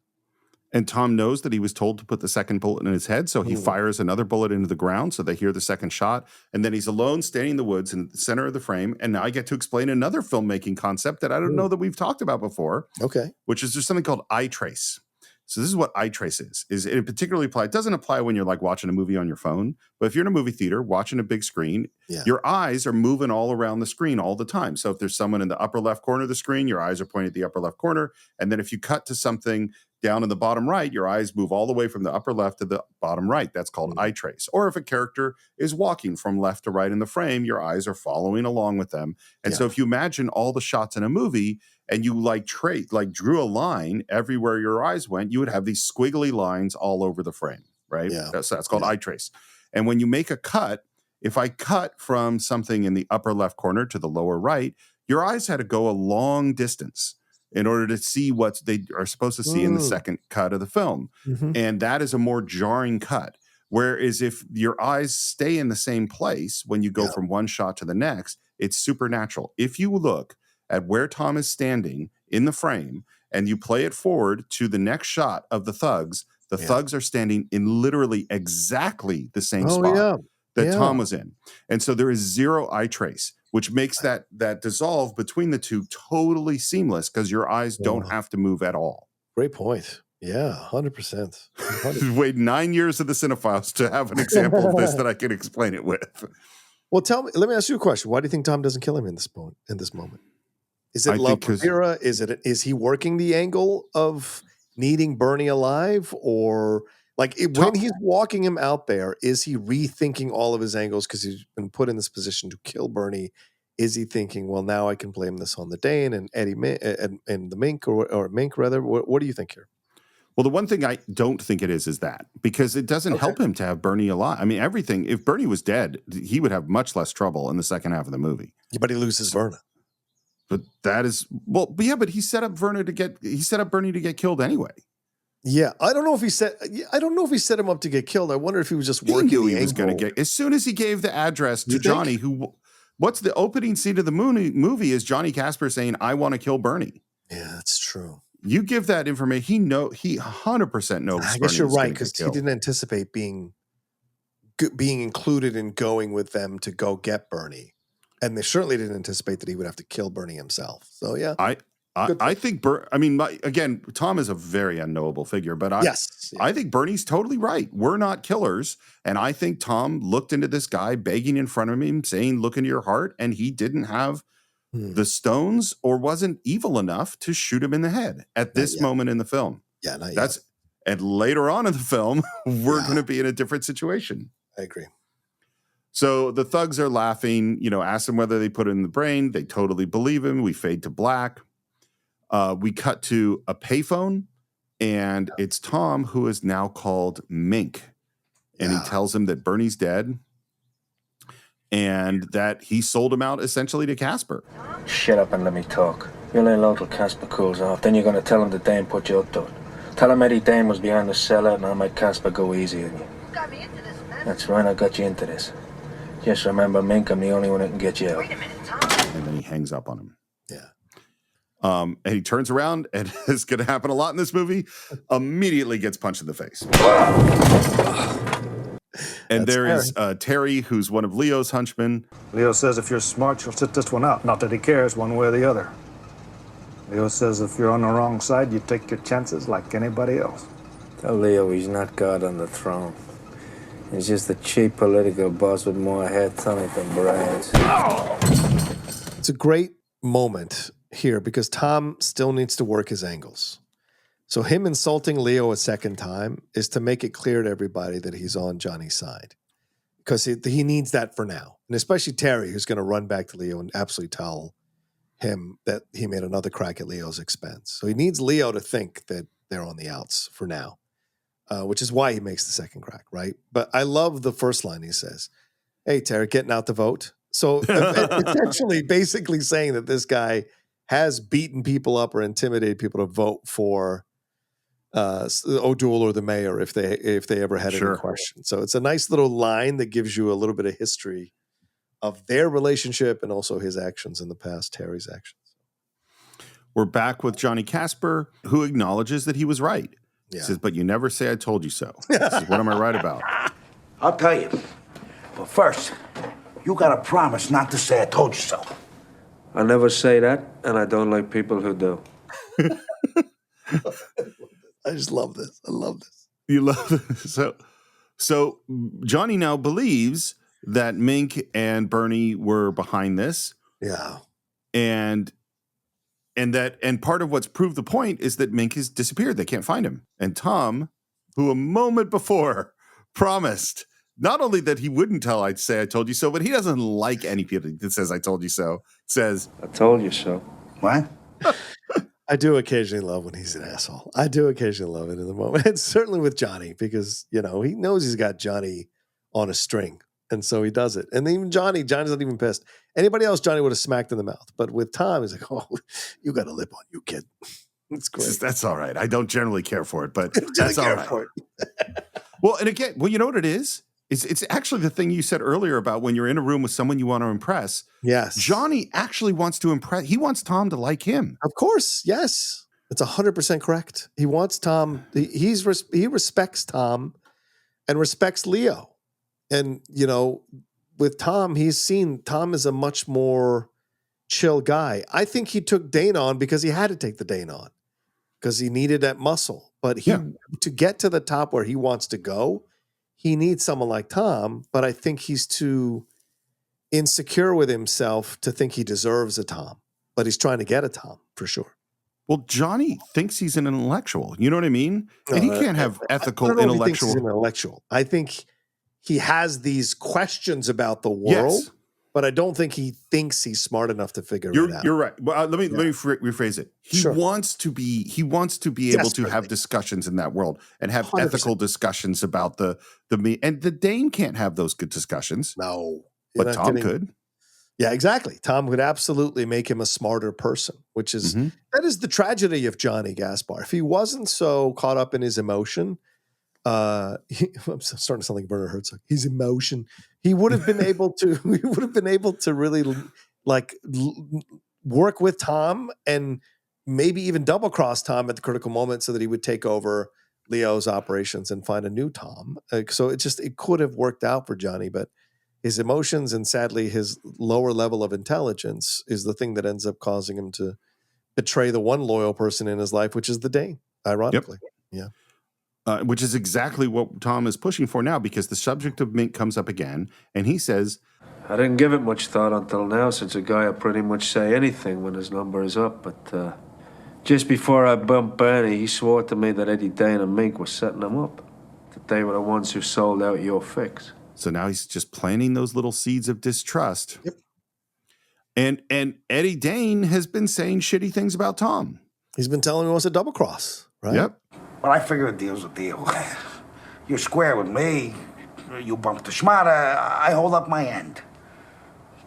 And Tom knows that he was told to put the second bullet in his head, so he fires another bullet into the ground so they hear the second shot. And then he's alone standing in the woods in the center of the frame. And now I get to explain another filmmaking concept that I don't know that we've talked about before. Okay. Which is there's something called eye trace. So this is what eye trace is it particularly it doesn't apply when you're like watching a movie on your phone, but if you're in a movie theater watching a big screen, your eyes are moving all around the screen all the time. So if there's someone in the upper left corner of the screen, your eyes are pointing at the upper left corner. And then if you cut to something down in the bottom right, your eyes move all the way from the upper left to the bottom right. That's called eye trace. Or if a character is walking from left to right in the frame, your eyes are following along with them. And so if you imagine all the shots in a movie and you drew a line everywhere your eyes went, you would have these squiggly lines all over the frame, right? That's called eye trace. And when you make a cut, if I cut from something in the upper left corner to the lower right, your eyes had to go a long distance in order to see what they are supposed to see in the second cut of the film. And that is a more jarring cut. Whereas if your eyes stay in the same place when you go from one shot to the next, it's supernatural. If you look at where Tom is standing in the frame and you play it forward to the next shot of the thugs are standing in literally exactly the same spot that Tom was in. And so there is zero eye trace, which makes that dissolve between the two totally seamless because your eyes don't have to move at all. Great point. Yeah, 100%. Wait 9 years of the Cine-Files to have an example of this that I can explain it with. Well, let me ask you a question. Why do you think Tom doesn't kill him in this moment? Is it love for Vera? Is he working the angle of needing Bernie alive, or when he's walking him out there, is he rethinking all of his angles because he's been put in this position to kill Bernie? Is he thinking, well, now I can blame this on the Dane and Eddie and the Mink or Mink rather? What do you think here? Well, the one thing I don't think it is that because it doesn't help him to have Bernie alive. I mean, if Bernie was dead, he would have much less trouble in the second half of the movie. Yeah, but he loses Verna. But but he set up Bernie to get killed anyway. Yeah, I don't know if he set him up to get killed. I wonder if he was just working. He was going to get as soon as he gave the address to Johnny. What's the opening scene of the movie is Johnny Casper saying, "I want to kill Bernie." Yeah, that's true. You give that information, he 100% knows. I guess you're right because he didn't anticipate being included in going with them to go get Bernie, and they certainly didn't anticipate that he would have to kill Bernie himself. So yeah, I think again, Tom is a very unknowable figure, but I think Bernie's totally right. We're not killers, and I think Tom looked into this guy begging in front of him, saying, "Look into your heart," and he didn't have the stones or wasn't evil enough to shoot him in the head at this moment in the film. Yeah, not yet. And later on in the film, we're going to be in a different situation. I agree. So the thugs are laughing, ask them whether they put it in the brain. They totally believe him. We fade to black. We cut to a payphone, and it's Tom who is now called Mink. And he tells him that Bernie's dead and that he sold him out essentially to Casper. Shut up and let me talk. You'll lay low till Casper cools off. Then you're going to tell him that Dane put you up to it. Tell him Eddie Dane was behind the sellout and I'll make Casper go easy on you. Got me into this, man. That's right, I got you into this. Just remember, Mink, I'm the only one that can get you out. Wait a minute, Tom. And then he hangs up on him. Yeah. And he turns around, and it's going to happen a lot in this movie, immediately gets punched in the face. And there is Terry, who's one of Leo's henchmen. Leo says if you're smart, you'll sit this one out. Not that he cares one way or the other. Leo says if you're on the wrong side, you take your chances like anybody else. Tell Leo he's not God on the throne. He's just a cheap political boss with more heads on it than brains. It's a great moment here because Tom still needs to work his angles. So him insulting Leo a second time is to make it clear to everybody that he's on Johnny's side because he needs that for now. And especially Terry, who's going to run back to Leo and absolutely tell him that he made another crack at Leo's expense. So he needs Leo to think that they're on the outs for now, which is why he makes the second crack, right? But I love the first line he says, "Hey, Terry, getting out the vote." So essentially basically saying that this guy has beaten people up or intimidated people to vote for O'Doul or the mayor if they ever had any question. So it's a nice little line that gives you a little bit of history of their relationship and also his actions in the past, Terry's actions. We're back with Johnny Casper, who acknowledges that he was right. Yeah. He says, "But you never say I told you so." This is what am I right about? I'll tell you. But first, you gotta promise not to say I told you so. I never say that, and I don't like people who do. I just love this. I love this. You love this. So Johnny now believes that Mink and Bernie were behind this. Yeah. And And part of what's proved the point is that Mink has disappeared. They can't find him. And Tom, who a moment before promised not only that he wouldn't tell I told you so, but he doesn't like anybody that says I told you so, says I told you so. What? I do occasionally love when he's an asshole. I do occasionally love it in the moment. And certainly with Johnny, because, he knows he's got Johnny on a string. And so he does it. And even Johnny's not even pissed. Anybody else, Johnny would have smacked in the mouth. But with Tom, he's like, oh, you got a lip on you, kid. It's great. That's all right. I don't generally care for it, but that's all right. Well, and again, you know what it is? It's actually the thing you said earlier about when you're in a room with someone you want to impress. Yes. Johnny actually wants to impress. He wants Tom to like him. Of course. Yes. That's 100% correct. He wants Tom. He respects Tom and respects Leo. And, with Tom, he's seen Tom is a much more chill guy. I think he took Dane on because he had to take the Dane on because he needed that muscle. But to get to the top where he wants to go, he needs someone like Tom. But I think he's too insecure with himself to think he deserves a Tom. But he's trying to get a Tom for sure. Well, Johnny thinks he's an intellectual. You know what I mean? And he can't have ethical, I don't know if he intellectual. thinks he's an intellectual. I think he has these questions about the world, but I don't think he thinks he's smart enough to figure it out. You're right. Well, let me rephrase it. He wants to be able to have discussions in that world and have 100%. ethical discussions about the and the Dane can't have those good discussions. No, but Tom could. Yeah, exactly. Tom could absolutely make him a smarter person, which is that is the tragedy of Johnny Gaspar. If he wasn't so caught up in his emotion, I'm starting to sound like Werner Herzog. His emotion, he would have been able to. He would have been able to really work with Tom and maybe even double cross Tom at the critical moment, so that he would take over Leo's operations and find a new Tom. So it could have worked out for Johnny, but his emotions and sadly his lower level of intelligence is the thing that ends up causing him to betray the one loyal person in his life, which is the Dane, ironically. Yep. Yeah. Which is exactly what Tom is pushing for now, because the subject of Mink comes up again, and he says, I didn't give it much thought until now, since a guy will pretty much say anything when his number is up, but just before I bumped Bernie, he swore to me that Eddie Dane and Mink were setting him up, that they were the ones who sold out your fix. So now he's just planting those little seeds of distrust. Yep. And Eddie Dane has been saying shitty things about Tom. He's been telling him he wants to double cross, right? Yep. Well, I figure a deal's a deal. You're square with me. You bump the schmata, I hold up my end.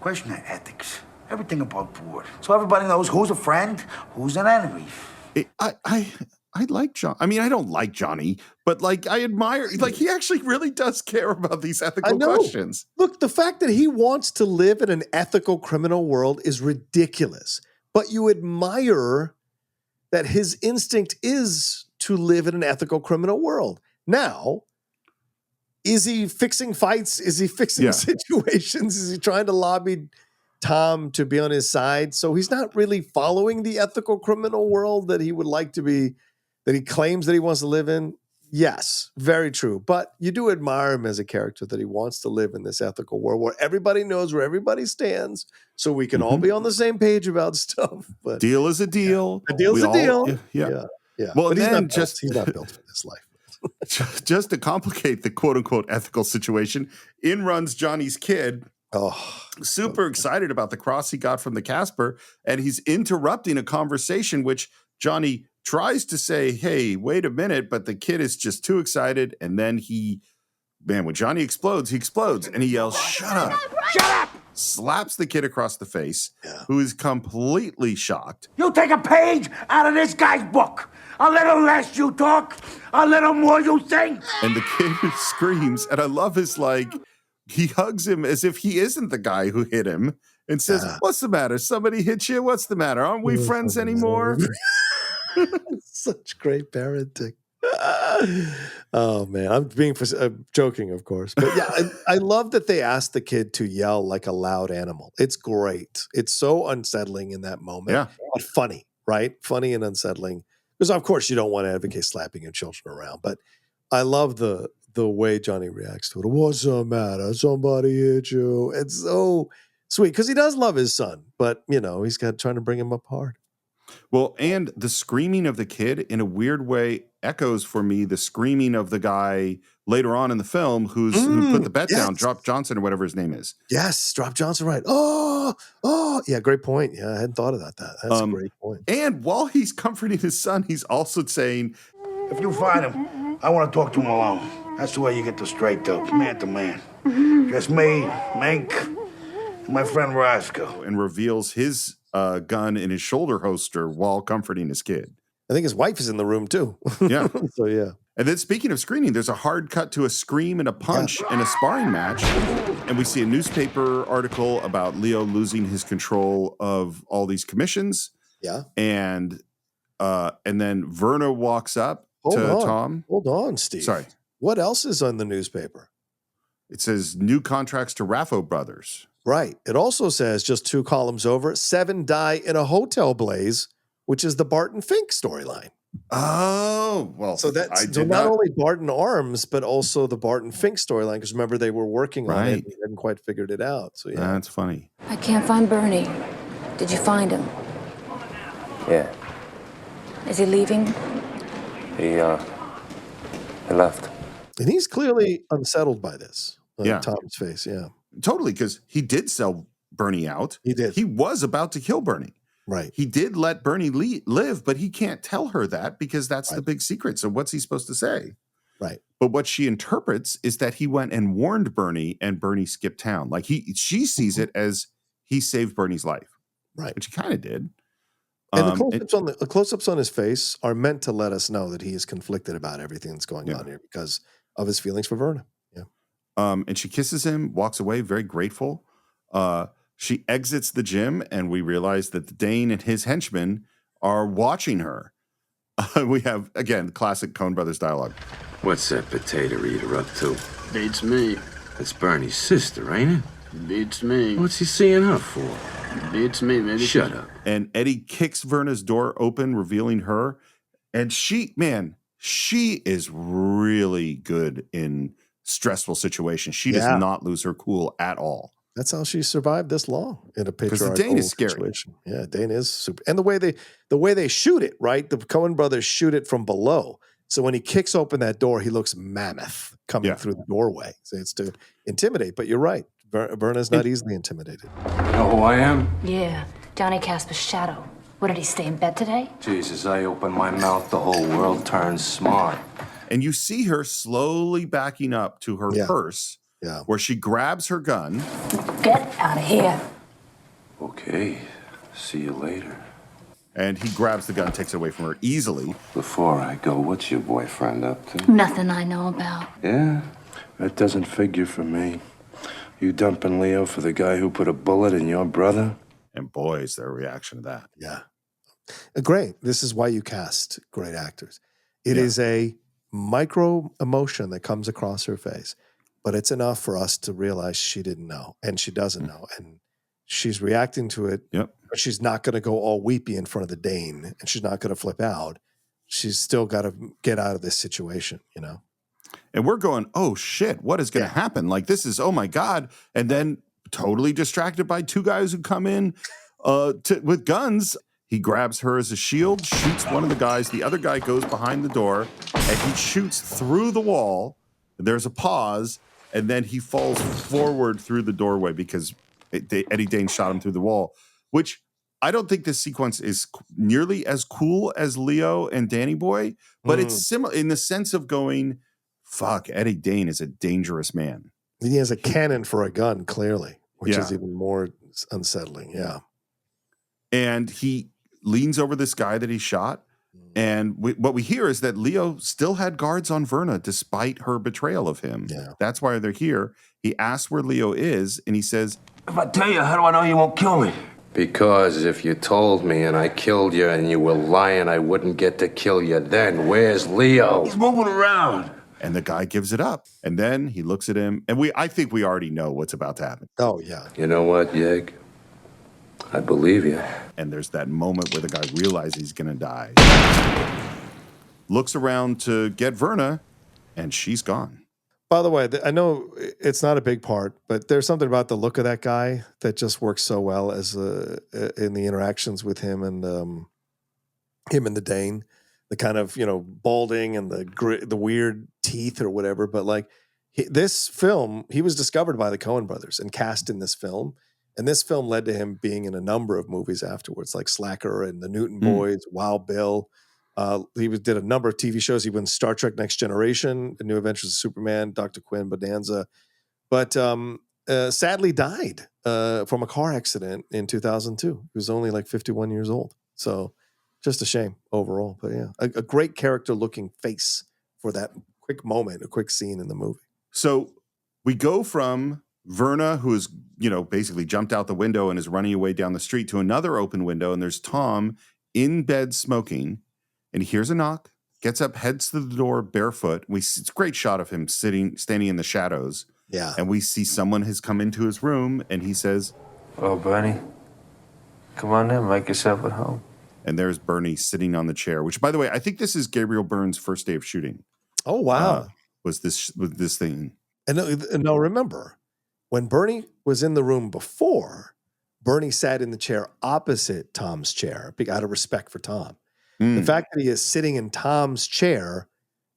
Question of ethics. Everything above board. So everybody knows who's a friend, who's an enemy. I like John. I mean, I don't like Johnny, but I admire, he actually really does care about these ethical questions. Look, the fact that he wants to live in an ethical criminal world is ridiculous, but you admire that his instinct is to live in an ethical criminal world. Now, is he fixing fights? Is he fixing situations? Is he trying to lobby Tom to be on his side? So he's not really following the ethical criminal world that he would like to be, that he claims that he wants to live in. Yes, very true. But you do admire him as a character, that he wants to live in this ethical world where everybody knows where everybody stands, so we can all be on the same page about stuff. But deal is a deal. A deal's a deal. Yeah. Well, but he's not built for this life. Just to complicate the quote-unquote ethical situation, in runs Johnny's kid, super excited about the cross he got from the Casper, and he's interrupting a conversation which Johnny tries to say, hey, wait a minute, but the kid is just too excited, and then when Johnny explodes, he explodes, and he yells, shut up! Shut up! Slaps the kid across the face, who is completely shocked. You take a page out of this guy's book. A little less you talk, a little more you think. And the kid screams, and I love his, he hugs him as if he isn't the guy who hit him, and says, what's the matter? Somebody hit you? What's the matter? Aren't we friends anymore? Such great parenting. Oh man, I'm being joking, of course, but yeah, I love that they asked the kid to yell like a loud animal. It's great. It's so unsettling in that moment, but funny, right? Funny and unsettling, because of course you don't want to advocate slapping your children around, but I love the way Johnny reacts to it. What's the matter? Somebody hit you. It's so sweet because he does love his son, but he's trying to bring him up hard. Well, and the screaming of the kid in a weird way echoes for me the screaming of the guy later on in the film who put the bet down, Drop Johnson or whatever his name is. Yes, Drop Johnson, right. Oh, yeah, great point. Yeah, I hadn't thought about that. That's a great point. And while he's comforting his son, he's also saying, If you find him, I want to talk to him alone. That's the way you get the straight dope, man to man. Just me, Mink, and my friend Roscoe. And reveals his gun in his shoulder holster while comforting his kid. I think his wife is in the room too. Yeah. So, yeah. And then speaking of screening, there's a hard cut to a scream and a punch in a sparring match. And we see a newspaper article about Leo losing his control of all these commissions. Yeah. And then Verna walks up Tom. Hold on, Steve. Sorry. What else is on the newspaper? It says new contracts to Raffo Brothers. Right. It also says just 2 columns over, 7 die in a hotel blaze, which is the Barton Fink storyline. Oh, well, so that's not only Barton Arms, but also the Barton Fink storyline. Because remember, they were working on it and they hadn't quite figured it out. So yeah, that's funny. I can't find Bernie. Did you find him? Yeah, Is he leaving? he left. and he's clearly unsettled by this. On Yeah. Tom's face. Yeah, Totally, because he did sell Bernie out. He did. He was about to kill Bernie. Right. He did let Bernie live, but he can't tell her that because that's the big secret. So what's he supposed to say? Right. But what she interprets is that he went and warned Bernie and Bernie skipped town. Like she sees it as he saved Bernie's life. Right. Which he kind of did. And the close-ups on his face are meant to let us know that he is conflicted about everything that's going on here because of his feelings for Verna. Yeah. And she kisses him, walks away, very grateful. She exits the gym, and we realize that the Dane and his henchmen are watching her. We have, again, classic Coen Brothers dialogue. What's that potato eater up to? Beats me. That's Bernie's sister, ain't it? Beats me. What's he seeing her for? Beats me, maybe. Shut up. And Eddie kicks Verna's door open, revealing her. And she is really good in stressful situations. She does not lose her cool at all. That's how she survived this long in a patriarchal the Dane is scary. situation. Yeah, Dane is super. And the way they shoot it, right? The Coen brothers shoot it from below. So when he kicks open that door, he looks mammoth coming through the doorway. So it's to intimidate. But you're right. Verna's not easily intimidated. You know who I am? Yeah, Johnny Casper's shadow. What, did he stay in bed today? Jesus, I open my mouth, the whole world turns smart. And you see her slowly backing up to her purse, where she grabs her gun. Get out of here. Okay, see you later. And he grabs the gun, takes it away from her easily. Before I go, what's your boyfriend up to? Nothing I know about. Yeah? That doesn't figure for me. You dumping Leo for the guy who put a bullet in your brother? And boy, is their reaction to that. Yeah. Great. This is why you cast great actors. It is a micro emotion that comes across her face, but it's enough for us to realize she didn't know, and she doesn't know. And she's reacting to it, but she's not going to go all weepy in front of the Dane, and she's not going to flip out. She's still got to get out of this situation, you know? And we're going, oh shit, what is going to happen? Like, this is, oh my God. And then totally distracted by 2 guys who come in with guns. He grabs her as a shield, shoots one of the guys. The other guy goes behind the door, and he shoots through the wall. There's a pause, and then he falls forward through the doorway because Eddie Dane shot him through the wall, which I don't think this sequence is nearly as cool as Leo and Danny Boy, but it's similar in the sense of going, fuck, Eddie Dane is a dangerous man. He has a cannon for a gun, clearly, which is even more unsettling. Yeah. And he leans over this guy that he shot. And what we hear is that Leo still had guards on Verna despite her betrayal of him. Yeah. That's why they're here. He asks where Leo is, and he says, If I tell you, how do I know you won't kill me? Because if you told me and I killed you and you were lying, I wouldn't get to kill you then. Where's Leo? He's moving around. And the guy gives it up. And then he looks at him, and I think we already know what's about to happen. Oh, yeah. You know what, Yeg? I believe you. And there's that moment where the guy realizes he's going to die. Looks around to get Verna, and she's gone. By the way, I know it's not a big part, but there's something about the look of that guy that just works so well as in the interactions with him and him and the Dane, the kind of, balding and the weird teeth or whatever. But like this film, he was discovered by the Coen Brothers and cast in this film. And this film led to him being in a number of movies afterwards, like Slacker and The Newton Boys, Wild Bill. Did a number of TV shows. He was in Star Trek Next Generation, The New Adventures of Superman, Dr. Quinn, Bonanza. But sadly died from a car accident in 2002. He was only like 51 years old. So just a shame overall. But yeah, a great character-looking face for that quick moment, a quick scene in the movie. So we go from Verna, who's, basically jumped out the window and is running away down the street, to another open window, and there's Tom in bed smoking, and he hears a knock, gets up, heads to the door barefoot. It's a great shot of him standing in the shadows. Yeah. And we see someone has come into his room, and he says, "Oh, Bernie, come on in, make yourself at home." And there's Bernie sitting on the chair, which, by the way, I think this is Gabriel Byrne's first day of shooting. Oh, wow. Was this thing. And no, remember, when Bernie was in the room before, Bernie sat in the chair opposite Tom's chair out of respect for Tom. The fact that he is sitting in Tom's chair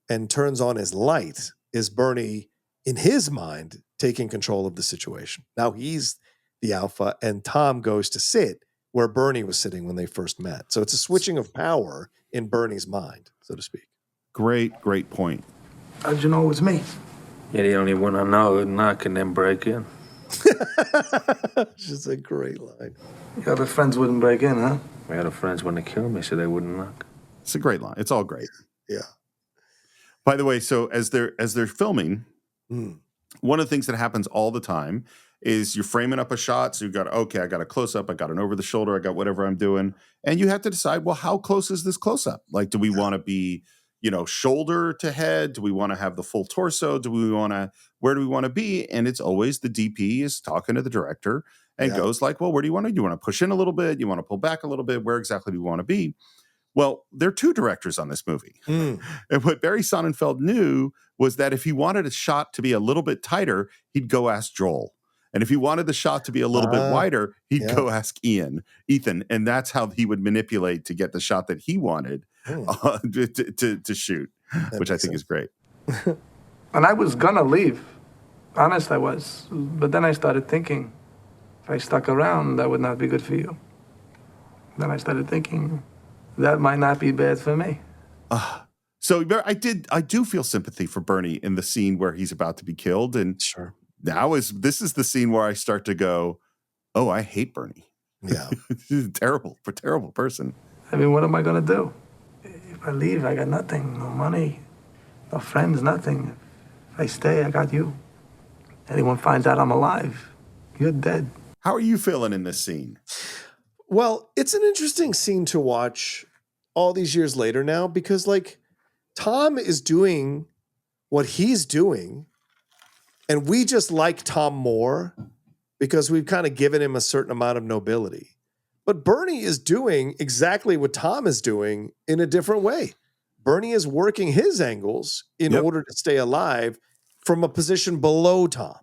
and turns on his light is Bernie, in his mind, taking control of the situation. Now he's the alpha, and Tom goes to sit where Bernie was sitting when they first met. So it's a switching of power in Bernie's mind, so to speak. Great point. How'd you know it was me? You're the only one I know who'd knock and then break in. Just a great line. Your other friends wouldn't break in, huh? My other friends wouldn't kill me, so they wouldn't knock. It's a great line. It's all great. Yeah. By the way, so as they're filming, one of the things that happens all the time is you're framing up a shot. So I got a close up, I got an over the shoulder, I got whatever I'm doing. And you have to decide, well, how close is this close up? Like, do we want to be, shoulder to head? Do we want to have the full torso? Where do we want to be? And it's always the DP is talking to the director and goes like, well, where do you want to? Do you want to push in a little bit? You want to pull back a little bit? Where exactly do you want to be? Well, there are two directors on this movie. And what Barry Sonnenfeld knew was that if he wanted a shot to be a little bit tighter, he'd go ask Joel. And if he wanted the shot to be a little bit wider, he'd go ask Ethan. And that's how he would manipulate to get the shot that he wanted to shoot, which I think is great. And I was gonna leave. Honest, I was. But then I started thinking, if I stuck around, that would not be good for you. Then I started thinking, that might not be bad for me. So I do feel sympathy for Bernie in the scene where he's about to be killed. And sure. This is the scene where I start to go, oh, I hate Bernie. Yeah. He's a terrible person. I mean, what am I going to do? If I leave, I got nothing. No money, no friends, nothing. If I stay, I got you. Anyone finds out I'm alive, you're dead. How are you feeling in this scene? Well, it's an interesting scene to watch all these years later now because, like, Tom is doing what he's doing, and we just like Tom more because we've kind of given him a certain amount of nobility. But Bernie is doing exactly what Tom is doing in a different way. Bernie is working his angles in order to stay alive from a position below Tom.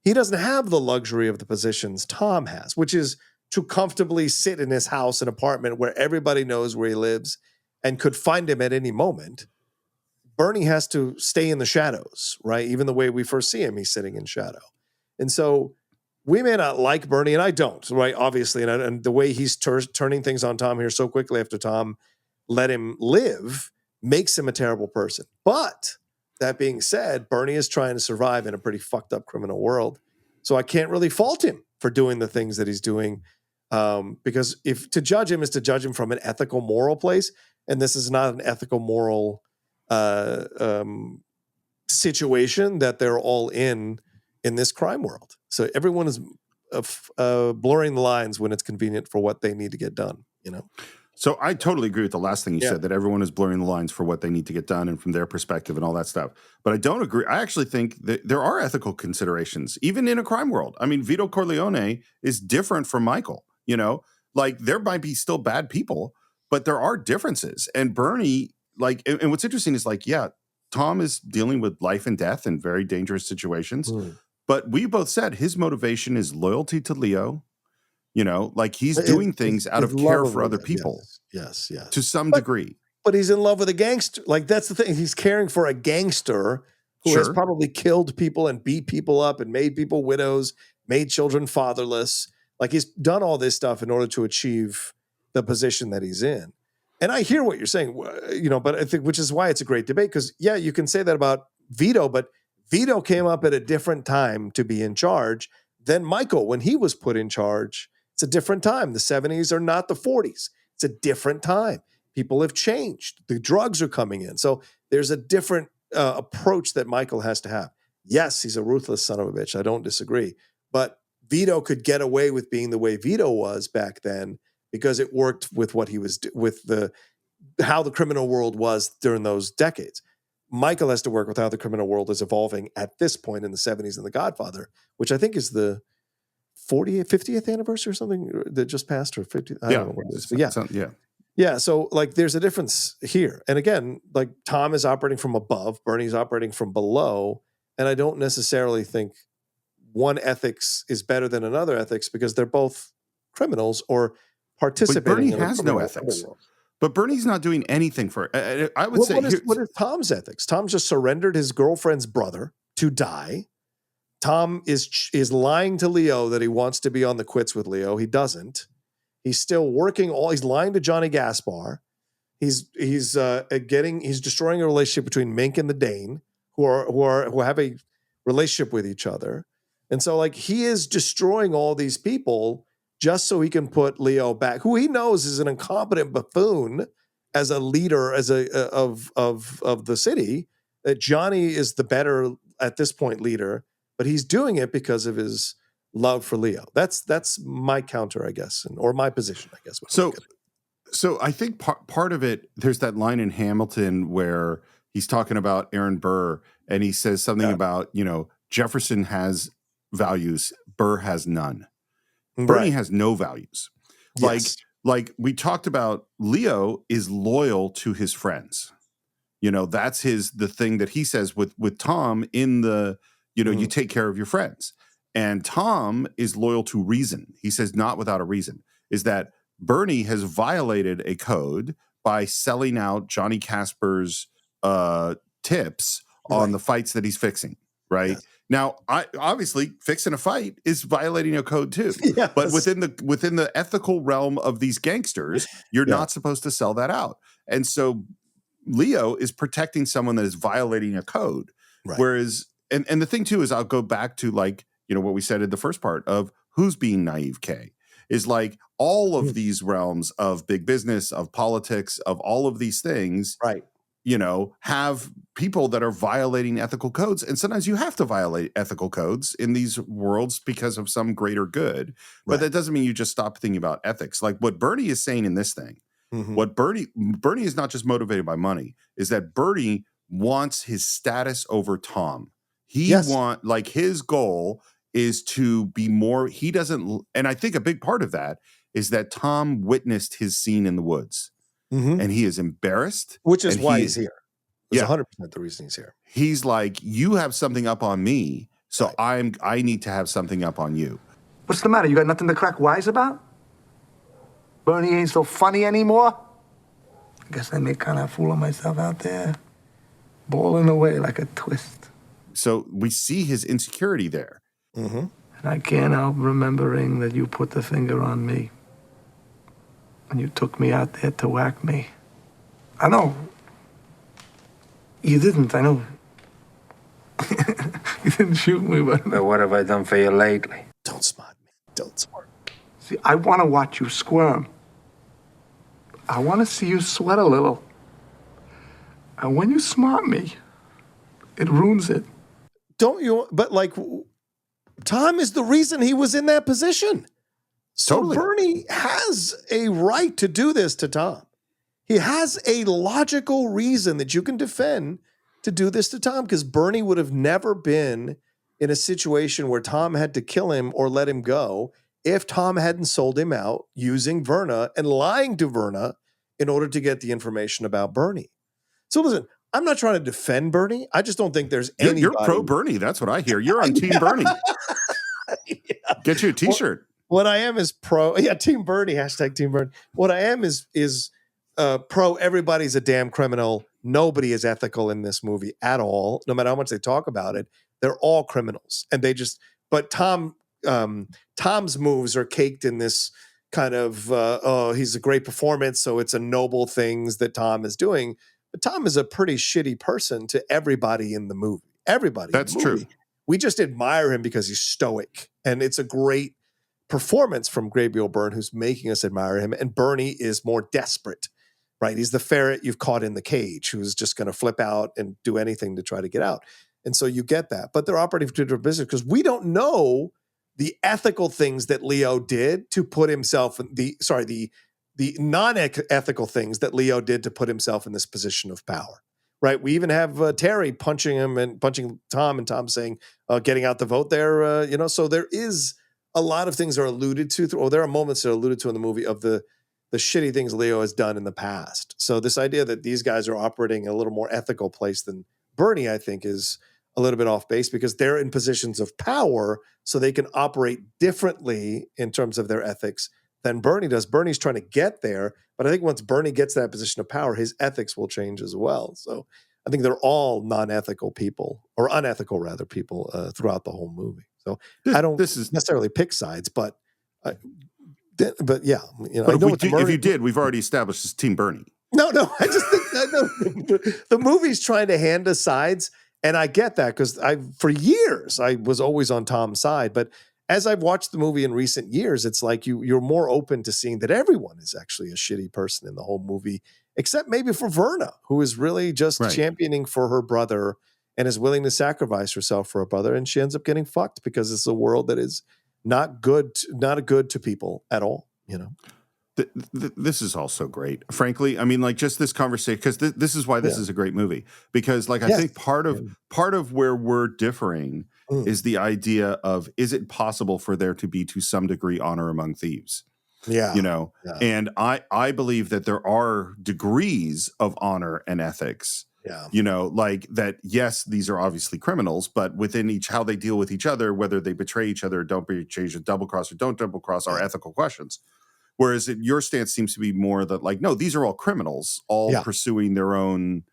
He doesn't have the luxury of the positions Tom has, which is to comfortably sit in his house, an apartment where everybody knows where he lives and could find him at any moment. Bernie has to stay in the shadows, right? Even the way we first see him, he's sitting in shadow. And so we may not like Bernie, and I don't, right? Obviously, and the way he's turning things on Tom here so quickly after Tom let him live makes him a terrible person. But that being said, Bernie is trying to survive in a pretty fucked up criminal world. So I can't really fault him for doing the things that he's doing. Because if to judge him is to judge him from an ethical, moral place, and this is not an ethical, moral situation that they're all in this crime world. So everyone is blurring the lines when it's convenient for what they need to get done, So I totally agree with the last thing you said, that everyone is blurring the lines for what they need to get done and from their perspective and all that stuff. But I don't agree. I actually think that there are ethical considerations, even in a crime world. I mean, Vito Corleone is different from Michael, like there might be still bad people, but there are differences. And Bernie, and what's interesting is Tom is dealing with life and death in very dangerous situations. But we both said his motivation is loyalty to Leo, You know, like he's But doing things out his of care love for other it, people. Yes. To some degree. But he's in love with a gangster. Like, that's the thing. He's caring for a gangster who has Sure. probably killed people and beat people up and made people widows, made children fatherless. Like, he's done all this stuff in order to achieve the position that he's in. And I hear what you're saying, you know, but I think, which is why it's a great debate, because, yeah, you can say that about Vito, but Vito came up at a different time to be in charge than Michael when he was put in charge. It's a different time. The 70s are not the 40s. It's a different time. People have changed. The drugs are coming in. So there's a different approach that Michael has to have. Yes, he's a ruthless son of a bitch. I don't disagree. But Vito could get away with being the way Vito was back then because it worked with what he was with how the criminal world was during those decades. Michael has to work with how the criminal world is evolving at this point in the 70s in The Godfather, which I think is the 50th anniversary or something that just passed, or 50th. I don't know what it is. But yeah. So like there's a difference here. And again, like Tom is operating from above, Bernie's operating from below. And I don't necessarily think one ethics is better than another ethics because they're both criminals or participating. But Bernie in has no ethics. But Bernie's not doing anything for it. I would say. What is Tom's ethics? Tom just surrendered his girlfriend's brother to die. Tom is lying to Leo that he wants to be on the quits with Leo. He doesn't. He's still working. He's lying to Johnny Gaspar. He's destroying a relationship between Mink and the Dane, who have a relationship with each other. And so like he is destroying all these people just so he can put Leo back, who he knows is an incompetent buffoon as a leader of the city. That Johnny is the better at this point leader, but he's doing it because of his love for Leo. That's my counter, I guess, or my position, I guess. So I think part of it, there's that line in Hamilton where he's talking about Aaron Burr, and he says something about, you know, Jefferson has values, Burr has none. Bernie has no values. Yes. Like we talked about, Leo is loyal to his friends. You know, that's the thing that he says with Tom in the, you know, you take care of your friends. And Tom is loyal to reason. He says not without a reason, is that Bernie has violated a code by selling out Johnny Casper's tips on the fights that he's fixing, right? Yes. Now, obviously, fixing a fight is violating a code too. Yes. But within the ethical realm of these gangsters, you're not supposed to sell that out. And so Leo is protecting someone that is violating a code. Right. Whereas, and the thing too is, I'll go back to like, you know, what we said in the first part of who's being naive, K, is like all of these realms of big business, of politics, of all of these things, right? You know, have people that are violating ethical codes. And sometimes you have to violate ethical codes in these worlds because of some greater good. But that doesn't mean you just stop thinking about ethics. Like what Bernie is saying in this thing, what Bernie is not just motivated by money, is that Bernie wants his status over Tom. Like his goal is to be more, he doesn't, and I think a big part of that is that Tom witnessed his scene in the woods. And he is embarrassed. Which is why he's here. It's 100% the reason he's here. He's like, you have something up on me, so I need to have something up on you. What's the matter? You got nothing to crack wise about? Bernie ain't so funny anymore? I guess I made kind of a fool of myself out there, bowling away like a twist. So we see his insecurity there. And I can't help remembering that you put the finger on me. And you took me out there to whack me. I know. You didn't, I know. You didn't shoot me, but what have I done for you lately? Don't smart me. Don't smart. See, I want to watch you squirm. I want to see you sweat a little. And when you smart me, it ruins it. Don't you? But like, Tom is the reason he was in that position. So Bernie has a right to do this to Tom. He has a logical reason that you can defend to do this to Tom, because Bernie would have never been in a situation where Tom had to kill him or let him go if Tom hadn't sold him out using Verna and lying to Verna in order to get the information about Bernie. So listen, I'm not trying to defend Bernie. I just don't think there's any. You're pro Bernie. That's what I hear. You're on Team Bernie. Get you a T-shirt. What I am is pro. Yeah, Team Bernie, hashtag Team Bernie. What I am is pro. Everybody's a damn criminal. Nobody is ethical in this movie at all. No matter how much they talk about it, they're all criminals, and they just. But Tom's moves are caked in this kind of he's a great performance, so it's a noble things that Tom is doing. But Tom is a pretty shitty person to everybody in the movie. Everybody. That's in the movie. true. We just admire him because he's stoic, and it's a great performance from Gabriel Byrne, who's making us admire him. And Bernie is more desperate, right? He's the ferret you've caught in the cage, who's just going to flip out and do anything to try to get out. And so you get that, but they're operating for different business because we don't know the ethical things that Leo did to put himself in the non-ethical things that Leo did to put himself in this position of power, right? We even have Terry punching him and punching Tom, and Tom saying, getting out the vote there, so there is a lot of things are alluded to, or there are moments that are alluded to in the movie of the shitty things Leo has done in the past. So this idea that these guys are operating in a little more ethical place than Bernie, I think, is a little bit off base because they're in positions of power, so they can operate differently in terms of their ethics than Bernie does. Bernie's trying to get there, but I think once Bernie gets to that position of power, his ethics will change as well. So I think they're all non-ethical people, or unethical rather, people throughout the whole movie. So I don't necessarily pick sides, but yeah, But if you did, we've already established it's Team Bernie. No, I just think the movie's trying to hand us sides, and I get that because for years I was always on Tom's side, but as I've watched the movie in recent years, it's like you're more open to seeing that everyone is actually a shitty person in the whole movie, except maybe for Verna, who is really just championing for her brother and is willing to sacrifice herself for her brother, and she ends up getting fucked because it's a world that is not good to people at all, This is also great. Frankly, I mean, like just this conversation, because this is why this is a great movie. Because I think part of where we're differing is the idea of, is it possible for there to be to some degree honor among thieves? Yeah. And I believe that there are degrees of honor and ethics. Yeah. Like that, yes, these are obviously criminals, but within how they deal with each other, whether they betray each other or don't betray each other, double cross or don't double cross, are ethical questions. Whereas your stance seems to be more that like, no, these are all criminals, all pursuing their own,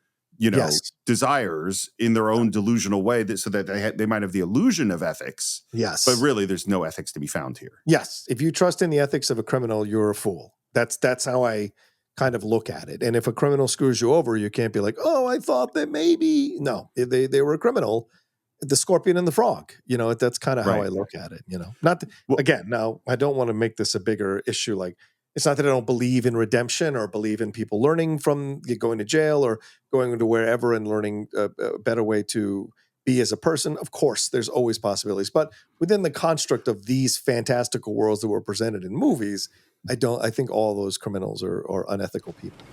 desires in their own delusional way, so that they might have the illusion of ethics. Yes. But really, there's no ethics to be found here. Yes. If you trust in the ethics of a criminal, you're a fool. That's how I kind of look at it. And if a criminal screws you over, you can't be like, oh, I thought that maybe. No, if they were a criminal. The scorpion and the frog, that's kind of how I look at it, Not again, now I don't want to make this a bigger issue. Like, it's not that I don't believe in redemption or believe in people learning from going to jail or going to wherever and learning a better way to be as a person. Of course, there's always possibilities, but within the construct of these fantastical worlds that were presented in movies, I think all those criminals are unethical people.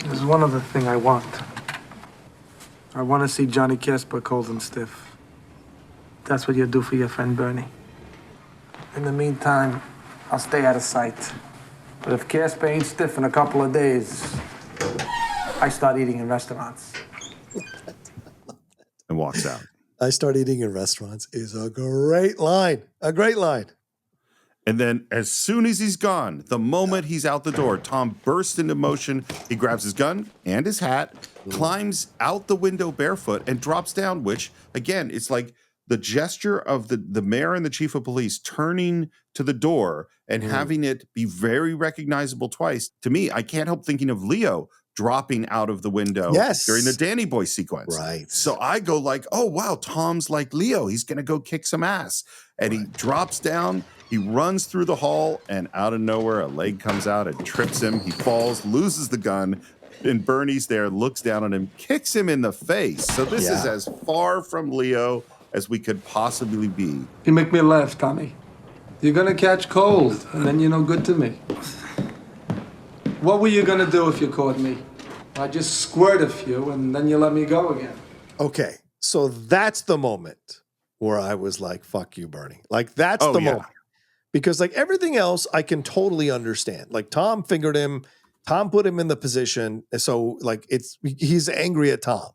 There's one other thing I want. I want to see Johnny Casper cold and stiff. That's what you do for your friend Bernie. In the meantime, I'll stay out of sight. But if Casper ain't stiff in a couple of days, I start eating in restaurants. And walks out. I start eating in restaurants is a great line. A great line. And then as soon as he's gone, the moment he's out the door, Tom bursts into motion. He grabs his gun and his hat, climbs out the window barefoot, and drops down, which, again, it's like the gesture of the mayor and the chief of police turning to the door and having it be very recognizable twice. To me, I can't help thinking of Leo dropping out of the window during the Danny Boy sequence. Right. So I go like, oh, wow, Tom's like Leo. He's going to go kick some ass. And he drops down. He runs through the hall, and out of nowhere, a leg comes out and trips him. He falls, loses the gun. And Bernie's there, looks down on him, kicks him in the face. So this is as far from Leo as we could possibly be. You make me laugh, Tommy. You're gonna catch cold, and then you're no good to me. What were you gonna do if you caught me? I just squirt a few, and then you let me go again. Okay, so that's the moment where I was like, fuck you, Bernie. Like, that's the moment. Because, like, everything else I can totally understand. Like, Tom fingered him. Tom put him in the position. So, like, he's angry at Tom.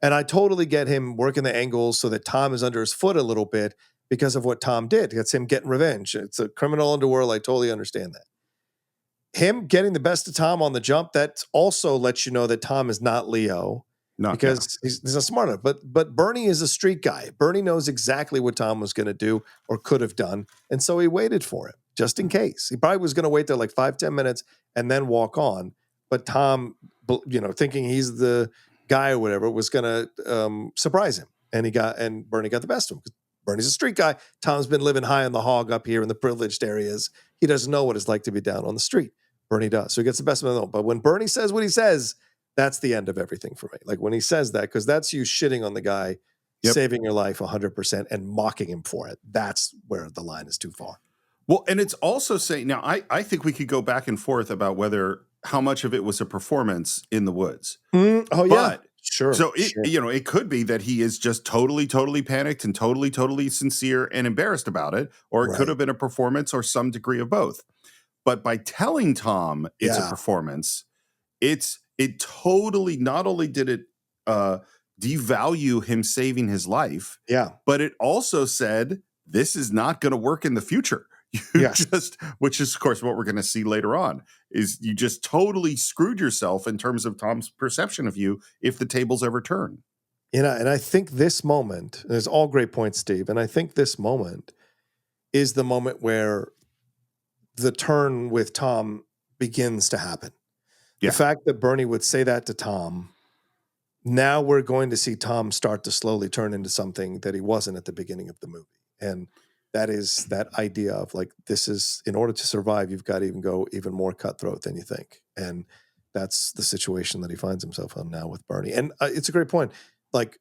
And I totally get him working the angles so that Tom is under his foot a little bit because of what Tom did. It's him getting revenge. It's a criminal underworld. I totally understand that. Him getting the best of Tom on the jump, that also lets you know that Tom is not Leo. Because he's a smart enough. But Bernie is a street guy. Bernie knows exactly what Tom was going to do or could have done. And so he waited for him just in case. He probably was going to wait there like 5-10 minutes and then walk on. But Tom, thinking he's the guy or whatever, was going to surprise him. And Bernie got the best of him. Bernie's a street guy. Tom's been living high on the hog up here in the privileged areas. He doesn't know what it's like to be down on the street. Bernie does. So he gets the best of them. But when Bernie says what he says, that's the end of everything for me. Like when he says that, because that's you shitting on the guy, saving your life 100% and mocking him for it. That's where the line is too far. Well, and it's also saying, now I think we could go back and forth about how much of it was a performance in the woods. Yeah. Sure. So it could be that he is just totally, totally panicked and totally, totally sincere and embarrassed about it. Or it could have been a performance or some degree of both. But by telling Tom it's a performance, it totally, not only did it devalue him saving his life, but it also said, this is not going to work in the future. Which is, of course, what we're going to see later on, is you just totally screwed yourself in terms of Tom's perception of you if the tables ever turn. And I think this moment, and there's all great points, Steve, and I think this moment is the moment where the turn with Tom begins to happen. The fact that Bernie would say that to Tom, now we're going to see Tom start to slowly turn into something that he wasn't at the beginning of the movie. And that is that idea of like, this is, in order to survive, you've got to even go even more cutthroat than you think. And that's the situation that he finds himself in now with Bernie. And it's a great point. Like,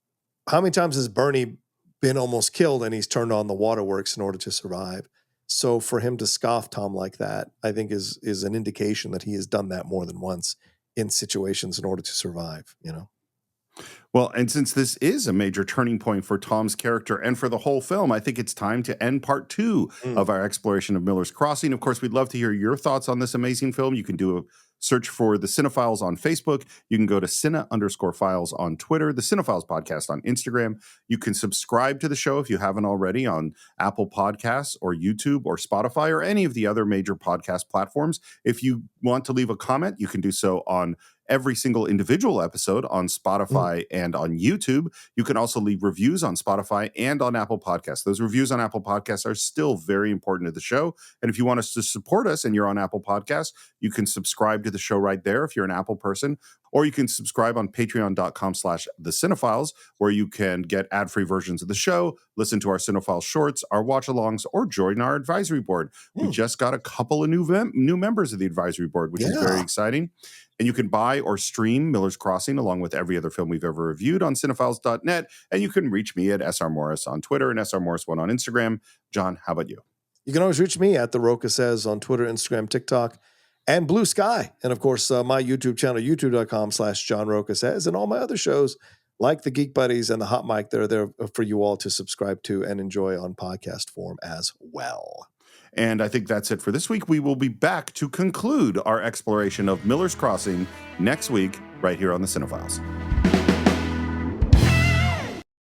how many times has Bernie been almost killed and he's turned on the waterworks in order to survive? So for him to scoff Tom like that, I think is an indication that he has done that more than once in situations in order to survive, Well, and since this is a major turning point for Tom's character and for the whole film, I think it's time to end part 2 of our exploration of Miller's Crossing. Of course, we'd love to hear your thoughts on this amazing film. You can do a search for the Cine-Files on Facebook. You can go to Cine_Files on Twitter, the Cine-Files podcast on Instagram. You can subscribe to the show if you haven't already on Apple Podcasts or YouTube or Spotify or any of the other major podcast platforms. If you want to leave a comment, you can do so on every single individual episode on Spotify and on YouTube. You can also leave reviews on Spotify and on Apple Podcasts. Those reviews on Apple Podcasts are still very important to the show. And if you want us to support us and you're on Apple Podcasts, you can subscribe to the show right there if you're an Apple person, or you can subscribe on patreon.com/the Cine-Files, where you can get ad-free versions of the show, listen to our Cine-Files shorts, our watch-alongs, or join our advisory board. We just got a couple of new members of the advisory board, which is very exciting. And you can buy or stream Miller's Crossing along with every other film we've ever reviewed on Cine-Files.net. And you can reach me at SR Morris on Twitter and SR Morris1 on Instagram. John, how about you? You can always reach me at The Rocha Says on Twitter, Instagram, TikTok, and Blue Sky. And of course, my YouTube channel, youtube.com/John Rocha Says, and all my other shows like the Geek Buddies and the Hot Mic. They're there for you all to subscribe to and enjoy on podcast form as well. And I think that's it for this week. We will be back to conclude our exploration of Miller's Crossing next week, right here on the Cine-Files.